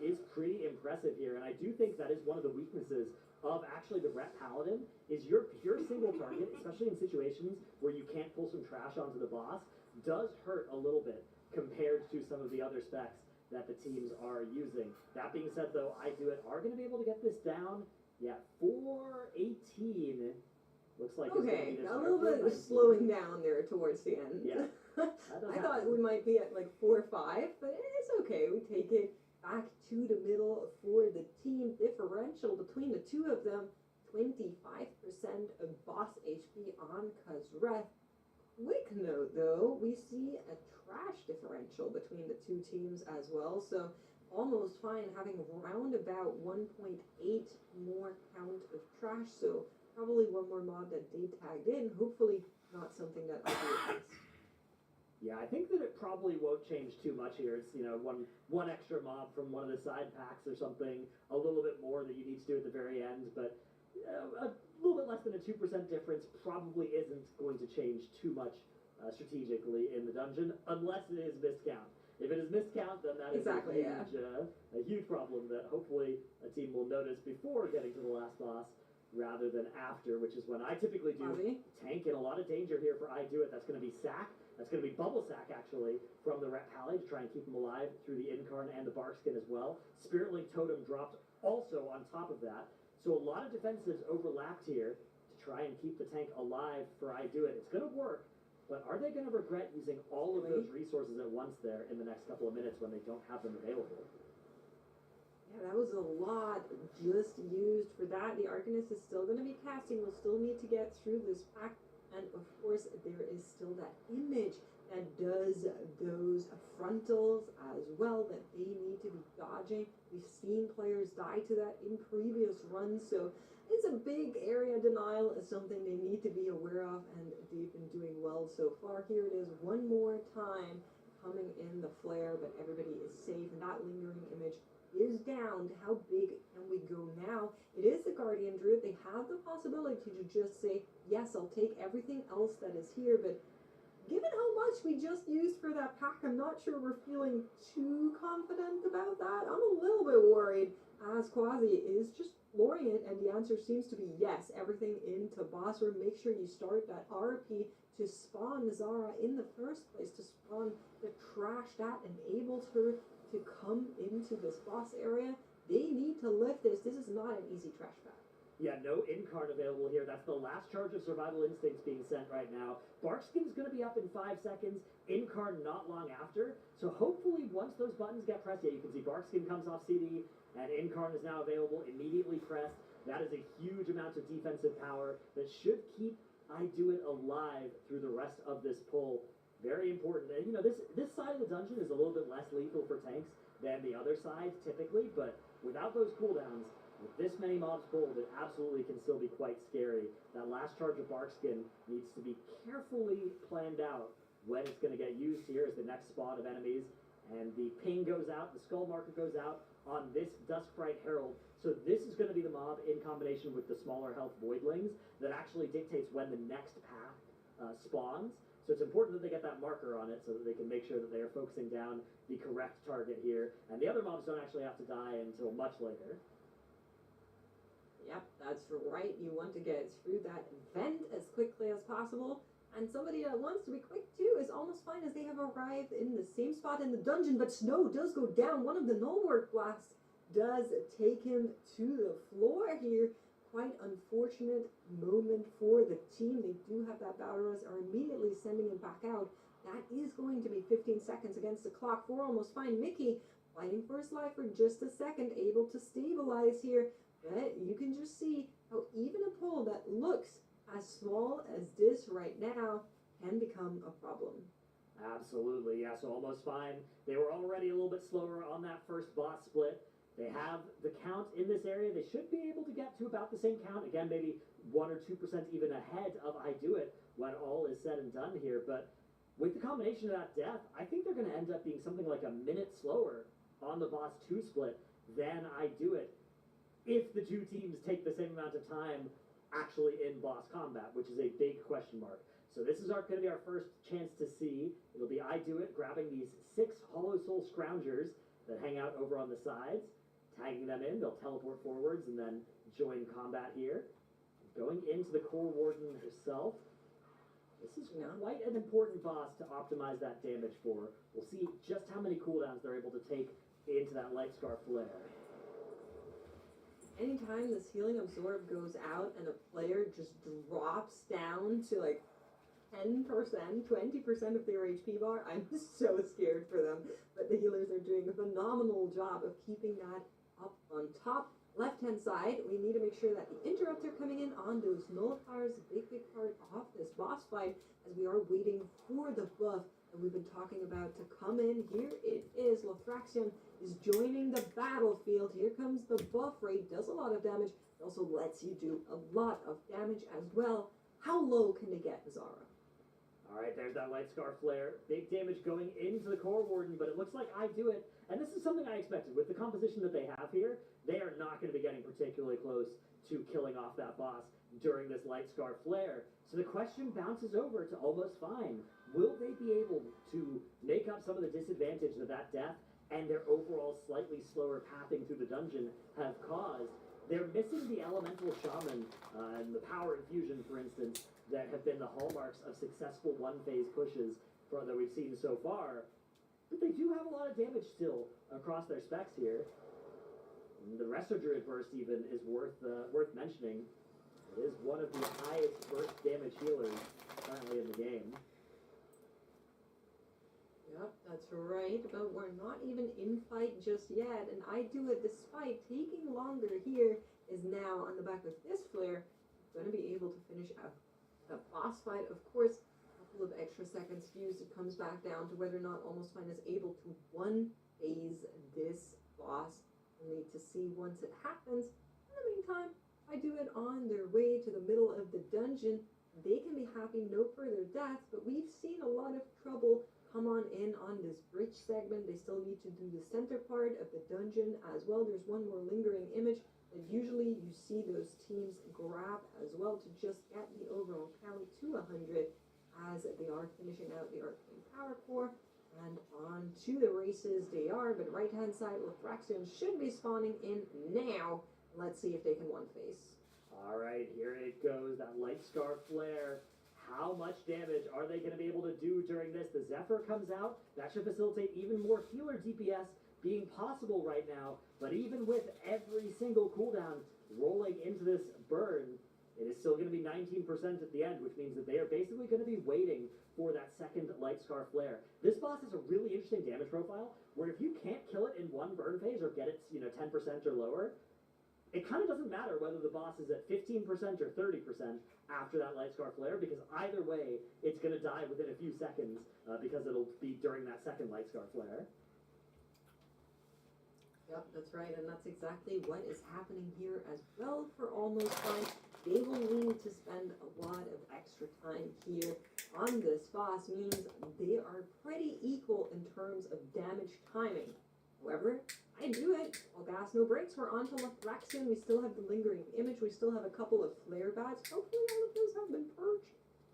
is pretty impressive here, and I do think that is one of the weaknesses of actually the Rep Paladin, is your pure single target, especially in situations where you can't pull some trash onto the boss, does hurt a little bit compared to some of the other specs that the teams are using. That being said, though, I do it are going to be able to get this down. Yeah, 418 looks like it's going to Okay, be this a little bit 419. slowing down there towards the end. Yeah, that does I thought happen. we might be at like 4 or 5, but it's okay. We take it back to the middle for the team. Differential between the two of them, 25% of boss HP on Kazreth. Quick note though, we see a trash differential between the two teams as well, so almost fine having round about 1.8 more count of trash, so probably one more mob that they tagged in, hopefully not something that I do against. Yeah, I think that it probably won't change too much here. It's, you know, one extra mob from one of the side packs or something, a little bit more that you need to do at the very end, but a little bit less than a 2% difference probably isn't going to change too much strategically in the dungeon, unless it is miscount. If it is miscount, then that is Exactly, a huge problem that hopefully a team will notice before getting to the last boss rather than after, which is when I typically do Ozzy? tank in a lot of danger here for I Do It. That's going to be sack. That's going to be bubble sack, actually, from the Rep Pally to try and keep him alive through the Incarn and the Barkskin as well. Spirit Link Totem dropped also on top of that. So a lot of defenses overlapped here to try and keep the tank alive for I Do It. It's going to work, but are they going to regret using all of those resources at once there in the next couple of minutes when they don't have them available? Yeah, that was a lot just used for that. The Arcanist is still going to be casting. We'll still need to get through this pack. And of course, there is still that image that does those frontals as well that they need to be dodging. We've seen players die to that in previous runs, so it's a big area denial, is something they need to be aware of, and they've been doing well so far. Here it is one more time coming in the flare, but everybody is safe, and that lingering image is down. How big can we go now? It is the Guardian Druid. They have the possibility to just say, yes, I'll take everything else that is here, but given how much we just used for that pack, I'm not sure we're feeling too confident about that. I'm a little bit worried, as Quasi is just flooring it, and the answer seems to be yes, everything into boss room. Make sure you start that RP to spawn Zara in the first place, to spawn the trash that enables her to come into this boss area. They need to lift this. This is not an easy trash pack. Yeah, no Incarn available here. That's the last charge of Survival Instincts being sent right now. Barkskin's going to be up in 5 seconds. Incarn not long after. So hopefully once those buttons get pressed, yeah, you can see Barkskin comes off CD, and Incarn is now available, immediately pressed. That is a huge amount of defensive power that should keep I Do It alive through the rest of this pull. Very important. And, you know, this side of the dungeon is a little bit less lethal for tanks than the other side typically, but without those cooldowns, with this many mobs pulled, it absolutely can still be quite scary. That last charge of Barkskin needs to be carefully planned out when it's going to get used here as the next spawn of enemies. And the ping goes out, the skull marker goes out on this Duskbright Herald. So this is going to be the mob in combination with the smaller health Voidlings that actually dictates when the next path spawns. So it's important that they get that marker on it so that they can make sure that they are focusing down the correct target here. And the other mobs don't actually have to die until much later. Yep, that's right. You want to get through that vent as quickly as possible. And somebody that wants to be quick too is almost fine, as they have arrived in the same spot in the dungeon, but snow does go down. One of the null-work blasts does take him to the floor here. Quite unfortunate moment for the team. They do have that battle rush, are immediately sending him back out. That is going to be 15 seconds against the clock. 4 almost fine. Mickey fighting for his life for just a second, able to stabilize here. But you can just see how even a pull that looks as small as this right now can become a problem. Absolutely, yeah, so almost fine. They were already a little bit slower on that first boss split. They have the count in this area. They should be able to get to about the same count. Again, maybe 1 or 2% even ahead of I Do It when all is said and done here. But with the combination of that death, I think they're going to end up being something like a minute slower on the boss 2 split than I Do It, if the two teams take the same amount of time actually in boss combat, which is a big question mark. So this is going to be our first chance to see. It'll be I Do It grabbing these 6 Hollow Soul Scroungers that hang out over on the sides, tagging them in. They'll teleport forwards and then join combat here. Going into the Core Warden herself. This is quite an important boss to optimize that damage for. We'll see just how many cooldowns they're able to take into that Light Scar Flare. Anytime this Healing Absorb goes out and a player just drops down to like 10%, 20% of their HP bar, I'm so scared for them. But the healers are doing a phenomenal job of keeping that up on top. Left-hand side, we need to make sure that the interrupts are coming in on those nullifiers, a big part of this boss fight, as we are waiting for the buff that we've been talking about to come in. Here it is. Lothraxion is joining the battlefield. Here comes the buff rate. Does a lot of damage. It also lets you do a lot of damage as well. How low can they get, Zara? All right, there's that Light Scar Flare. Big damage going into the Core Warden, but it looks like I Do It. And this is something I expected. With the composition that they have here, they are not going to be getting particularly close to killing off that boss during this Light Scar Flare. So the question bounces over to Almost Fine. Will they be able to make up some of the disadvantage that that death and their overall slightly slower pathing through the dungeon have caused? They're missing the Elemental Shaman and the Power Infusion, for instance, that have been the hallmarks of successful one-phase pushes that we've seen so far. But they do have a lot of damage still across their specs here. And the Resto Druid burst even is worth mentioning. It is one of the highest burst damage healers currently in the game. Yep, that's right, but we're not even in fight just yet, and I Do It, despite taking longer here, is now on the back of this flare, going to be able to finish out a boss fight. Of course, a couple of extra seconds used. It comes back down to whether or not Almost Fine is able to one-phase this boss. We'll need to see once it happens. In the meantime, I Do It on their way to the middle of the dungeon. They can be happy, no further deaths, but we've seen a lot of trouble come on in on this bridge segment. They still need to do the center part of the dungeon as well. There's one more lingering image that usually you see those teams grab as well to just get the overall count to 100 as they are finishing out the Arcane Power Core. And on to the races they are, but right-hand side, Lothraxion should be spawning in now. Let's see if they can one-face. All right, here it goes, that Light Scar Flare. How much damage are they going to be able to do during this? The Zephyr comes out. That should facilitate even more healer DPS being possible right now. But even with every single cooldown rolling into this burn, it is still going to be 19% at the end, which means that they are basically going to be waiting for that second Light Scar Flare. This boss has a really interesting damage profile, where if you can't kill it in one burn phase or get it, 10% or lower, it kind of doesn't matter whether the boss is at 15% or 30% after that Light Scar Flare, because either way, it's going to die within a few seconds because it'll be during that second Light Scar Flare. Yep, that's right, and that's exactly what is happening here as well for Almost Fine. They will need to spend a lot of extra time here on this boss, means they are pretty equal in terms of damage timing. However, I Do It. All gas, no brakes. We're on to Lothraxion. We still have the lingering image. We still have a couple of flare bats. Hopefully all of those have been purged.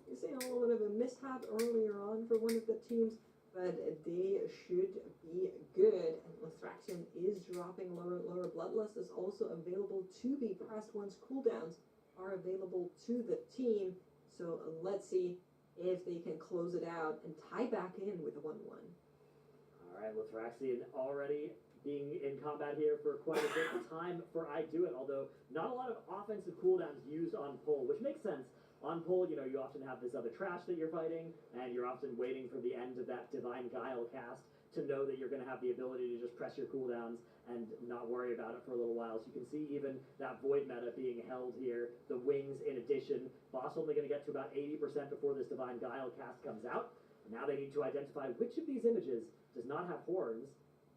You see a little bit of a mishap earlier on for one of the teams, but they should be good. And Lothraxion is dropping lower. Lower Bloodlust is also available to be pressed once cooldowns are available to the team. So let's see if they can close it out and tie back in with a 1-1. All right, Lothraxion already being in combat here for quite a bit of time for I Do It, although not a lot of offensive cooldowns used on pull, which makes sense. On pull, you often have this other trash that you're fighting, and you're often waiting for the end of that Divine Guile cast to know that you're going to have the ability to just press your cooldowns and not worry about it for a little while. So you can see even that Void meta being held here, the wings in addition. Boss only going to get to about 80% before this Divine Guile cast comes out. Now they need to identify which of these images does not have horns.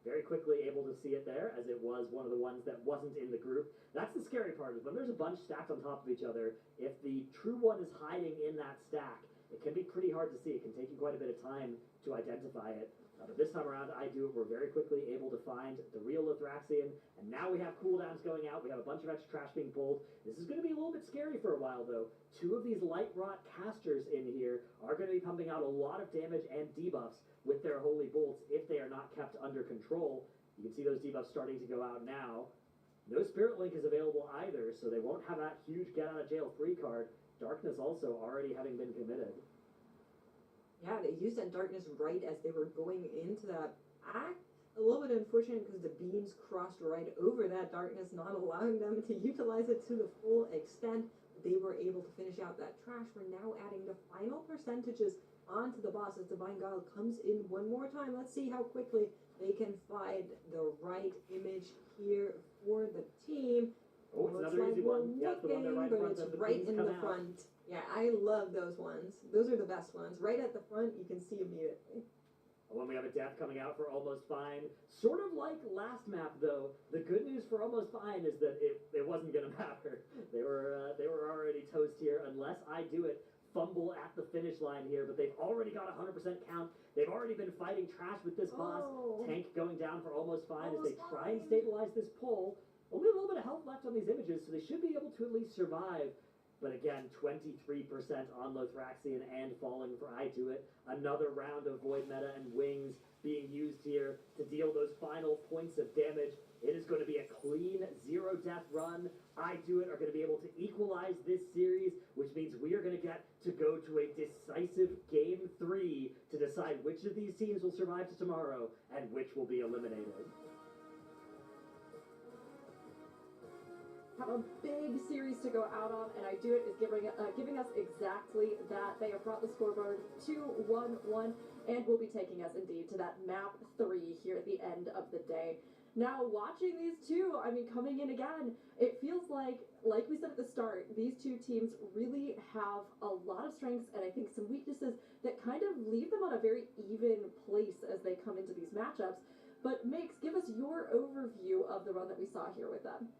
Very quickly able to see it there, as it was one of the ones that wasn't in the group. That's the scary part, is when there's a bunch stacked on top of each other, if the true one is hiding in that stack, it can be pretty hard to see. It can take you quite a bit of time to identify it. But this time around, we're very quickly able to find the real Lothraxian, and now we have cooldowns going out. We have a bunch of extra trash being pulled. This is going to be a little bit scary for a while, though. 2 of these light rot casters in here are going to be pumping out a lot of damage and debuffs with their holy bolts if they are not kept under control. You can see those debuffs starting to go out now. No Spirit Link is available either, so they won't have that huge get-out-of-jail-free card. Darkness also already having been committed. Yeah, they used that darkness right as they were going into that act. A little bit unfortunate because the beams crossed right over that darkness, not allowing them to utilize it to the full extent. They were able to finish out that trash. We're now adding the final percentages onto the boss as Divine Guile comes in one more time. Let's see how quickly they can find the right image here for the team. Oh, it's Looks another like easy we're one. Yeah, it's the one there right in but front it's of the right beams in come the out. front. Yeah, I love those ones. Those are the best ones. Right at the front, you can see immediately. When we have a death coming out for Almost Fine, sort of like last map though, the good news for Almost Fine is that it wasn't going to matter. They were already toast here unless I do it. Fumble at the finish line here, but they've already got a 100% count. They've already been fighting trash with this boss. Tank going down for Almost Fine as they try and stabilize this pull. Only a little bit of health left on these images, so they should be able to at least survive. But again, 23% on Lothraxian and falling for I Do It. Another round of Void Meta and Wings being used here to deal those final points of damage. It is going to be a clean 0 death run. I Do It are going to be able to equalize this series, which means we are going to get to go to a decisive Game 3 to decide which of these teams will survive to tomorrow and which will be eliminated. Have a big series to go out on, and I Do It is giving us exactly that. They have brought the scoreboard to 1-1, and will be taking us indeed to that map 3 here at the end of the day. Now, watching these two, coming in again, it feels like we said at the start, these two teams really have a lot of strengths and I think some weaknesses that kind of leave them on a very even place as they come into these matchups. But Mix, give us your overview of the run that we saw here with them.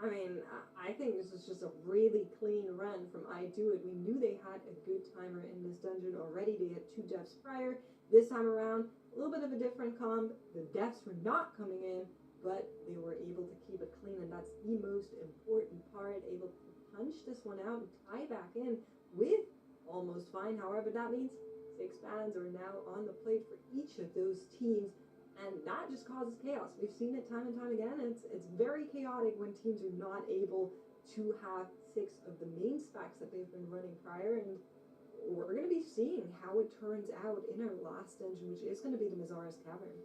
I think this is just a really clean run from I Do It. We knew they had a good timer in this dungeon already. They had 2 deaths prior. This time around, a little bit of a different comp. The deaths were not coming in, but they were able to keep it clean, and that's the most important part. Able to punch this one out and tie back in with Almost Fine. However, that means 6 bans are now on the plate for each of those teams. And that just causes chaos. We've seen it time and time again. It's very chaotic when teams are not able to have 6 of the main specs that they've been running prior. And we're going to be seeing how it turns out in our last dungeon, which is going to be the Mazara's Cavern.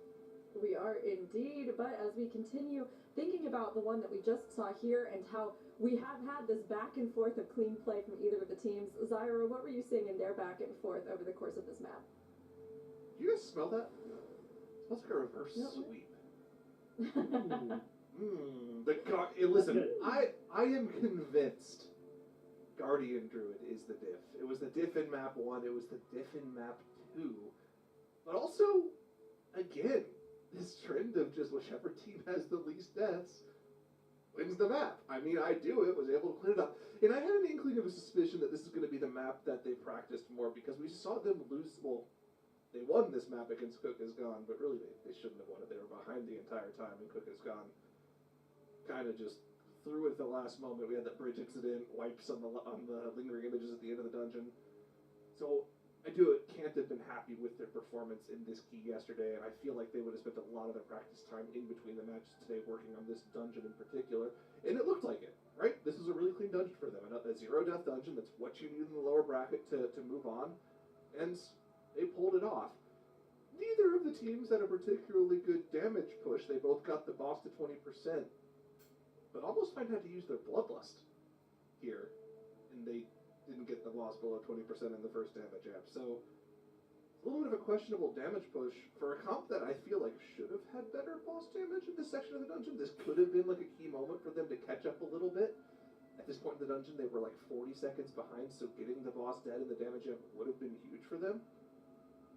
We are indeed, but as we continue thinking about the one that we just saw here and how we have had this back and forth of clean play from either of the teams, Zyra, what were you seeing in their back and forth over the course of this map? Do you guys smell that? Smells like a reverse sweep. Listen, I am convinced Guardian Druid is the diff. It was the diff in map 1, it was the diff in map 2. But also, again, this trend of just whichever team has the least deaths wins the map. I Do It was able to clean it up. And I had an inkling of a suspicion that this is going to be the map that they practiced more because we saw them lose, they won this map against Cook Is Gone, but really they shouldn't have won it. They were behind the entire time, and Cook Is Gone kind of just threw it at the last moment. We had that bridge incident, wipes on the lingering images at the end of the dungeon. So I Do It can't have been happy with their performance in this key yesterday, and I feel like they would have spent a lot of their practice time in between the matches today working on this dungeon in particular, and it looked like it, right? This was a really clean dungeon for them, a 0 death dungeon. That's what you need in the lower bracket to move on, and they pulled it off. Neither of the teams had a particularly good damage push. They both got the boss to 20%. But Almost Fine had to use their Bloodlust here. And they didn't get the boss below 20% in the first damage app. So, a little bit of a questionable damage push for a comp that I feel like should have had better boss damage in this section of the dungeon. This could have been like a key moment for them to catch up a little bit. At this point in the dungeon, they were like 40 seconds behind, so getting the boss dead in the damage amp would have been huge for them.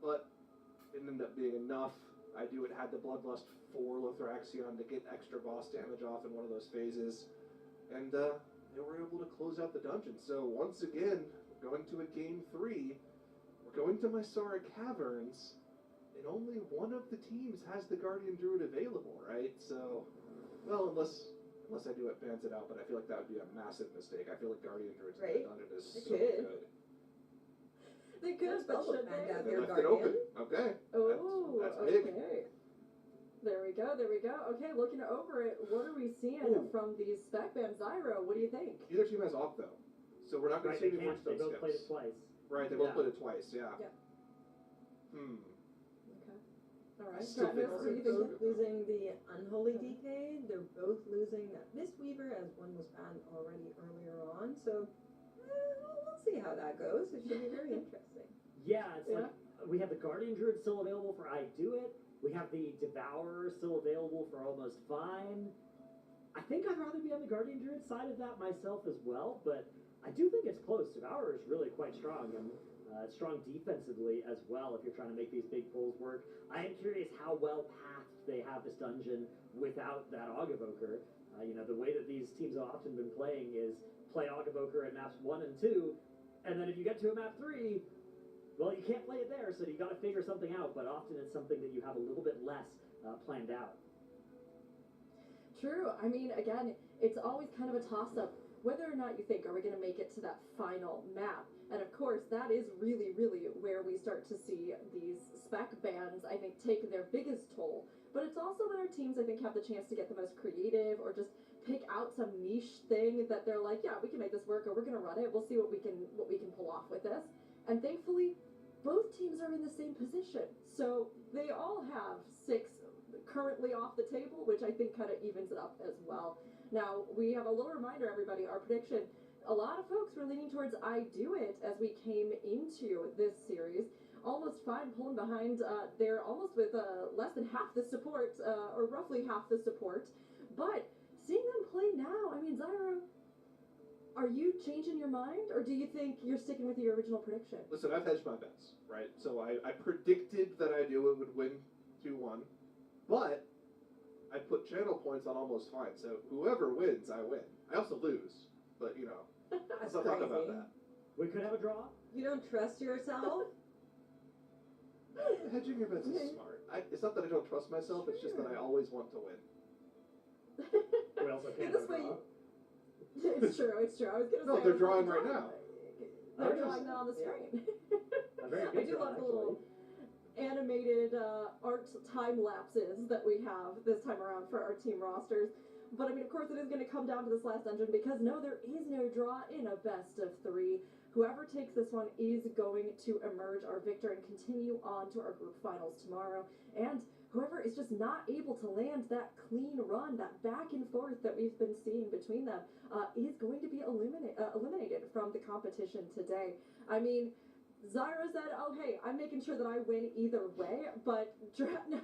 But it ended up being enough. I Do It had the Bloodlust for Lothraxion to get extra boss damage off in one of those phases. And they were able to close out the dungeon. So once again, we're going to a game 3. We're going to Mysara Caverns, and only one of the teams has the Guardian Druid available, right? So, well, unless I do it bans it out, but I feel like that would be a massive mistake. I feel like Guardian Druids in Right. the dungeon is It so could. good. They could, but Double should banned they? out They their left it open. Guardian. Okay. Oh, That's big. okay. There we go, there we go. Okay, looking over it, what are we seeing Ooh. from these spec bands? Zyro, what do you think? Either team has Op, though. So we're not going Right, to see they any more can't. They stone both played it skips. twice. Right, they Yeah. both played it twice, yeah. Yeah. Hmm. Okay. All right. still think Travis, They're what do you also think? both losing the Unholy DK. They're both losing that Mistweaver, as one was banned already earlier on. So we'll see how that goes. It should be very interesting. Yeah, it's Yeah. like we have the Guardian Druid still available for I Do It. We have the Devourer still available for Almost Fine. I think I'd rather be on the Guardian Druid side of that myself as well, but I do think it's close. Devourer is really quite strong and strong defensively as well if you're trying to make these big pulls work. I am curious how well pathed they have this dungeon without that Aug Evoker. The way that these teams have often been playing is play Aug Evoker at maps 1 and 2, and then if you get to a map 3, well, you can't play it there, so you got to figure something out, but often it's something that you have a little bit less planned out. True. I mean, again, it's always kind of a toss-up whether or not you think, are we going to make it to that final map? And of course, that is really, really where we start to see these spec bans, I think, take their biggest toll. But it's also when our teams, I think, have the chance to get the most creative or just pick out some niche thing that they're like, yeah, we can make this work, or we're going to run it. We'll see what we can pull off with this. And thankfully, both teams are in the same position. So they all have 6 currently off the table, which I think kind of evens it up as well. Now, we have a little reminder, everybody, our prediction. A lot of folks were leaning towards I Do It as we came into this series. Almost Fine pulling behind. They're almost with less than half the support, or roughly half the support. But seeing them play now, I mean, Zyro, are you changing your mind, or do you think you're sticking with your original prediction? Listen, I've hedged my bets, right? So I predicted that I knew it would win 2-1, but I put channel points on Almost Fine. So whoever wins, I win. I also lose, but let's That's not talk about crazy. that. We could have a draw. You don't trust yourself? Hedging your bets is smart. It's not that I don't trust myself, it's just that I always want to win. We also can't In have this a way, draw. it's true. I was gonna No, say they're it's drawing not right drawn. now. They're Okay. drawing now on the screen. A very I good do draw, love the little animated art time lapses that we have this time around for our team rosters. But I mean, of course, it is going to come down to this last dungeon because no, there is no draw in a best of 3. Whoever takes this one is going to emerge our victor and continue on to our group finals tomorrow. And whoever is just not able to land that clean run, that back and forth that we've been seeing between them, is going to be eliminated from the competition today. I mean, Zyra said, oh, hey, I'm making sure that I win either way, but Dratnos,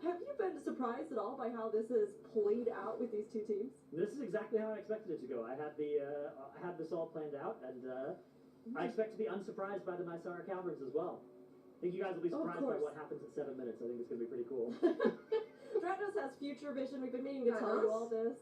have you been surprised at all by how this has played out with these two teams? This is exactly how I expected it to go. I had this all planned out, and I expect to be unsurprised by the Mysara Caverns as well. I think you guys will be Oh, of surprised by course. what happens at 7 minutes. I think it's going to be pretty cool. Dratnos has future vision. We've been meaning to tell you all this.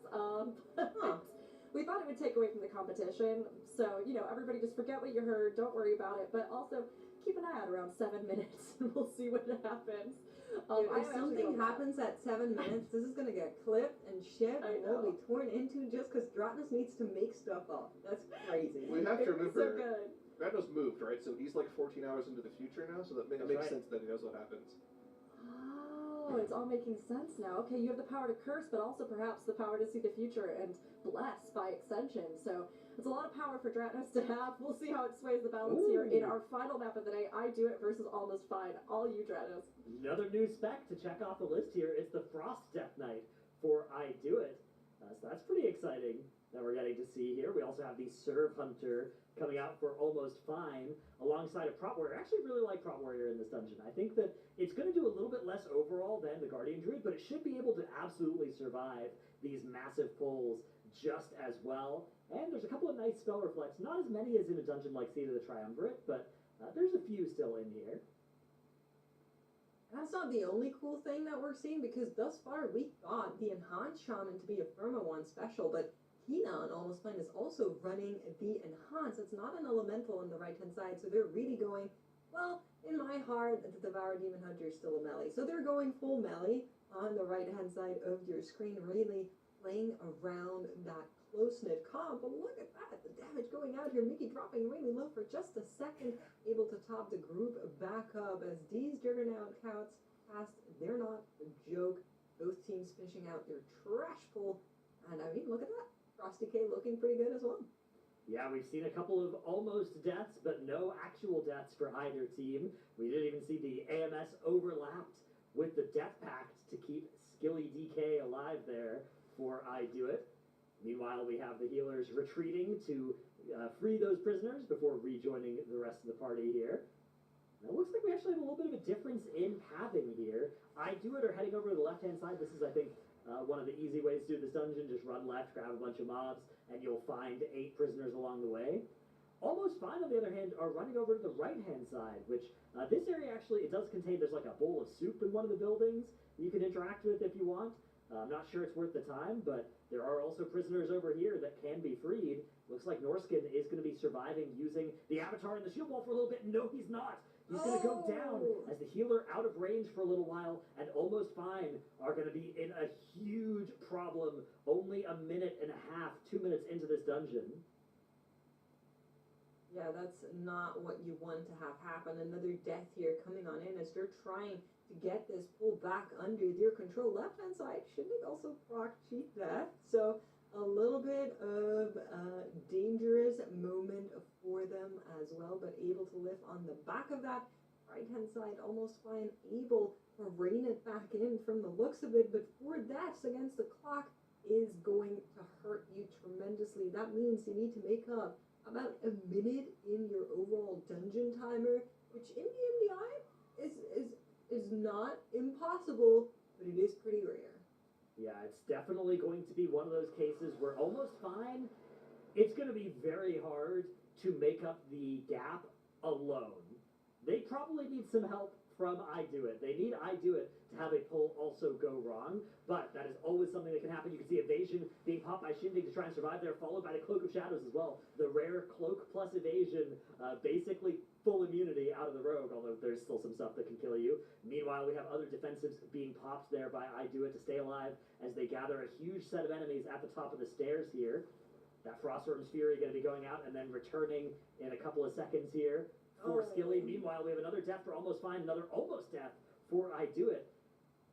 We thought it would take away from the competition. So, everybody just forget what you heard. Don't worry about it. But also, keep an eye out around 7 minutes, and we'll see what happens. Dude, I'm if actually something going- happens at 7 minutes, this is gonna get clipped and shit, I and we'll know. be torn into just because Dratnos needs to make stuff up. That's crazy. We have to It was so remember, good. Ratnos moved, right? So he's like 14 hours into the future now, so that That's makes right. sense that he knows what happens. Oh, it's all making sense now. Okay, you have the power to curse, but also perhaps the power to see the future and bless by extension. So it's a lot of power for Dratnos to have. We'll see how it sways the balance here in Ooh. our final map of the day. I Do It versus Almost Fine. All you, Dratnos. Another new spec to check off the list here. It's the Frost Death Knight for I Do It. So that's pretty exciting that we're getting to see here. We also have the Serve Hunter coming out for Almost Fine alongside a Prot Warrior. I actually really like Prot Warrior in this dungeon. I think that it's going to do a little bit less overall than the Guardian Druid, but it should be able to absolutely survive these massive pulls just as well. And there's a couple of nice spell reflects. Not as many as in a dungeon like Seat of the Triumvirate, but there's a few still in here. That's not the only cool thing that we're seeing because thus far we thought the Enhanced Shaman to be a Firma 1 special, but Hina on Almost Fine is also running the Enhance. It's not an elemental on the right-hand side, so they're really going, well, in my heart, the Devour Demon Hunter is still a melee. So they're going full melee on the right-hand side of your screen, really playing around that close-knit comp. But look at that, the damage going out here. Mickey dropping really low for just a second, able to top the group back up as these Juggernaut counts past. They're not a joke. Both teams finishing out their trash pull. And I mean, look at that. Frosty K looking pretty good as well. Yeah, we've seen a couple of almost deaths, but no actual deaths for either team. We didn't even see the AMS overlapped with the Death Pact to keep Skilly DK alive there for I Do It. Meanwhile, we have the healers retreating to free those prisoners before rejoining the rest of the party here. Now, it looks like we actually have a little bit of a difference in pathing here. I Do It are heading over to the left-hand side. This is, I think, one of the easy ways to do this dungeon. Just run left, grab a bunch of mobs, and you'll find 8 prisoners along the way. Almost Fine, on the other hand, are running over to the right-hand side, which this area actually, it does contain, there's like a bowl of soup in one of the buildings you can interact with if you want. I'm not sure it's worth the time, but there are also prisoners over here that can be freed. Looks like Norskin is going to be surviving using the Avatar and the shield wall for a little bit. No, he's not. He's going to go down as the healer out of range for a little while, and Almost Fine are going to be in a huge problem only a minute and a half, 2 minutes into this dungeon. Yeah, that's not what you want to have happen. Another death here coming on in as they're trying to get this pull back under their control. Left-hand side, shouldn't it also proc cheat death? So a little bit of a dangerous moment for them as well, but able to lift on the back of that. Right-hand side, Almost Fine, able to rein it back in from the looks of it, but 4 deaths against the clock is going to hurt you tremendously. That means you need to make up about a minute in your overall dungeon timer, which in the MDI is not impossible, but it is pretty rare. Yeah, it's definitely going to be one of those cases where Almost Fine, it's going to be very hard to make up the gap alone. They probably need some help from I Do It. They need I Do It to have a pull also go wrong, but that is always something that can happen. You can see Evasion being popped by Shindig to try and survive there, followed by the Cloak of Shadows as well. The rare Cloak plus Evasion, basically full immunity out of the Rogue, although there's still some stuff that can kill you. Meanwhile, we have other defensives being popped there by I Do It to stay alive as they gather a huge set of enemies at the top of the stairs here. That Frostworm's Fury going to be going out and then returning in a couple of seconds here for Skilly. Meanwhile, we have another death for Almost Fine, another almost death for I Do It.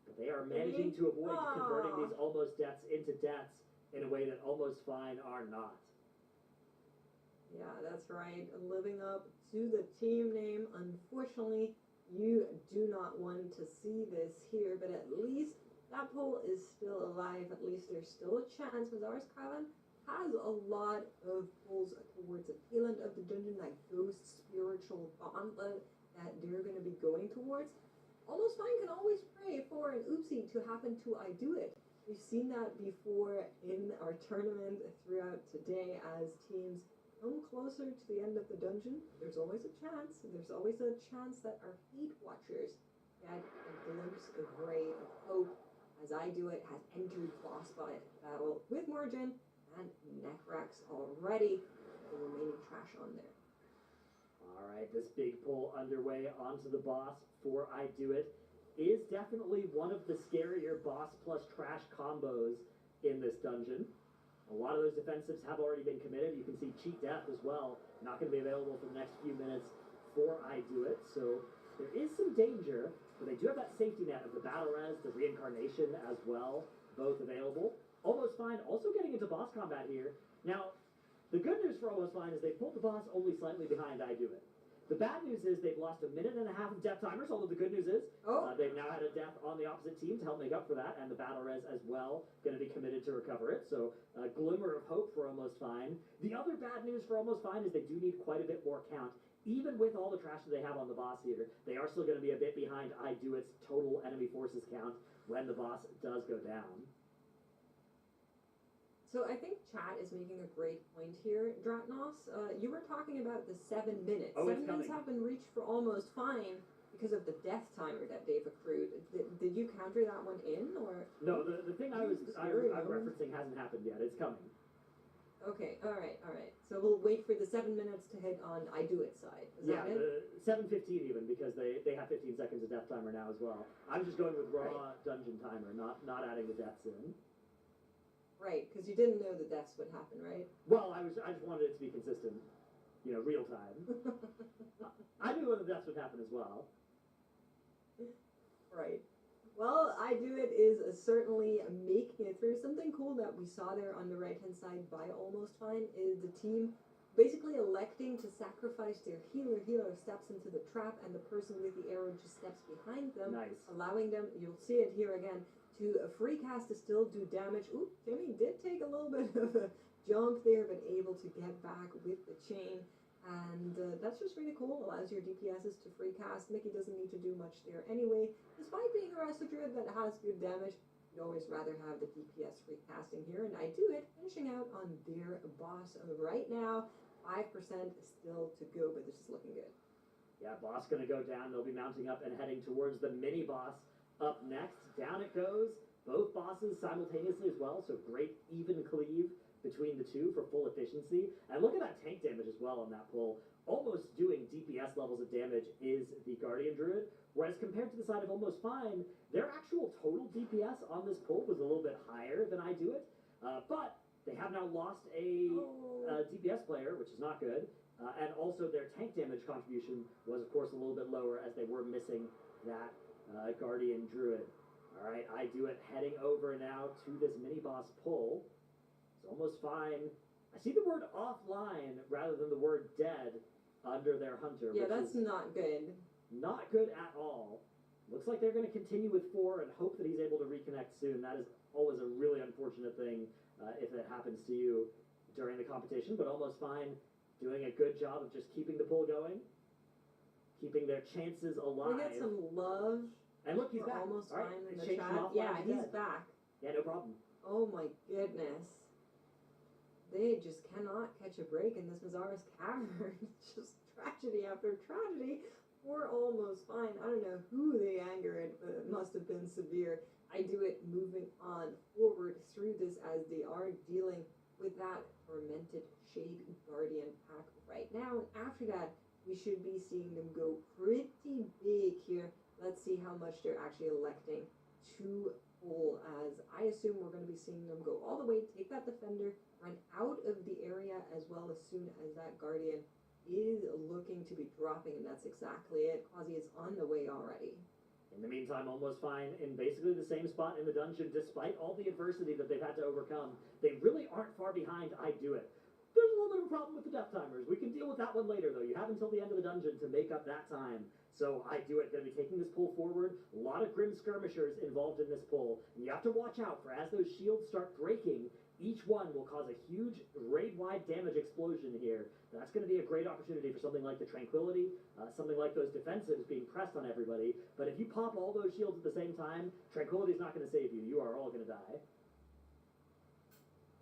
But they are managing to avoid converting these almost deaths into deaths in a way that Almost Fine are not. Yeah, that's right. Living up to the team name. Unfortunately, you do not want to see this here, but at least that pull is still alive. At least there's still a chance. Mazar's Kraven has a lot of pulls towards the tail end of the dungeon, that ghost spiritual gauntlet that they're going to be going towards. Almost Fine can always pray for an oopsie to happen to I Do It. We've seen that before in our tournament throughout today as teams come closer to the end of the dungeon. There's always a chance. There's always a chance that our hate watchers get a glimpse of ray of hope as I Do It has entered boss battle with Morgan and Necrax already. The remaining trash on there. All right, this big pull underway onto the boss for I Do It is definitely one of the scarier boss plus trash combos in this dungeon. A lot of those defensives have already been committed. You can see Cheat Death as well, not going to be available for the next few minutes for I Do It. So there is some danger, but they do have that safety net of the Battle Res, the Reincarnation as well, both available. Almost Fine also getting into boss combat here. Now, the good news for Almost Fine is they pulled the boss only slightly behind I Do It. The bad news is they've lost a minute and a half of death timers, although the good news is they've now had a death on the opposite team to help make up for that, and the Battle Res as well going to be committed to recover it. So a glimmer of hope for Almost Fine. The other bad news for Almost Fine is they do need quite a bit more count. Even with all the trash that they have on the boss here, they are still going to be a bit behind I Do It's total enemy forces count when the boss does go down. So I think chat is making a great point here, Dratnos. You were talking about the 7 minutes. 7 minutes have been reached for Almost Fine because of the death timer that they've accrued. Did you counter that one in, or? No, the thing I'm referencing hasn't happened yet. It's coming. Okay, alright. So we'll wait for the 7 minutes to hit on I do it side. Is Yeah, that it? 7:15 even, because they have 15 seconds of death timer now as well. I'm just going with raw Right. dungeon timer, not adding the deaths in. Right, because you didn't know the deaths would happen, right? Well, I just wanted it to be consistent, real time. I knew when the deaths would happen as well. Right. Well, I do it is certainly making it through. Something cool that we saw there on the right-hand side by Almost Fine is the team basically electing to sacrifice their healer. Healer steps into the trap, and the person with the arrow just steps behind them, Nice. allowing them, you'll see it here again, to free cast to still do damage. Ooh, Jimmy did take a little bit of a jump there, but able to get back with the chain. And that's just really cool. Allows your DPSs to free cast. Mickey doesn't need to do much there anyway. Despite being a Resto Druid that has good damage, you'd always rather have the DPS free casting here. And I do it, finishing out on their boss right now. 5% still to go, but this is looking good. Yeah, boss gonna go down. They'll be mounting up and heading towards the mini boss up next. Down it goes. Both bosses simultaneously as well, so great even cleave between the two for full efficiency. And look at that tank damage as well on that pull. Almost doing DPS levels of damage is the Guardian Druid, whereas compared to the side of Almost Fine, their actual total DPS on this pull was a little bit higher than I do it. But they have now lost a DPS player, which is not good. And also their tank damage contribution was, of course, a little bit lower as they were missing that Guardian Druid. All right, I do it heading over now to this mini-boss pull. It's Almost Fine. I see the word offline rather than the word dead under their hunter. Yeah, which that's is not good. not good at all. Looks like they're going to continue with 4 and hope that he's able to reconnect soon. That is always a really unfortunate thing if it happens to you during the competition, but Almost Fine doing a good job of just keeping the pull going, keeping their chances alive. We get some love. And look, he's for back. Almost All right, Fine in the changed from chat. offline Yeah, to he's dead. back. Yeah, no problem. Oh my goodness. They just cannot catch a break in this Mazara's Cavern. It's just tragedy after tragedy. We're Almost Fine. I don't know who they angered, but it must have been severe. I do it moving on forward through this as they are dealing with that fermented Shade Guardian pack right now. And after that, we should be seeing them go pretty big here. Let's see how much they're actually electing to pull, as I assume we're going to be seeing them go all the way, take that defender, run out of the area as well as soon as that Guardian is looking to be dropping, and that's exactly it. Quasi is on the way already. In the meantime, Almost Fine in basically the same spot in the dungeon, despite all the adversity that they've had to overcome. They really aren't far behind I Do It. There's a little bit of a problem with the death timers. We can deal with that one later, though. You have until the end of the dungeon to make up that time. So I Do It going to be taking this pull forward. A lot of Grim Skirmishers involved in this pull. And you have to watch out for as those shields start breaking, each one will cause a huge raid-wide damage explosion here. That's going to be a great opportunity for something like the Tranquility, something like those defensives being pressed on everybody. But if you pop all those shields at the same time, Tranquility is not going to save you. You are all going to die.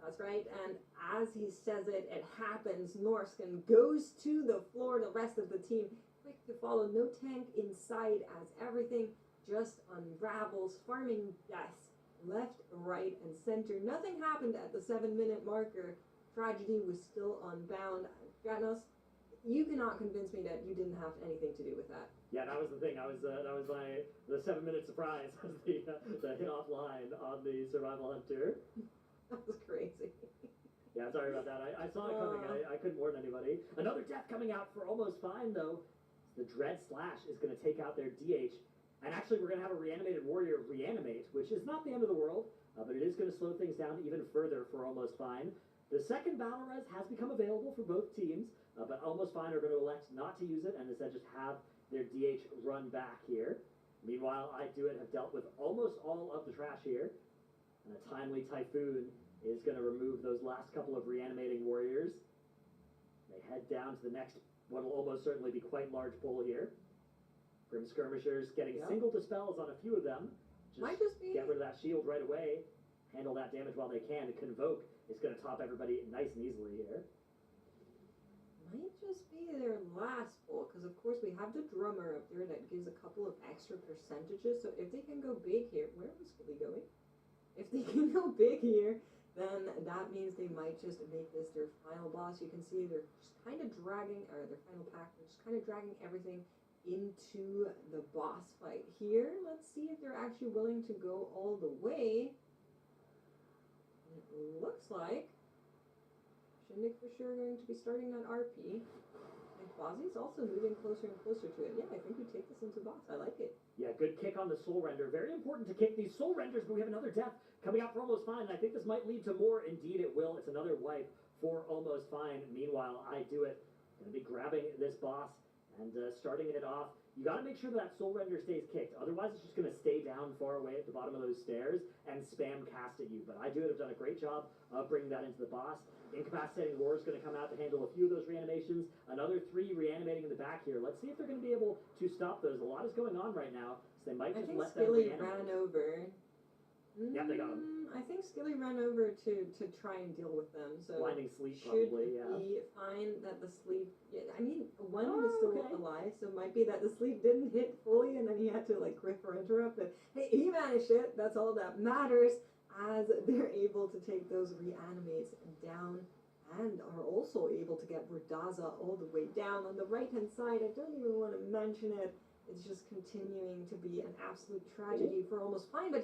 That's right, and as he says it, it happens. Norskin goes to the floor, the rest of the team quick to follow. No tank in sight as everything just unravels, farming deaths left, right, and center. Nothing happened at the 7-minute marker. Tragedy was still unbound. Dranos, you cannot convince me that you didn't have anything to do with that. Yeah, that was the thing. That was the 7-minute surprise was the hit offline on the Survival Hunter. That was crazy. Yeah, sorry about that. I saw it coming. I couldn't warn anybody. Another death coming out for Almost Fine, though. The Dread Slash is going to take out their DH. And actually, we're going to have a reanimated warrior reanimate, which is not the end of the world, but it is going to slow things down even further for Almost Fine. The second Battle Res has become available for both teams, but Almost Fine are going to elect not to use it and instead just have their DH run back here. Meanwhile, I Do It have dealt with almost all of the trash here. And a timely Typhoon is going to remove those last couple of reanimating warriors. They head down to the next, what will almost certainly be quite large pull here. Grim Skirmishers getting single dispels on a few of them. Might just be. Get rid of that shield right away. Handle that damage while they can. Convoke is going to top everybody nice and easily here. Might just be their last pull, because of course we have the drummer up there that gives a couple of extra percentages. So if they can go big here, where was Philly going? If they can go big here, then that means they might just make this their final boss. You can see they're just kind of dragging, or their final pack, they're just kind of dragging everything into the boss fight here. Let's see if they're actually willing to go all the way. It looks like Shindig for sure going to be starting that RP. And Quasi's also moving closer and closer to it. Yeah, I think we take this into boss. I like it. Yeah, good kick on the soul render. Very important to kick these soul renders, but we have another death coming out for Almost Fine, and I think this might lead to more. Indeed, it will. It's another wipe for Almost Fine. Meanwhile, I do it. Going to be grabbing this boss and starting it off. You got to make sure that soul render stays kicked. Otherwise, it's just going to stay down far away at the bottom of those stairs and spam cast at you. But I do it. I've done a great job of bringing that into the boss. Incapacitating Roar is going to come out to handle a few of those reanimations. Another 3 reanimating in the back here. Let's see if they're going to be able to stop those. A lot is going on right now, so they might just let them Skilly reanimate. ran over. Yeah, they got him. I think Skilly ran over to try and deal with them. So Blinding sleep, should probably, yeah. be fine that the sleep. Yeah, I mean, one was still okay. alive, so it might be that the sleep didn't hit fully, and then he had to like grip or interrupt. But hey, he managed it. That's all that matters. As they're able to take those reanimates down, and are also able to get Verdaza all the way down on the right hand side. I don't even want to mention it. It's just continuing to be an absolute tragedy for Almost Fine, but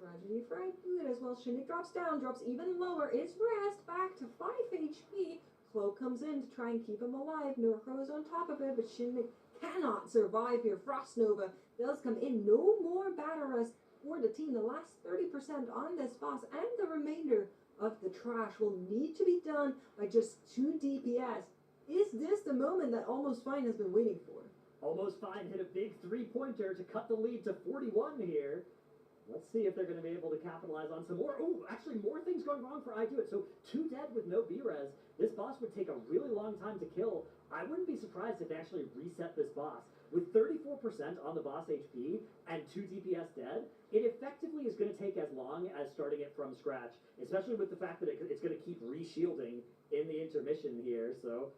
tragedy for I do it as well. Shindig drops down, drops even lower. Is rest back to 5 HP. Cloak comes in to try and keep him alive. Norco's on top of it, but Shindig cannot survive here. Frost Nova does come in. No more battle rest for the team. The last 30% on this boss and the remainder of the trash will need to be done by just 2 DPS. Is this the moment that Almost Fine has been waiting for? Almost Fine hit a big 3-pointer to cut the lead to 41 here. Let's see if they're going to be able to capitalize on some more. Oh, actually more things going wrong for I Do It. So 2 dead with no B-res. This boss would take a really long time to kill. I wouldn't be surprised if they actually reset this boss. With 34% on the boss HP and 2 DPS dead, it effectively is going to take as long as starting it from scratch, especially with the fact that it's going to keep re-shielding in the intermission here. So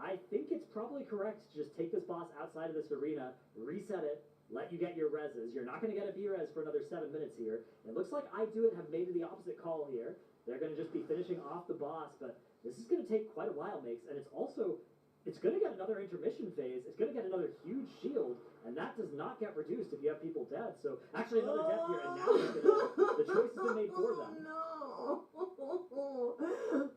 I think it's probably correct to just take this boss outside of this arena, reset it, let you get your reses. You're not going to get a B-res for another 7 minutes here. It looks like I Do It have made the opposite call here. They're going to just be finishing off the boss, but this is going to take quite a while, Makes, and it's going to get another intermission phase. It's going to get another huge shield, and that does not get reduced if you have people dead. So actually another death here, and now the choice has been made for them. Oh, no!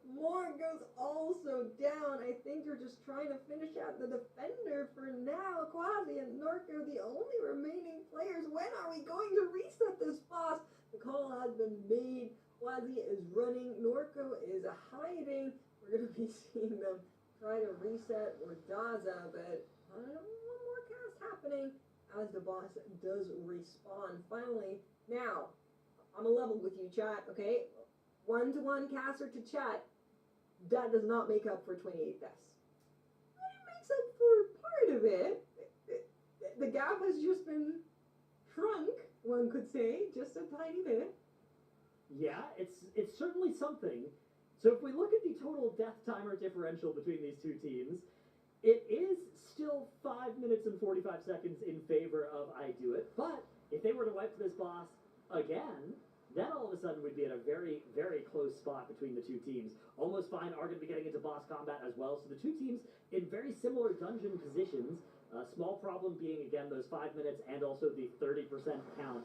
More goes also down. I think they're just trying to finish out the defender for now. Quasi and Norco, the only remaining players. When are we going to reset this boss? The call has been made. Quasi is running. Norco is hiding. We're going to be seeing them try to reset Verdaza, but one more cast happening as the boss does respawn. Finally, now, I'm a level with you, chat, okay? 1-to-1 caster to chat, that does not make up for 28 deaths. But it makes up for part of it. The gap has just been shrunk, one could say, just a tiny bit. Yeah, it's certainly something. So if we look at the total death timer differential between these two teams, it is still 5 minutes and 45 seconds in favor of I Do It. But if they were to wipe this boss again, then all of a sudden we'd be at a very, very close spot between the two teams. Almost Fine are going to be getting into boss combat as well. So the two teams in very similar dungeon positions. Small problem being, again, those 5 minutes and also the 30% count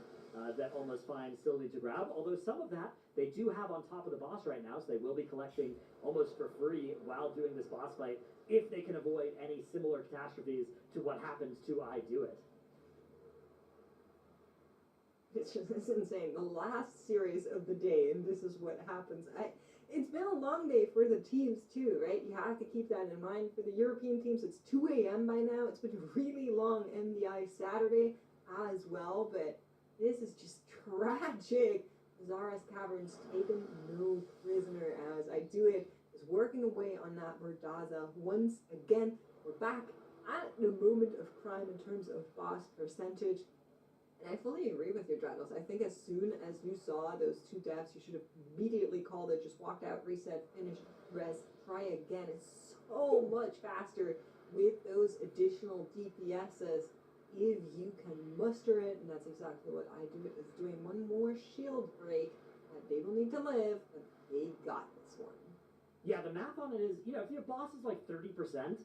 that Almost Fine still need to grab. Although some of that they do have on top of the boss right now, so they will be collecting almost for free while doing this boss fight if they can avoid any similar catastrophes to what happens to I Do It. It's insane. The last series of the day, and this is what happens. It's been a long day for the teams too, right? You have to keep that in mind. For the European teams, it's 2 a.m. by now. It's been a really long MDI Saturday as well, but this is just tragic. Zara's Cavern's taken no prisoner as I Do It is working away on that Verdaza. Once again, we're back at the moment of crime in terms of boss percentage. And I fully agree with your Drados. I think as soon as you saw those 2 deaths, you should have immediately called it, just walked out, reset, finish, res, try again. It's so much faster with those additional DPSs if you can muster it, and that's exactly what I Do It is doing. One more shield break, They will need to live, but they got this one. Yeah, the math on it is, if your boss is like 30%,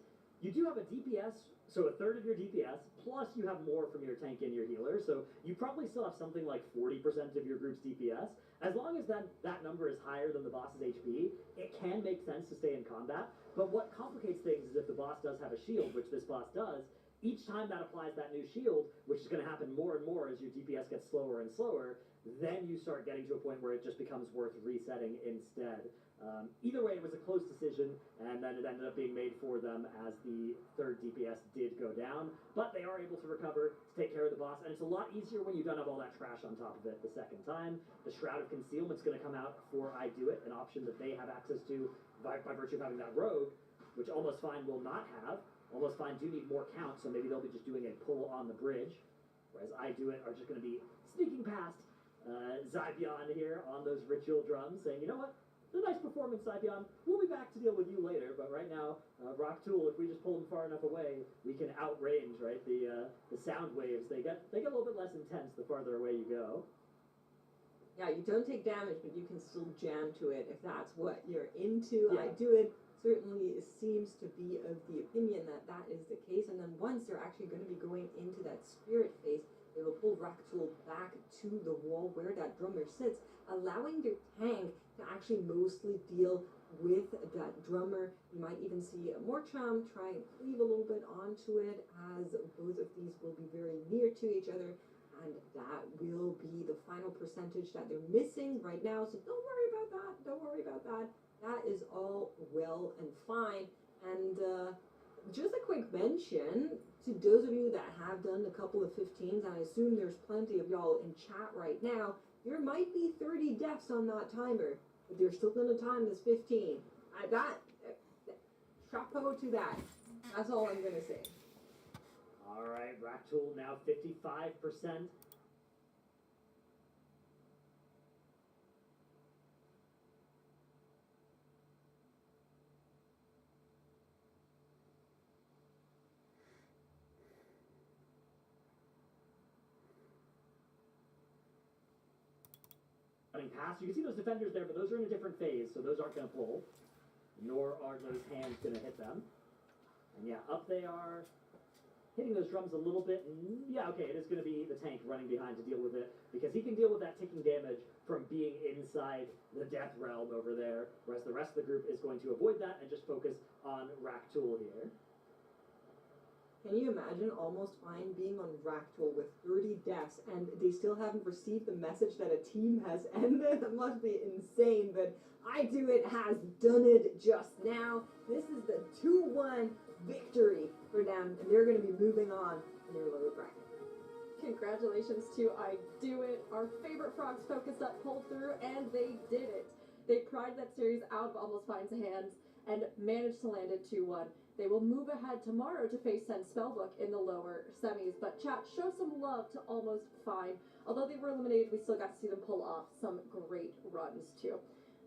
you do have a DPS, so a third of your DPS, plus you have more from your tank and your healer, so you probably still have something like 40% of your group's DPS. As long as that number is higher than the boss's HP, it can make sense to stay in combat. But what complicates things is if the boss does have a shield, which this boss does, each time that applies that new shield, which is going to happen more and more as your DPS gets slower and slower, then you start getting to a point where it just becomes worth resetting instead. Either way, it was a close decision, and then it ended up being made for them as the third DPS did go down. But they are able to recover, to take care of the boss, and it's a lot easier when you don't have all that trash on top of it the second time. The Shroud of Concealment's going to come out for I Do It, an option that they have access to by virtue of having that rogue, which Almost Fine will not have. Almost Fine do need more count, so maybe they'll be just doing a pull on the bridge, whereas I Do It are just going to be sneaking past Zybion here on those ritual drums, saying, you know what? It's a nice performance, Zybion. We'll be back to deal with you later, but right now, Rock Tool, if we just pull them far enough away, we can outrange, right? The sound waves, they get a little bit less intense the farther away you go. Yeah, you don't take damage, but you can still jam to it if that's what you're into. Yeah. I Do It certainly seems to be of the opinion that that is the case. And then once they're actually going to be going into that spirit phase, they will pull Rock Tool back to the wall where that drummer sits, allowing their tank to actually mostly deal with that drummer. You might even see Morcham try and cleave a little bit onto it, as both of these will be very near to each other, and that will be the final percentage that they're missing right now. So don't worry about that. Don't worry about that. That is all well and fine. And just a quick mention to those of you that have done a couple of 15s, and I assume there's plenty of y'all in chat right now, there might be 30 deaths on that timer, but they're still going to time this 15. Chapeau to that. That's all I'm going to say. All right, Rock Tool now 55%. Past. You can see those defenders there, but those are in a different phase, so those aren't going to pull, nor are those hands going to hit them. And yeah, up they are, hitting those drums a little bit. And yeah, okay, it is going to be the tank running behind to deal with it, because he can deal with that ticking damage from being inside the death realm over there, whereas the rest of the group is going to avoid that and just focus on Rack Tool here. Can you imagine Almost Fine being on Rack Tool with 30 deaths and they still haven't received the message that a team has ended? That must be insane, but I Do It has done it just now. This is the 2-1 victory for them, and they're going to be moving on in their lower bracket. Congratulations to I Do It, our favorite Frogs focus that pulled through, and they did it. They pried that series out of Almost Fine's hands and managed to land it 2-1. They will move ahead tomorrow to face Sen Spellbook in the lower semis, but chat, show some love to Almost Fine. Although they were eliminated, we still got to see them pull off some great runs too.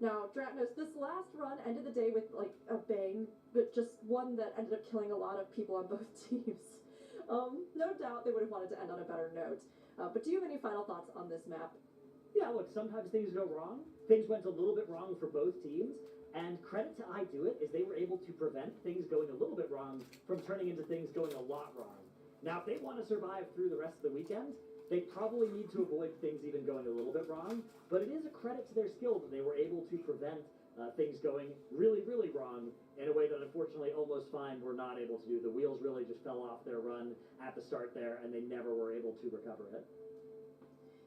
Now, Dratnos, this last run ended the day with like a bang, but just one that ended up killing a lot of people on both teams. No doubt they would have wanted to end on a better note. But do you have any final thoughts on this map? Yeah, look, sometimes things go wrong. Things went a little bit wrong for both teams. And credit to I Do It is they were able to prevent things going a little bit wrong from turning into things going a lot wrong. Now, if they want to survive through the rest of the weekend, they probably need to avoid things even going a little bit wrong. But it is a credit to their skill that they were able to prevent things going really, really wrong in a way that unfortunately Almost Fine were not able to do. The wheels really just fell off their run at the start there, and they never were able to recover it.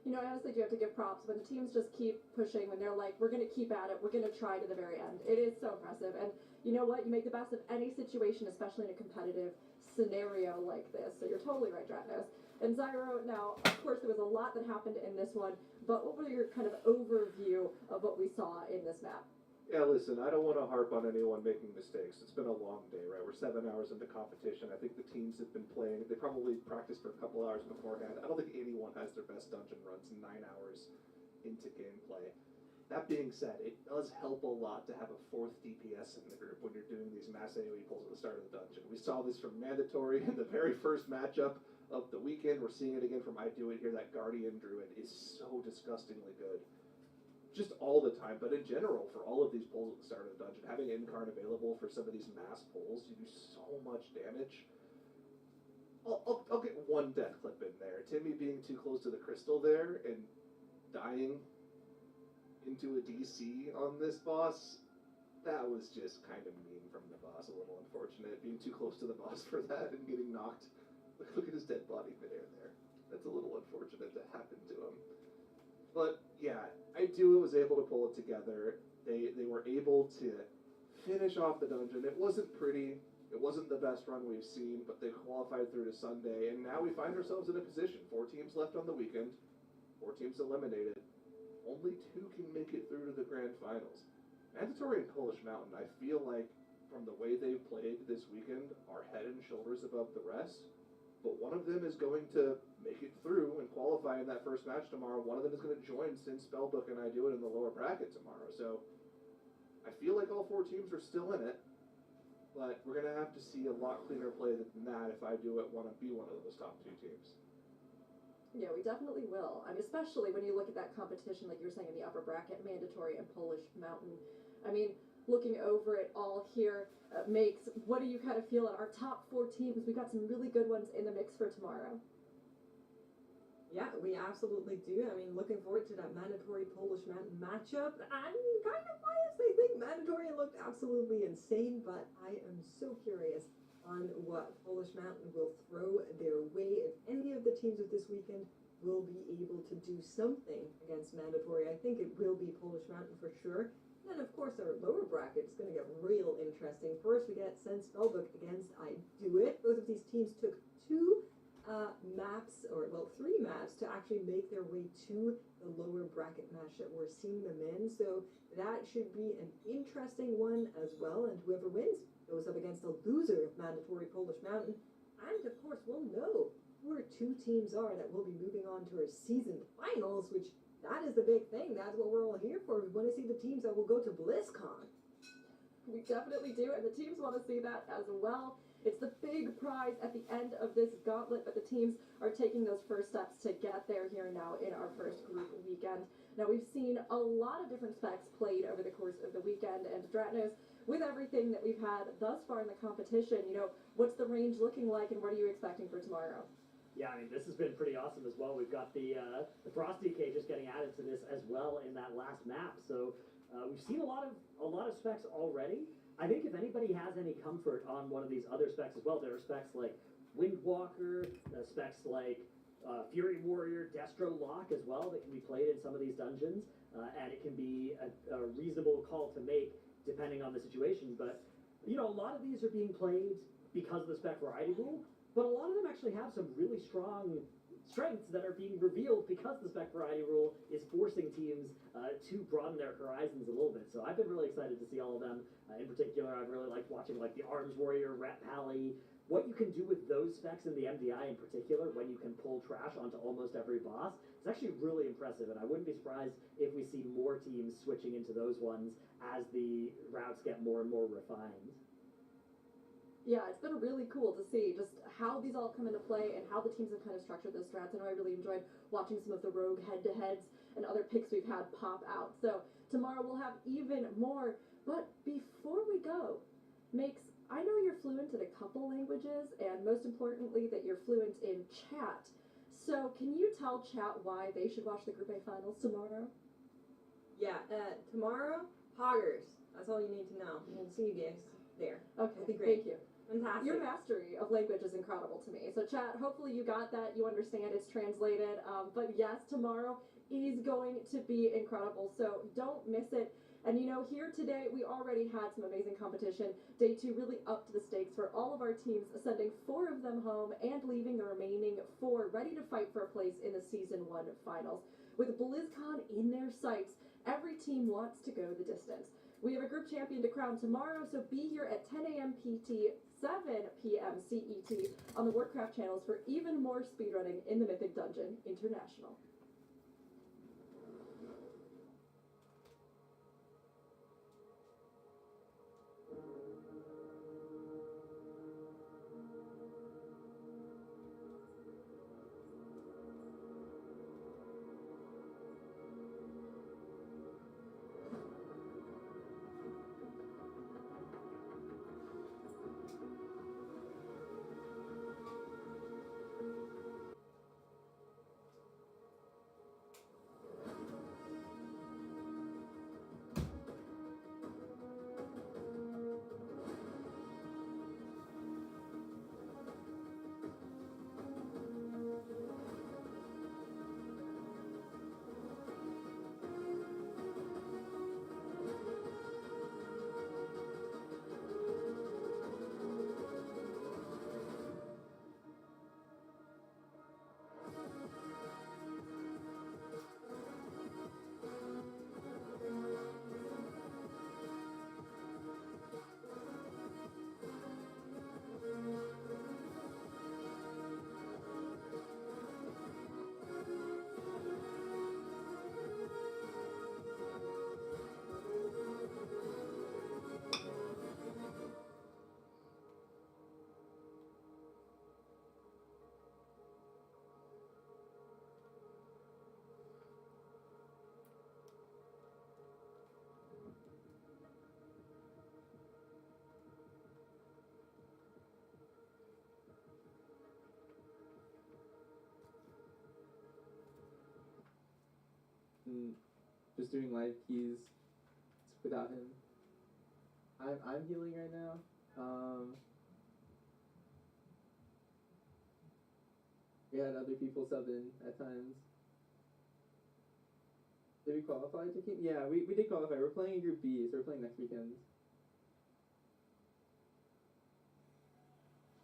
You know, I honestly do have to give props when the teams just keep pushing, when they're like, we're going to keep at it, we're going to try to the very end. It is so impressive. And you know what? You make the best of any situation, especially in a competitive scenario like this. So you're totally right, Dratnos. And Zyro, now, of course, there was a lot that happened in this one, but what was your kind of overview of what we saw in this map? Yeah, listen, I don't want to harp on anyone making mistakes. It's been a long day, right? We're 7 hours into competition. I think the teams have been playing. They probably practiced for a couple hours beforehand. I don't think anyone has their best dungeon runs 9 hours into gameplay. That being said, it does help a lot to have a 4th DPS in the group when you're doing these mass AoE pulls at the start of the dungeon. We saw this from Mandatory in the very first matchup of the weekend. We're seeing it again from I Do It here. That Guardian Druid is so disgustingly good. just all the time, but in general, for all of these pulls at the start of the dungeon, having Incarn available for some of these mass pulls, you do so much damage. I'll get one death clip in there. Timmy being too close to the crystal there and dying into a DC on this boss, that was just kind of mean from the boss, a little unfortunate. Being too close to the boss for that and getting knocked. Look at his dead body midair there. That's a little unfortunate that happened to him. But yeah, I was able to pull it together. They were able to finish off the dungeon. It wasn't pretty. It wasn't the best run we've seen, but they qualified through to Sunday, and now we find ourselves in a position. 4 teams left on the weekend. 4 teams eliminated. Only 2 can make it through to the grand finals. Mandatory and Polish Mountain, I feel like, from the way they've played this weekend, are head and shoulders above the rest. But one of them is going to make it through and qualify in that first match tomorrow. One of them is going to join since Spellbook and I do it in the lower bracket tomorrow. So I feel like all 4 teams are still in it, but we're going to have to see a lot cleaner play than that if I do want to be one of those top 2 teams. Yeah, we definitely will. I mean, especially when you look at that competition, like you were saying, in the upper bracket, Mandatory and Polish Mountain. I mean, looking over it all here makes, what do you kind of feel at our top 4 teams? We got some really good ones in the mix for tomorrow. Yeah, we absolutely do. I mean, looking forward to that Mandatory Polish Mountain matchup. I'm kind of biased. I think Mandatory looked absolutely insane, but I am so curious on what Polish Mountain will throw their way. If any of the teams of this weekend will be able to do something against Mandatory, I think it will be Polish Mountain for sure. And then, of course, our lower bracket is going to get real interesting. First, we get Sense Spellbook against I Do It. Both of these teams took 2 maps, or well, 3 maps to actually make their way to the lower bracket match that we're seeing them in. So that should be an interesting one as well. And whoever wins goes up against a loser of Mandatory Polish Mountain. And of course, we'll know who our 2 teams are that will be moving on to our season finals, which that is the big thing. That's what we're all here for. We want to see the teams that will go to BlizzCon. We definitely do, and the teams want to see that as well. It's the big prize at the end of this gauntlet, but the teams are taking those first steps to get there here now in our first group weekend. Now, we've seen a lot of different specs played over the course of the weekend, and Dratnos, with everything that we've had thus far in the competition, what's the range looking like, and what are you expecting for tomorrow? Yeah, I mean, this has been pretty awesome as well. We've got the Frosty cages getting added to this as well in that last map. So we've seen a lot of specs already. I think if anybody has any comfort on one of these other specs as well, there are specs like Windwalker, specs like Fury Warrior, Destro Lock as well that can be played in some of these dungeons, and it can be a reasonable call to make depending on the situation. But a lot of these are being played because of the spec variety rule. But a lot of them actually have some really strong strengths that are being revealed because the spec variety rule is forcing teams to broaden their horizons a little bit. So I've been really excited to see all of them. In particular, I've really liked watching like the Arms Warrior, Rat Pally, what you can do with those specs in the MDI in particular when you can pull trash onto almost every boss. It's actually really impressive, and I wouldn't be surprised if we see more teams switching into those ones as the routes get more and more refined. Yeah, it's been really cool to see just how these all come into play and how the teams have kind of structured those strats. I know I really enjoyed watching some of the Rogue head-to-heads and other picks we've had pop out. So tomorrow we'll have even more. But before we go, Makes, I know you're fluent in a couple languages, and most importantly that you're fluent in chat. So can you tell chat why they should watch the Group A finals tomorrow? Yeah, tomorrow, Hoggers. That's all you need to know. We'll see you guys there. Okay, It'll be great. thank you. Fantastic. Your mastery of language is incredible to me. So chat, hopefully you got that, you understand, it's translated. But yes, tomorrow is going to be incredible, so don't miss it. And here today, we already had some amazing competition. Day 2 really upped the stakes for all of our teams, sending 4 of them home and leaving the remaining 4 ready to fight for a place in the Season 1 finals. With BlizzCon in their sights, every team wants to go the distance. We have a group champion to crown tomorrow, so be here at 10 a.m. PT, 7 p.m. CET on the Warcraft channels for even more speedrunning in the Mythic Dungeon International. and just doing live keys without him. I'm healing right now. We had other people sub in at times. Did we qualify to King? Yeah, we did qualify. We're playing in Group B, so we're playing next weekend.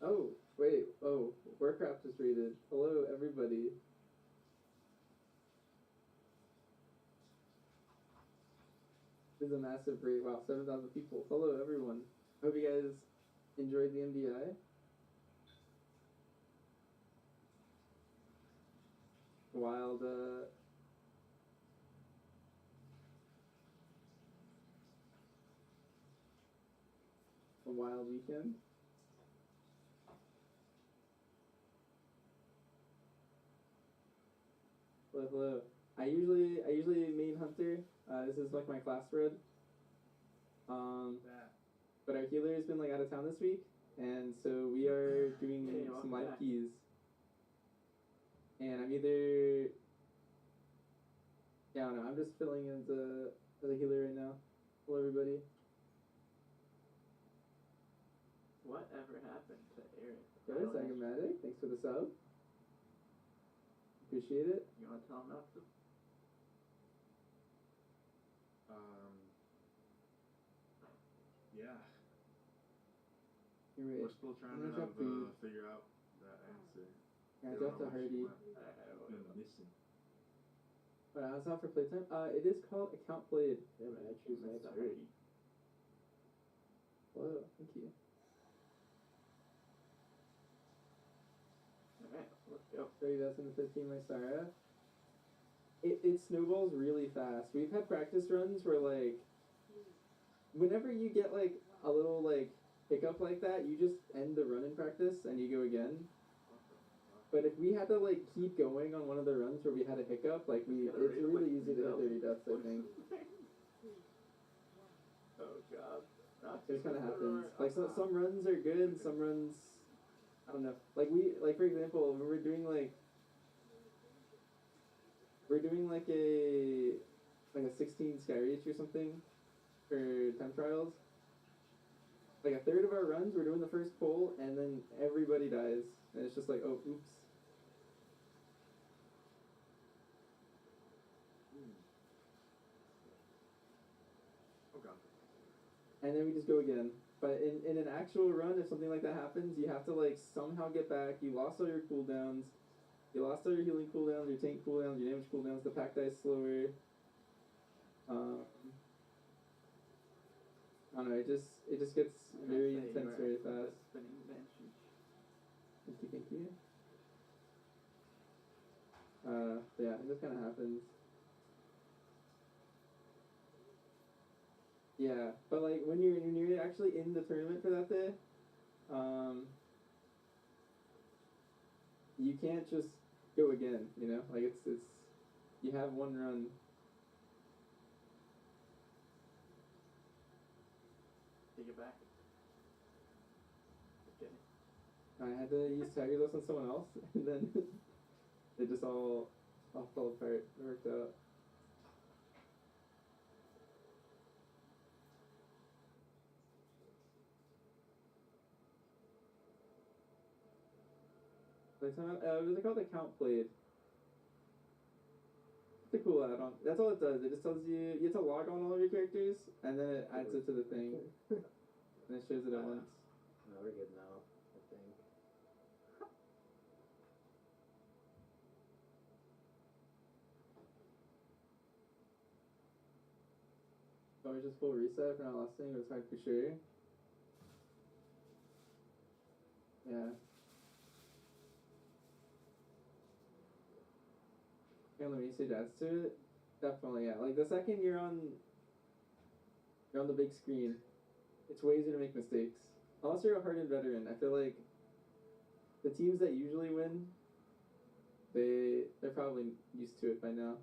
Oh, wait. Oh, Warcraft just raided. Hello, everybody. This is a massive raid. Wow, 7,000 people. Hello, everyone. Hope you guys enjoyed the MDI. Wild, a wild weekend. Hello, hello. I usually main hunter. This is like my class spread. But our healer has been like out of town this week, and so we are doing some live keys. And I'm either, yeah, I don't know. I'm just filling in as a healer right now. Hello, everybody. Whatever happened to Eric? Yes, Agamatic. Thanks for the sub. Appreciate it. You want to tell him not to? Yeah. You're right. We're still trying I'm to gonna drop the- figure out that answer. Yeah, I Don't dropped know a where she hardy. went. Been missing. But I was out for playtime. It is called Account Played. Yeah, man, I choose Missed nice the hardy. hardy. Whoa, thank you. Alright, let's go. 30,000 to 15, my Sarah. It snowballs really fast. We've had practice runs where, like, whenever you get, like, a little, like, hiccup like that, you just end the run in practice and you go again. But if we had to, like, keep going on one of the runs where we had a hiccup, like, it's really easy to hit 30 deaths, I think. Oh god. It just kind of happens. Like, some runs are good, some runs, I don't know. Like, for example, when we're doing, like a 16 Sky Reach or something for time trials. Like, a third of our runs, we're doing the first pull, and then everybody dies. And it's just like, oh, oops. Oh god. And then we just go again. But in an actual run, if something like that happens, you have to, like, somehow get back. You lost all your cooldowns. You lost all your healing cooldowns, your tank cooldowns, your damage cooldowns. The pack dies slower. I don't know. It just gets very intense very fast. Spinning banshee. Thank you. Yeah, it just kind of happens. Yeah, but like when you're actually in the tournament for that day, you can't just go again. You know, like it's you have one run. Take it back. Just kidding. I had to use Tigerless on someone else, and then it just all fell apart. It worked out. What was it called? Account Played. It's a cool add-on. That's all it does. It just tells you have to log on all of your characters, and then it adds it to the thing, and it shows it at once. No, we're good now, I think. So it's just full reset for not last thing. It was hard for sure. Yeah. And let me say adds to it. Definitely, yeah. Like the second you're on the big screen, it's way easier to make mistakes. Unless you're a hardened veteran, I feel like the teams that usually win, they're probably used to it by now.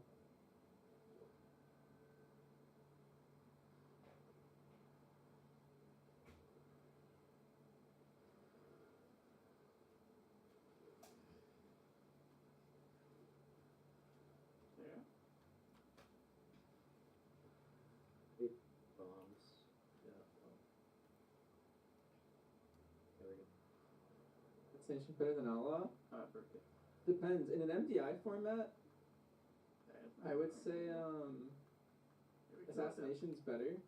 Assassination better than Outlaw? Birthday. Depends. In an MDI format, Yeah, I would say Here we go. Assassination's better.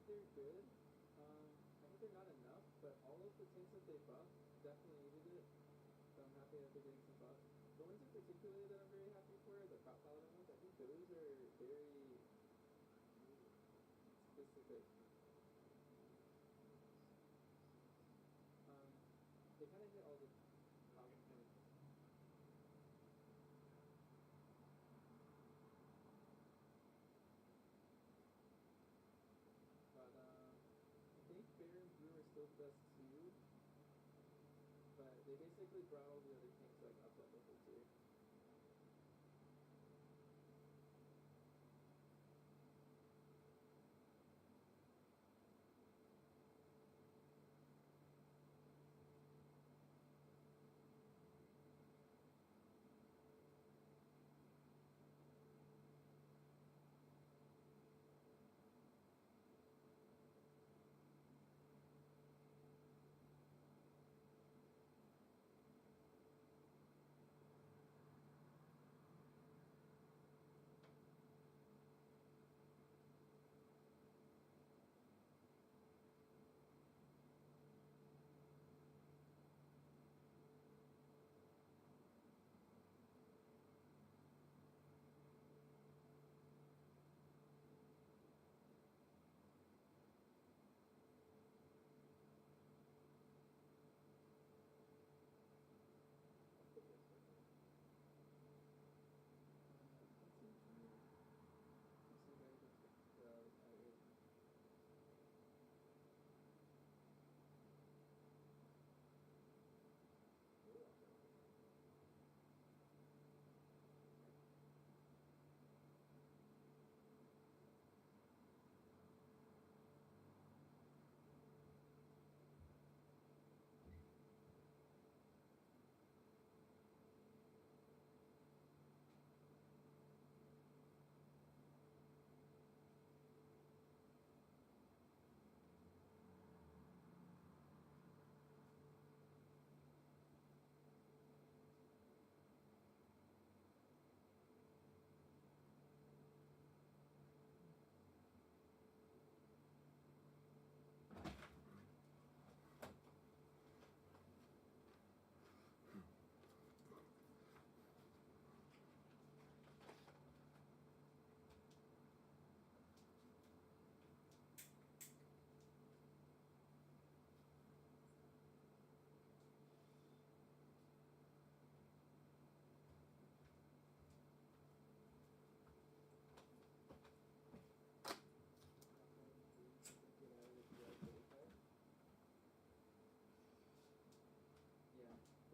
they're good. I think they're not enough, but all of the tanks that they buffed definitely needed it. So I'm happy that they're getting some buffs. The ones in particular that I'm very happy for are the prop paladin ones. I think those are very specific. They kind of hit all the top points. But I think Bear and Brew are still the best two. But they basically brought all the other tanks like up that level tier.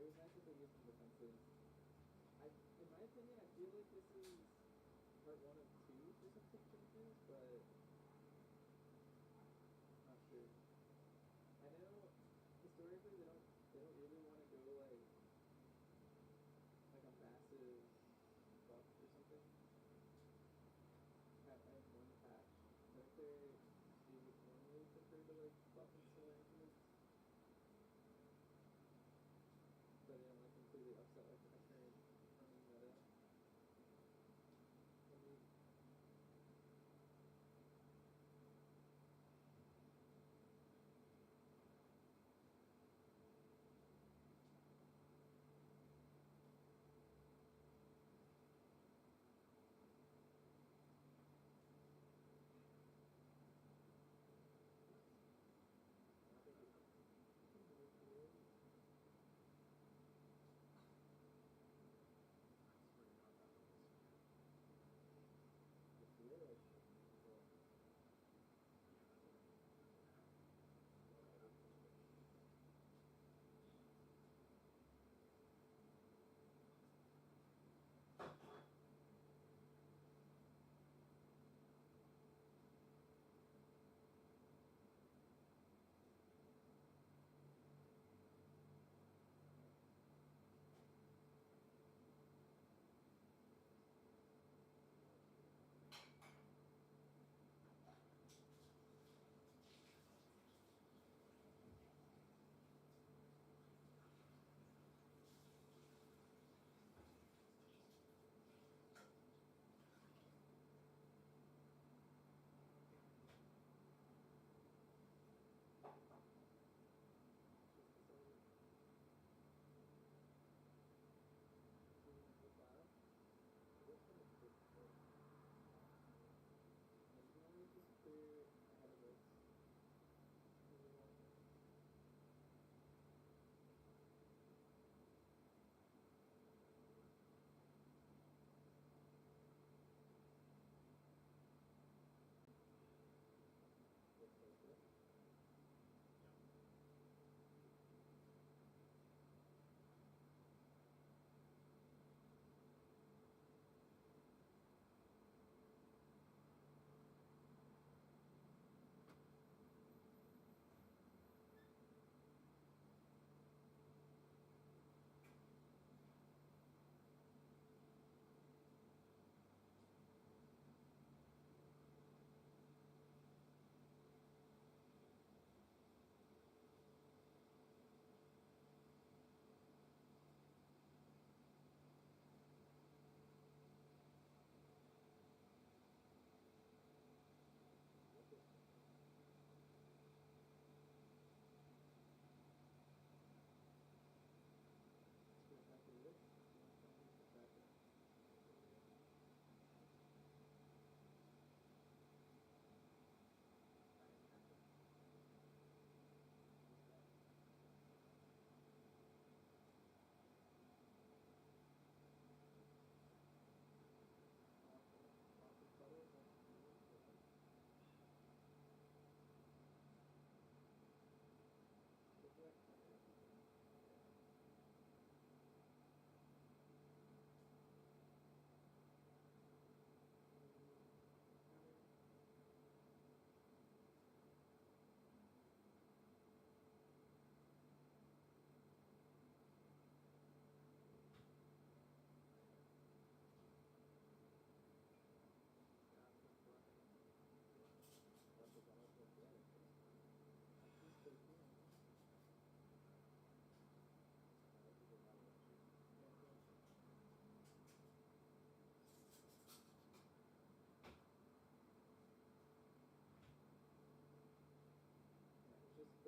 It was nice that they used some defenses. In my opinion, I feel like this is part one of two for some tech changes, but not sure. I know historically they don't really want to go like a massive buff or something at one patch. I think they would normally prefer to like buff in similar increments. But they don't like completely upset like the current running meta.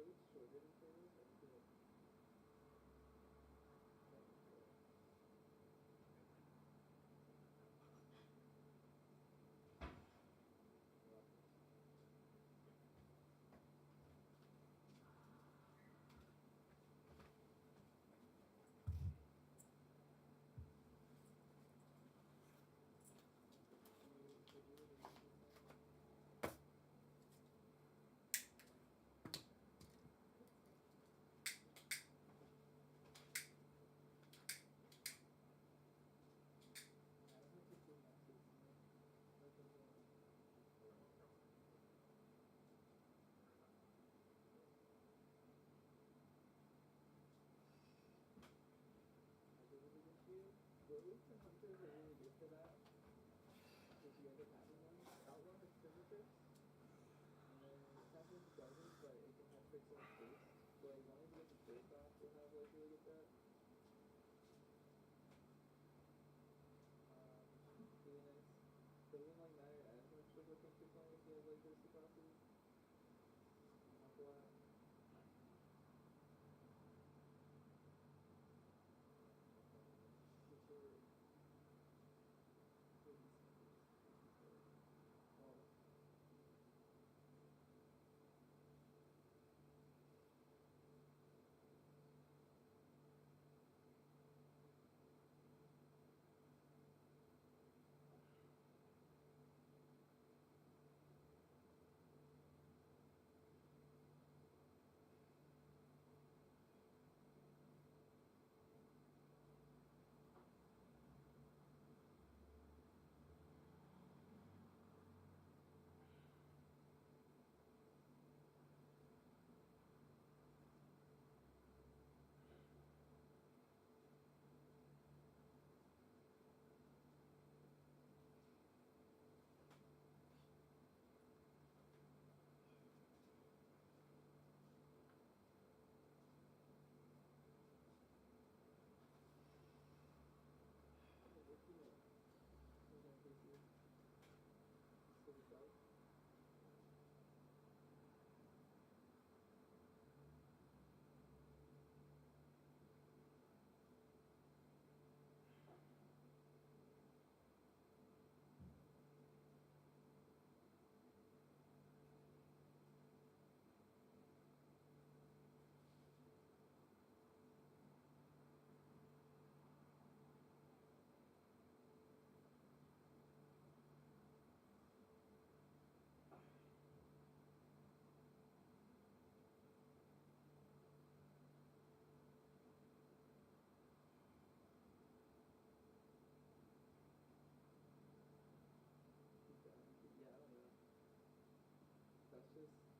So it's shorter than turtles, I feel like. Rogues and hunters are really good for that. If you end up having one, outlaw has trigger tricks, and then assassin doesn't, but it can have tricks on its face. So like wanting to get the face off will have like really good threat. Really nice. Doesn't like matter as much like what things you're playing if you have like those two classes. Not a lot.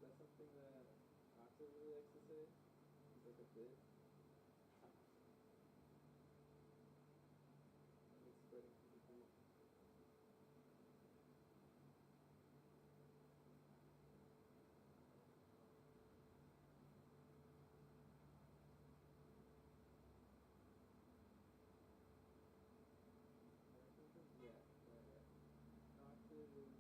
That's something that Oxford really likes to say. It's like a bit. And it's spreading to the group. Yeah. Oxford is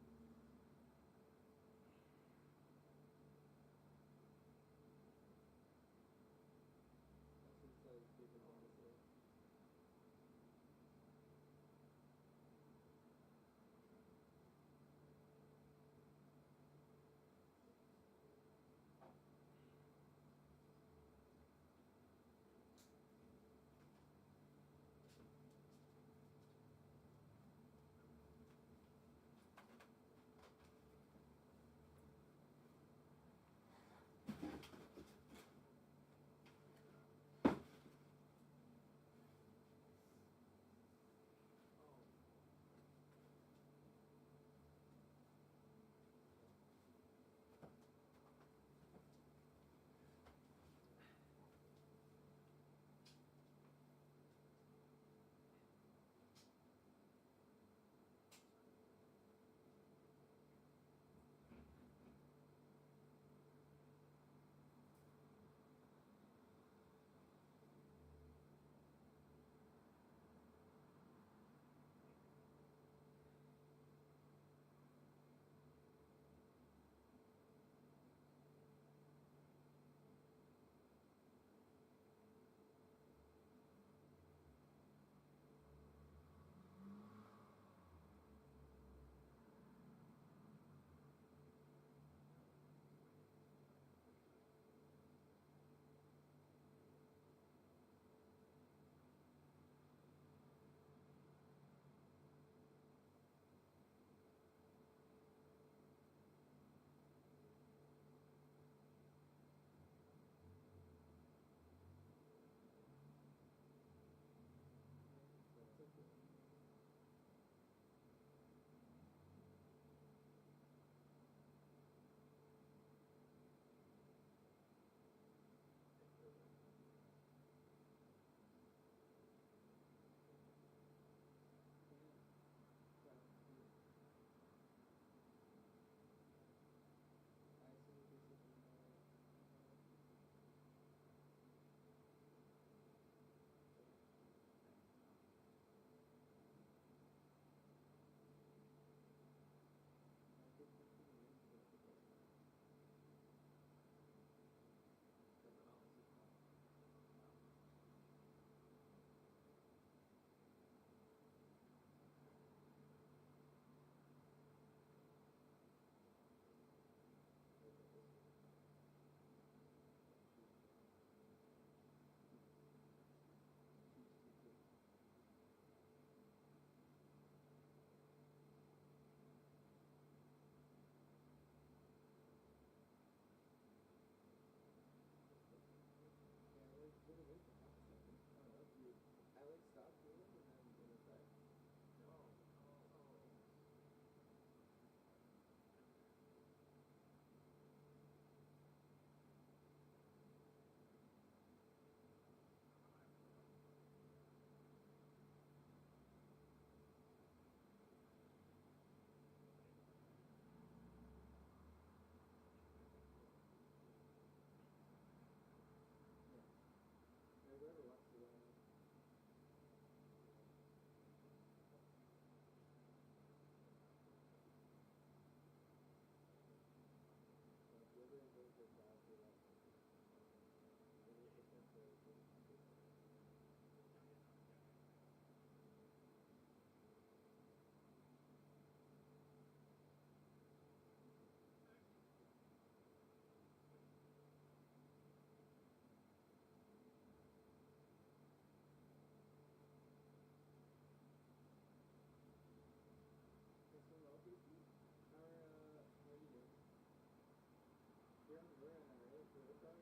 You're on the right, for the card?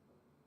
That's fine.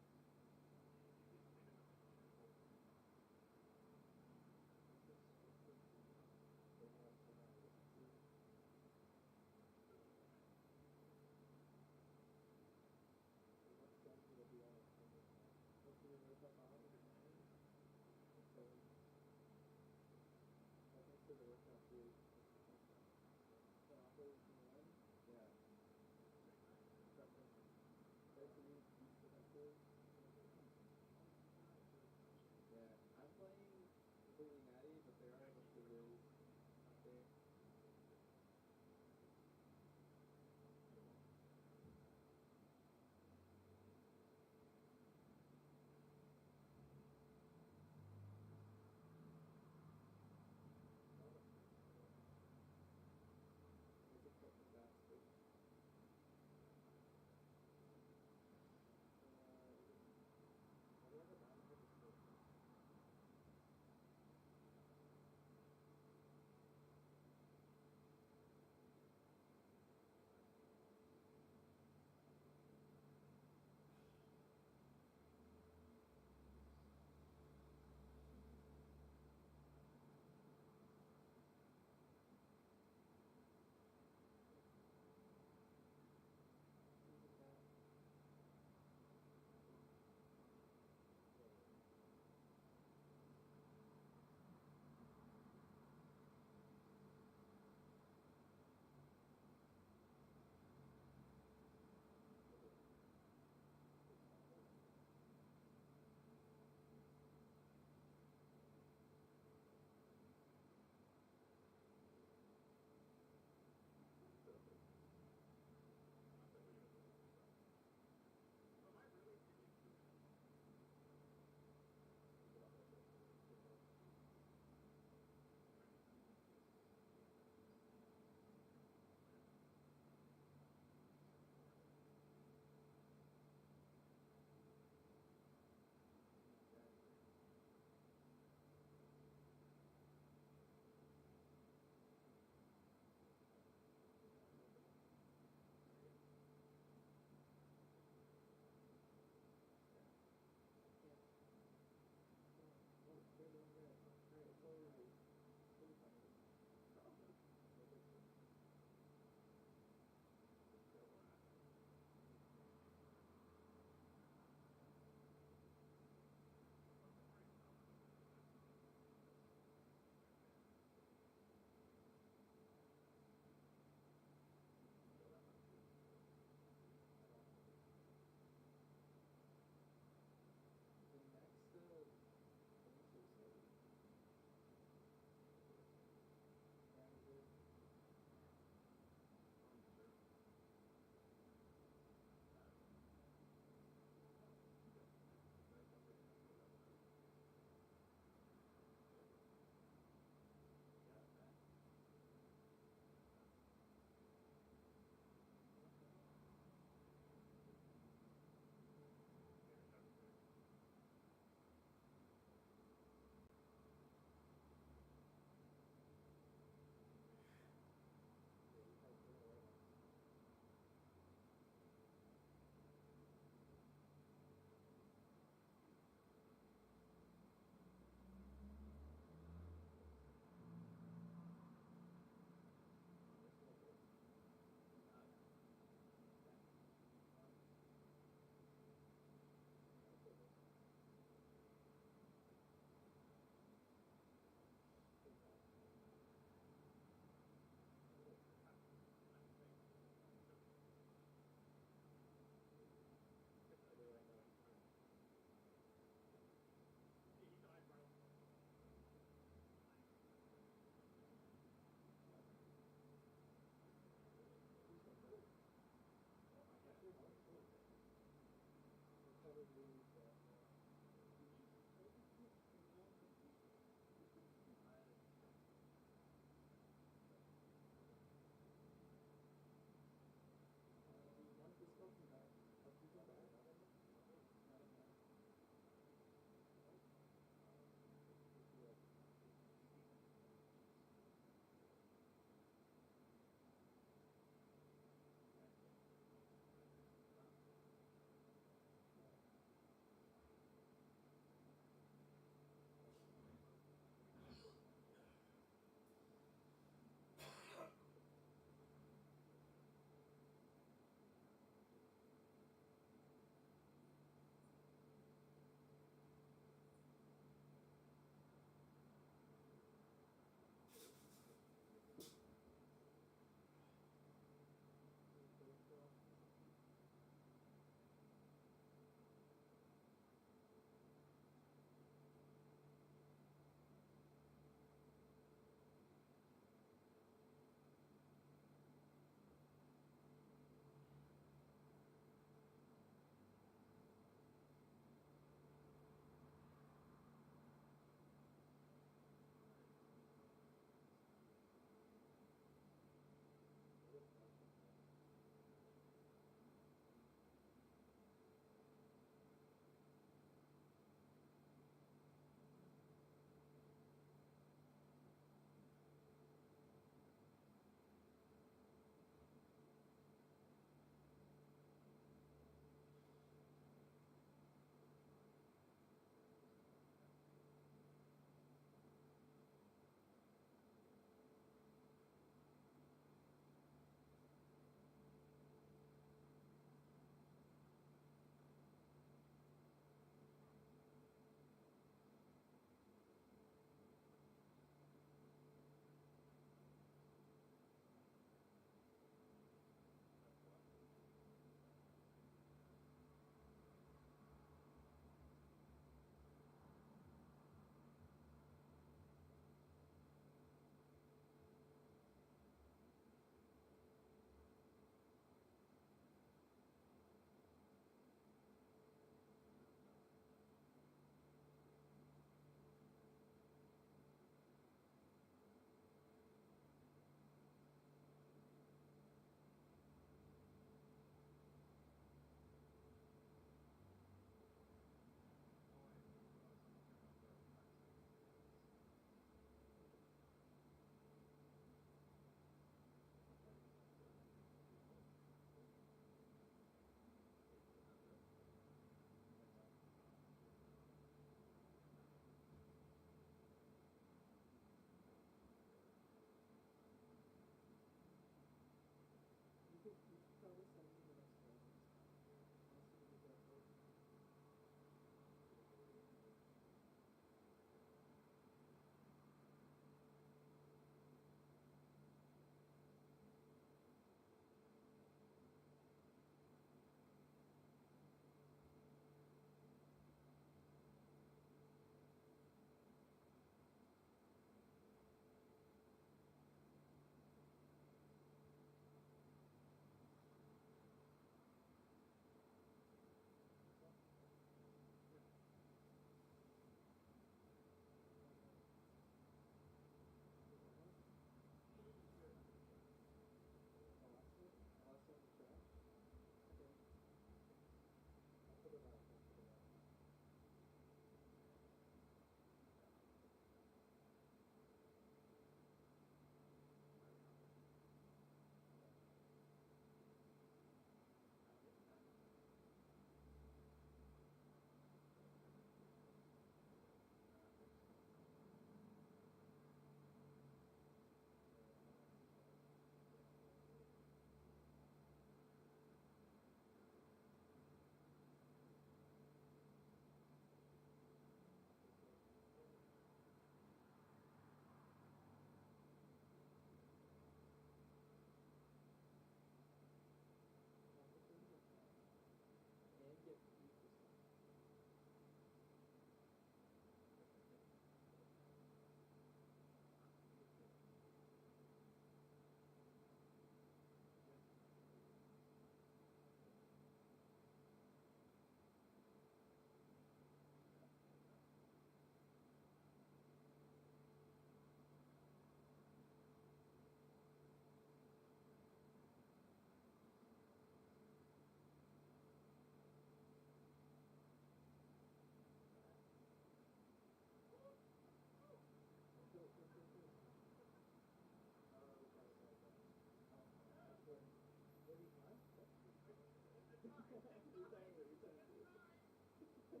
And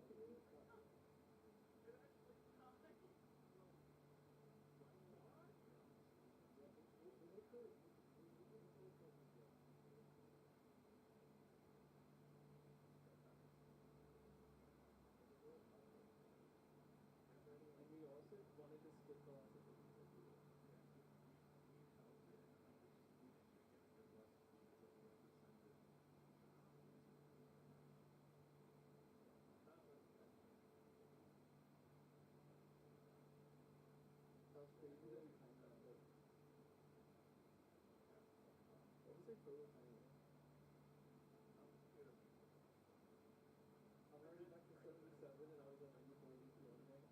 we also wanted to skip the last episode. That was crazy that we timed that, but what was our total time? I'm already back to 77 and I was at 94 BPM right?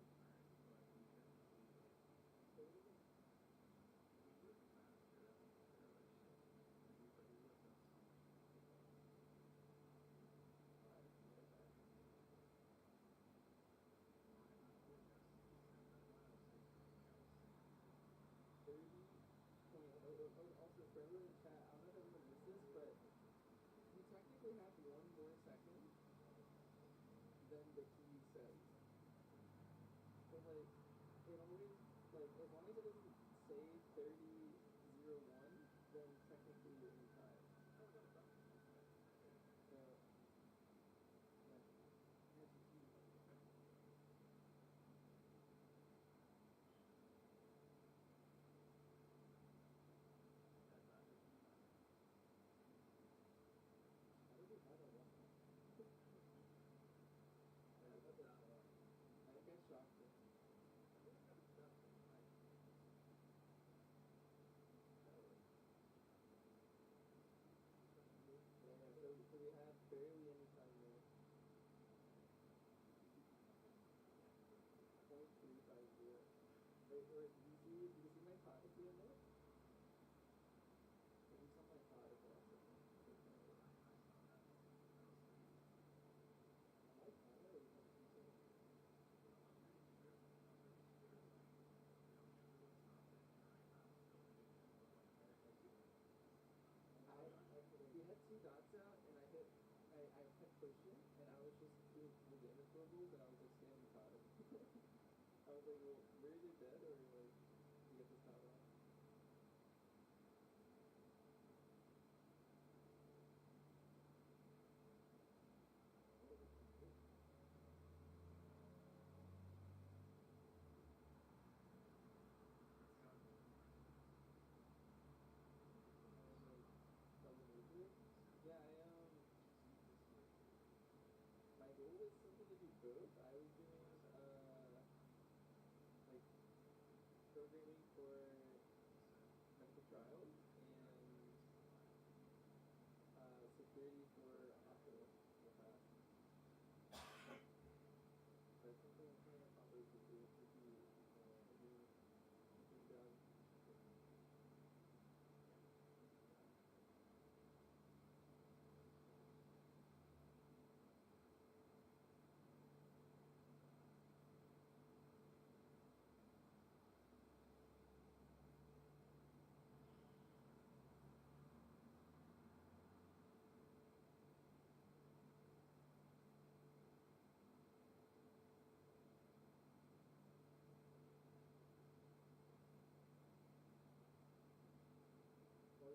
Also, for everyone in the chat, I don't know if everyone missed this, but you technically have one more second than the key says. So like, it only, like, as long as it doesn't say 30:01, then technically you're in time. So, yeah. How did we have that one? I think I shocked it. Yeah, so we had barely any time there. 0.350. Wait, do you see my clock at the end there? Maybe it's on my clock at the last second. On my timer, it was like 2 seconds. We had 2 dots out, and I kept pushing, and I was just doing full damage levels, and I was like standing time. I was like, well, we're either dead or like we get this time off. Yeah, my goal was simply to do both. I was doing like programming for medical trials and security for hospital in the past. But something I thought those would be a new job.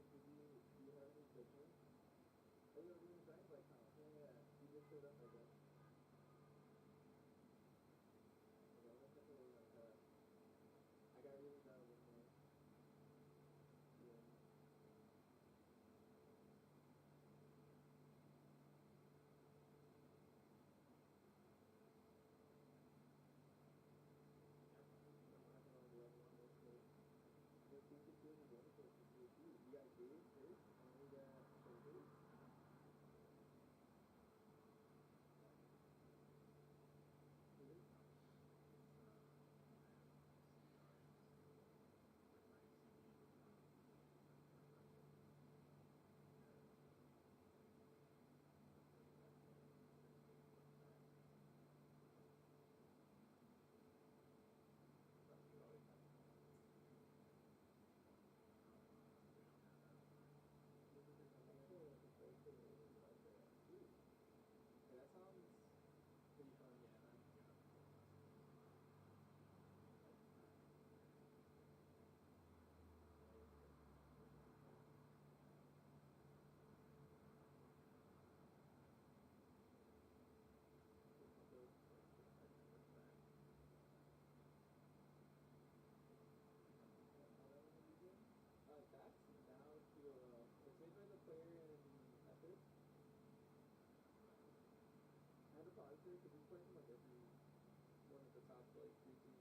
Or do you have any judgments? Oh, you're doing Dragon Ball count. Yeah. You just showed up, I guess. Okay, let's take a look at that. I got really bad with my... Yeah. You got Gabe first, and then you got Shoulders. positive because he's played in like every one of the top like 3 teams.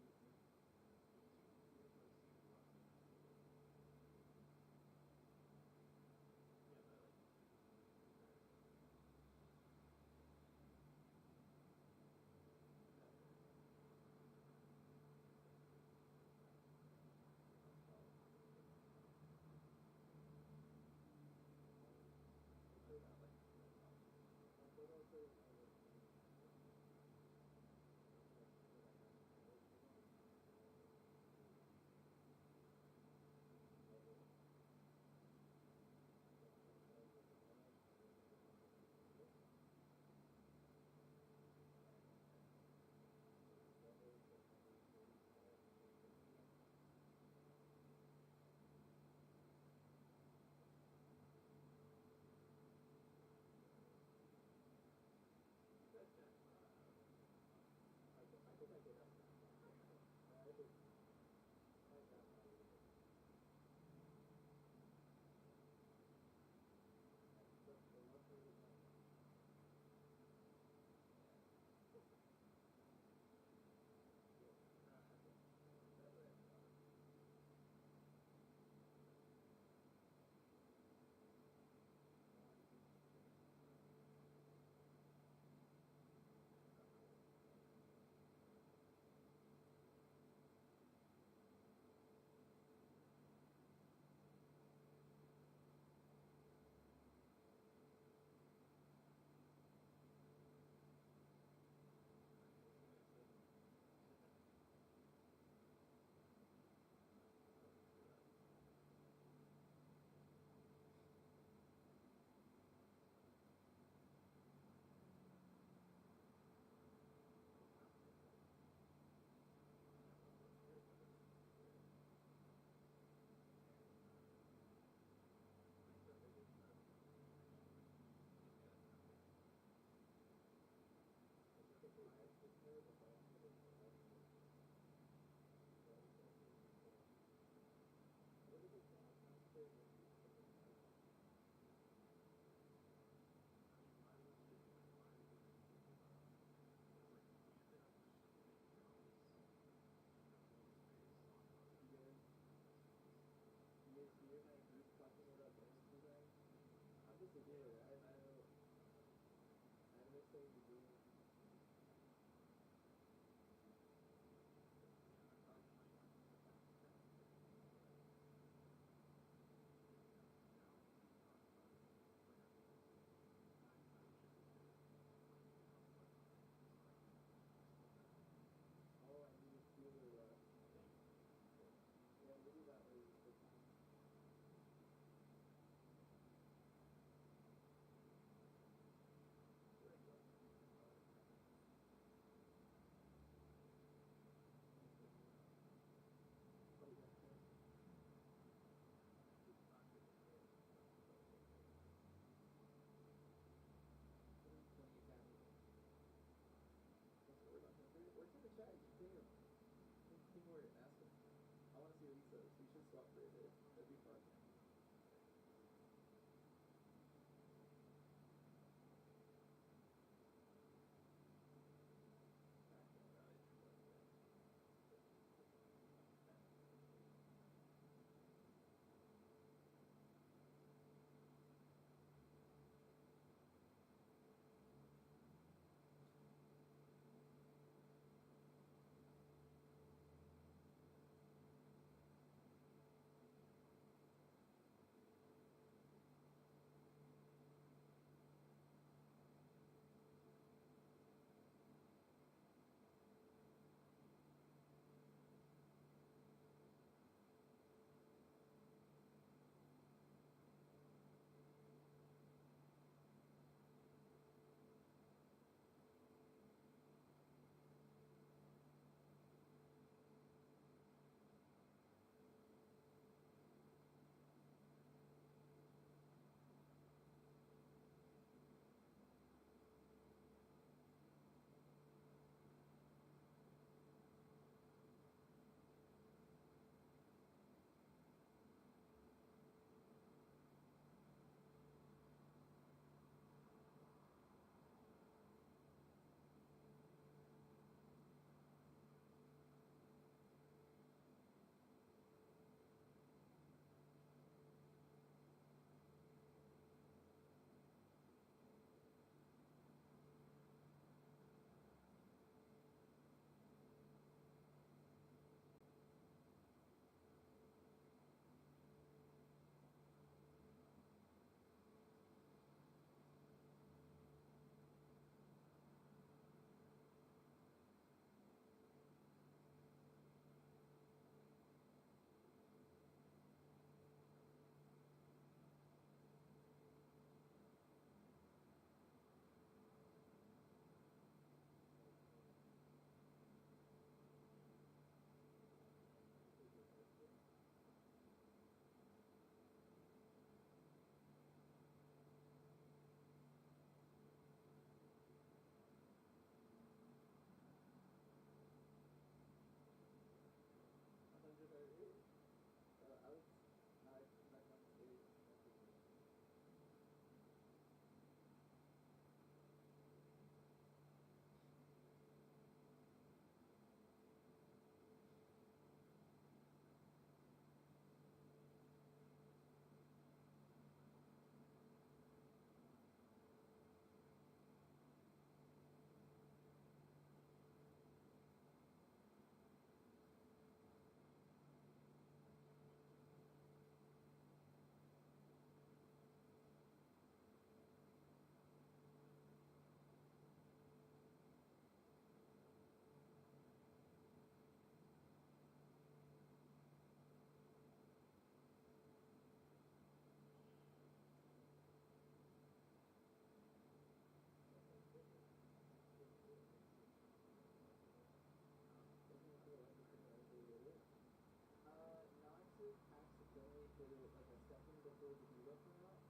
put it like a second before the diva for out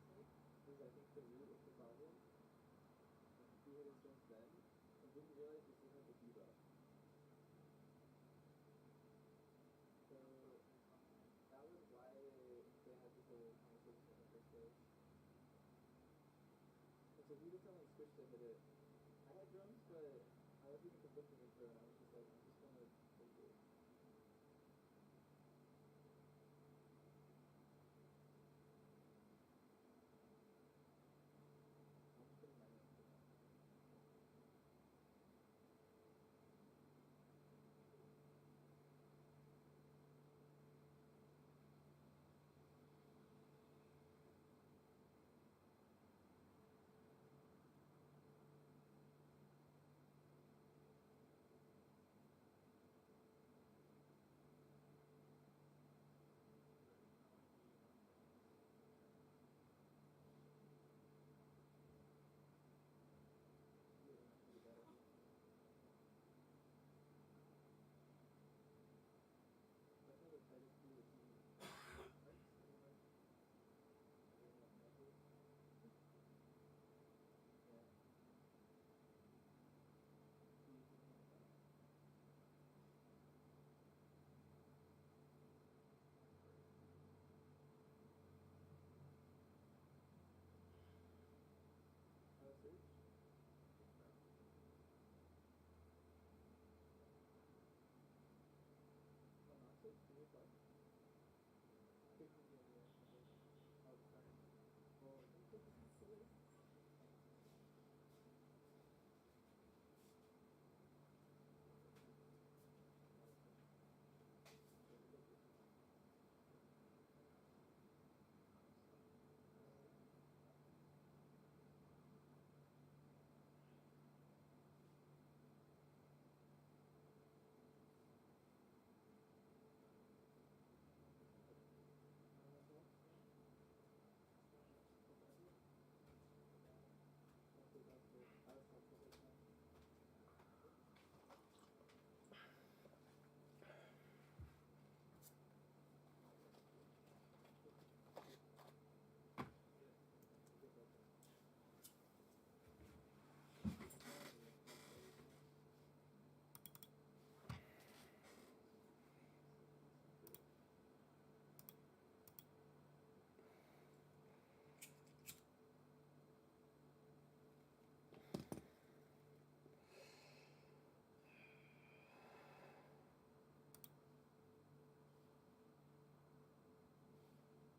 is I think the root of the problem. Like if he hit his turns then, I didn't realize he still had the diva. So that was why they had this whole conversation in the first place. And so he was telling Squish to hit it. I had drums, but I was getting conflicting info, and I was just like, I'm just gonna take it. I'm just putting my name for that.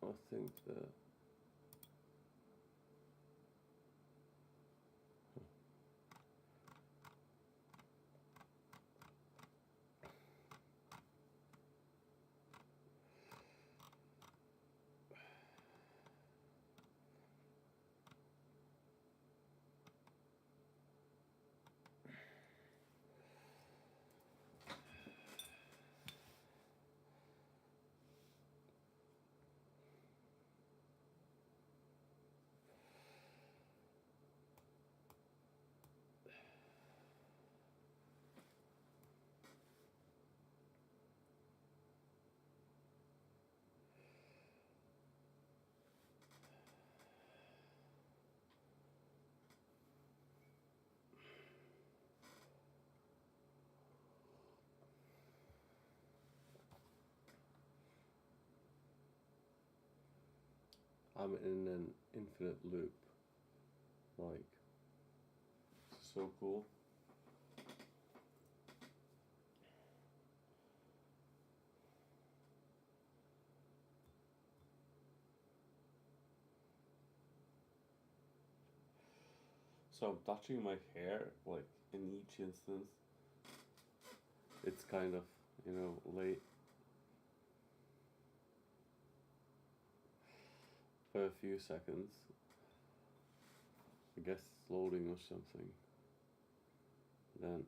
I think that I'm in an infinite loop. Like, so cool. So I'm touching my hair, like, in each instance. It's kind of, you know, late. For a few seconds. I guess it's loading or something. Then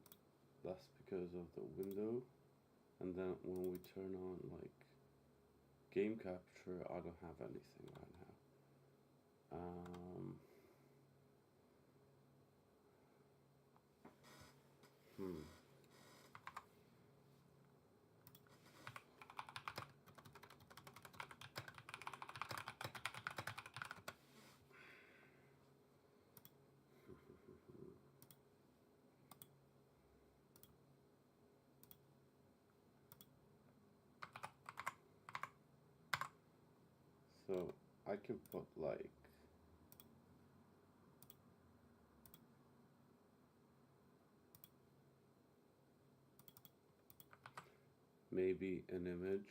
that's because of the window. And then when we turn on, like, game capture, I don't have anything right now. So I can put like maybe an image.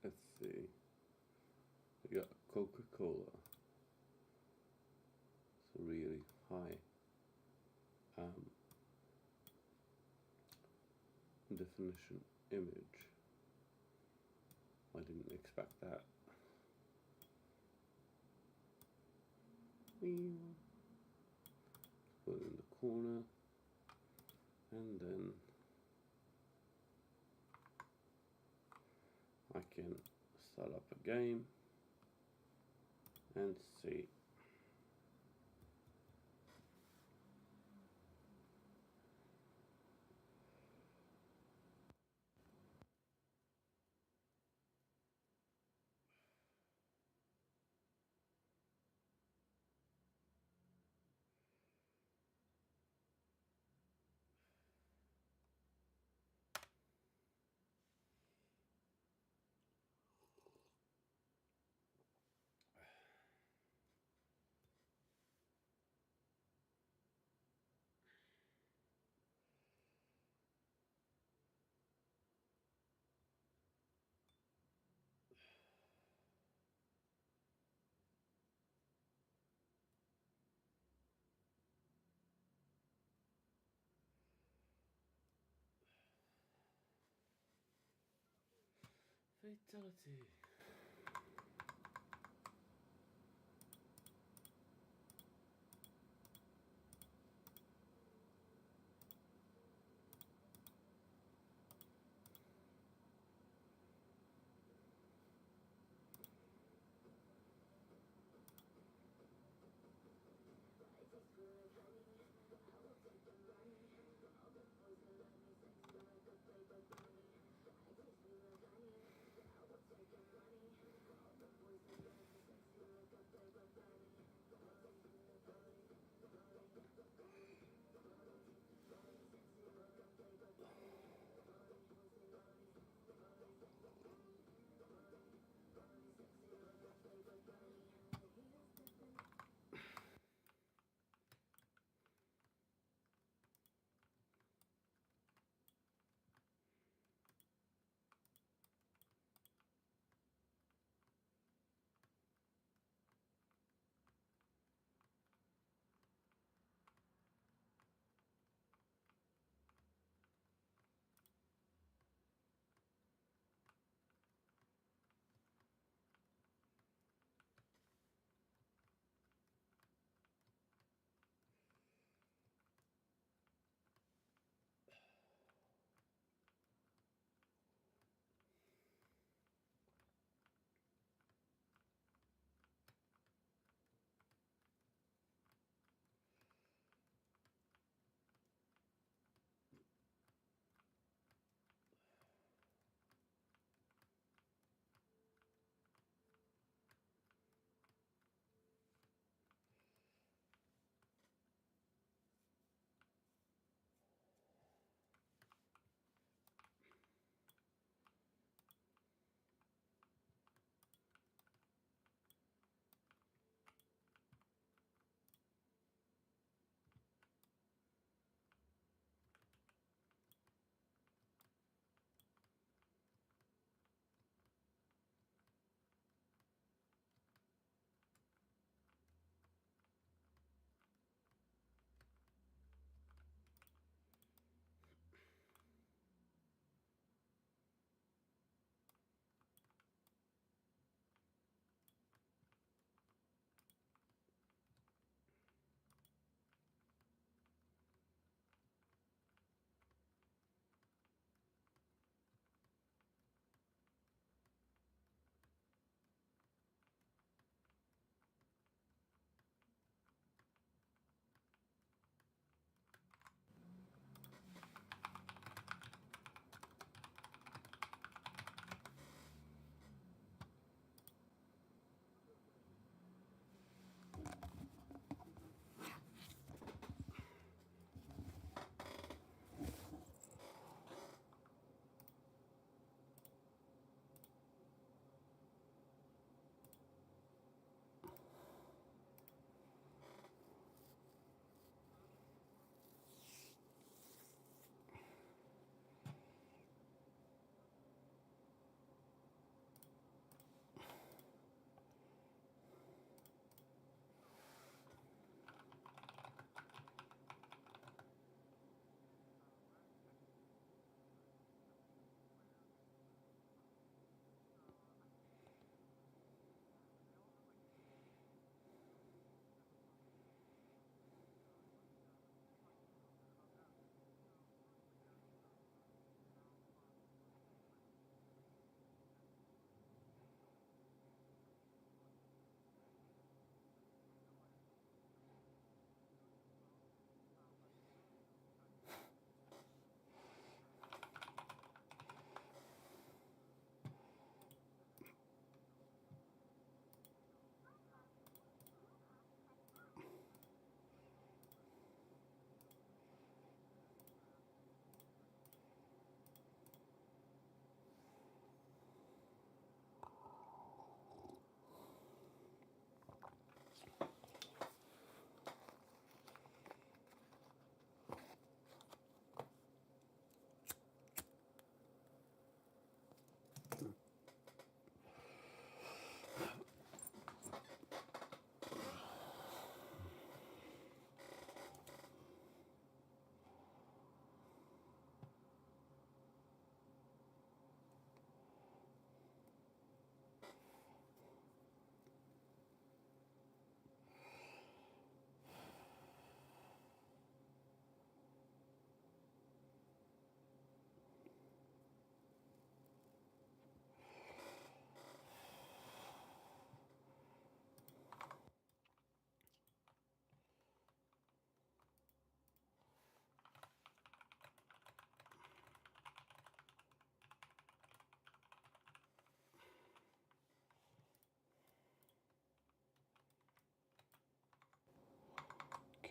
Let's see. We got Coca-Cola. It's a really high definition image. I didn't expect that. Put it in the corner, and then I can start up a game and see. Fatality.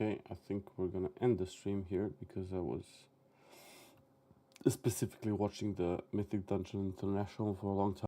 Okay, I think we're gonna end the stream here because I was specifically watching the Mythic Dungeon International for a long time.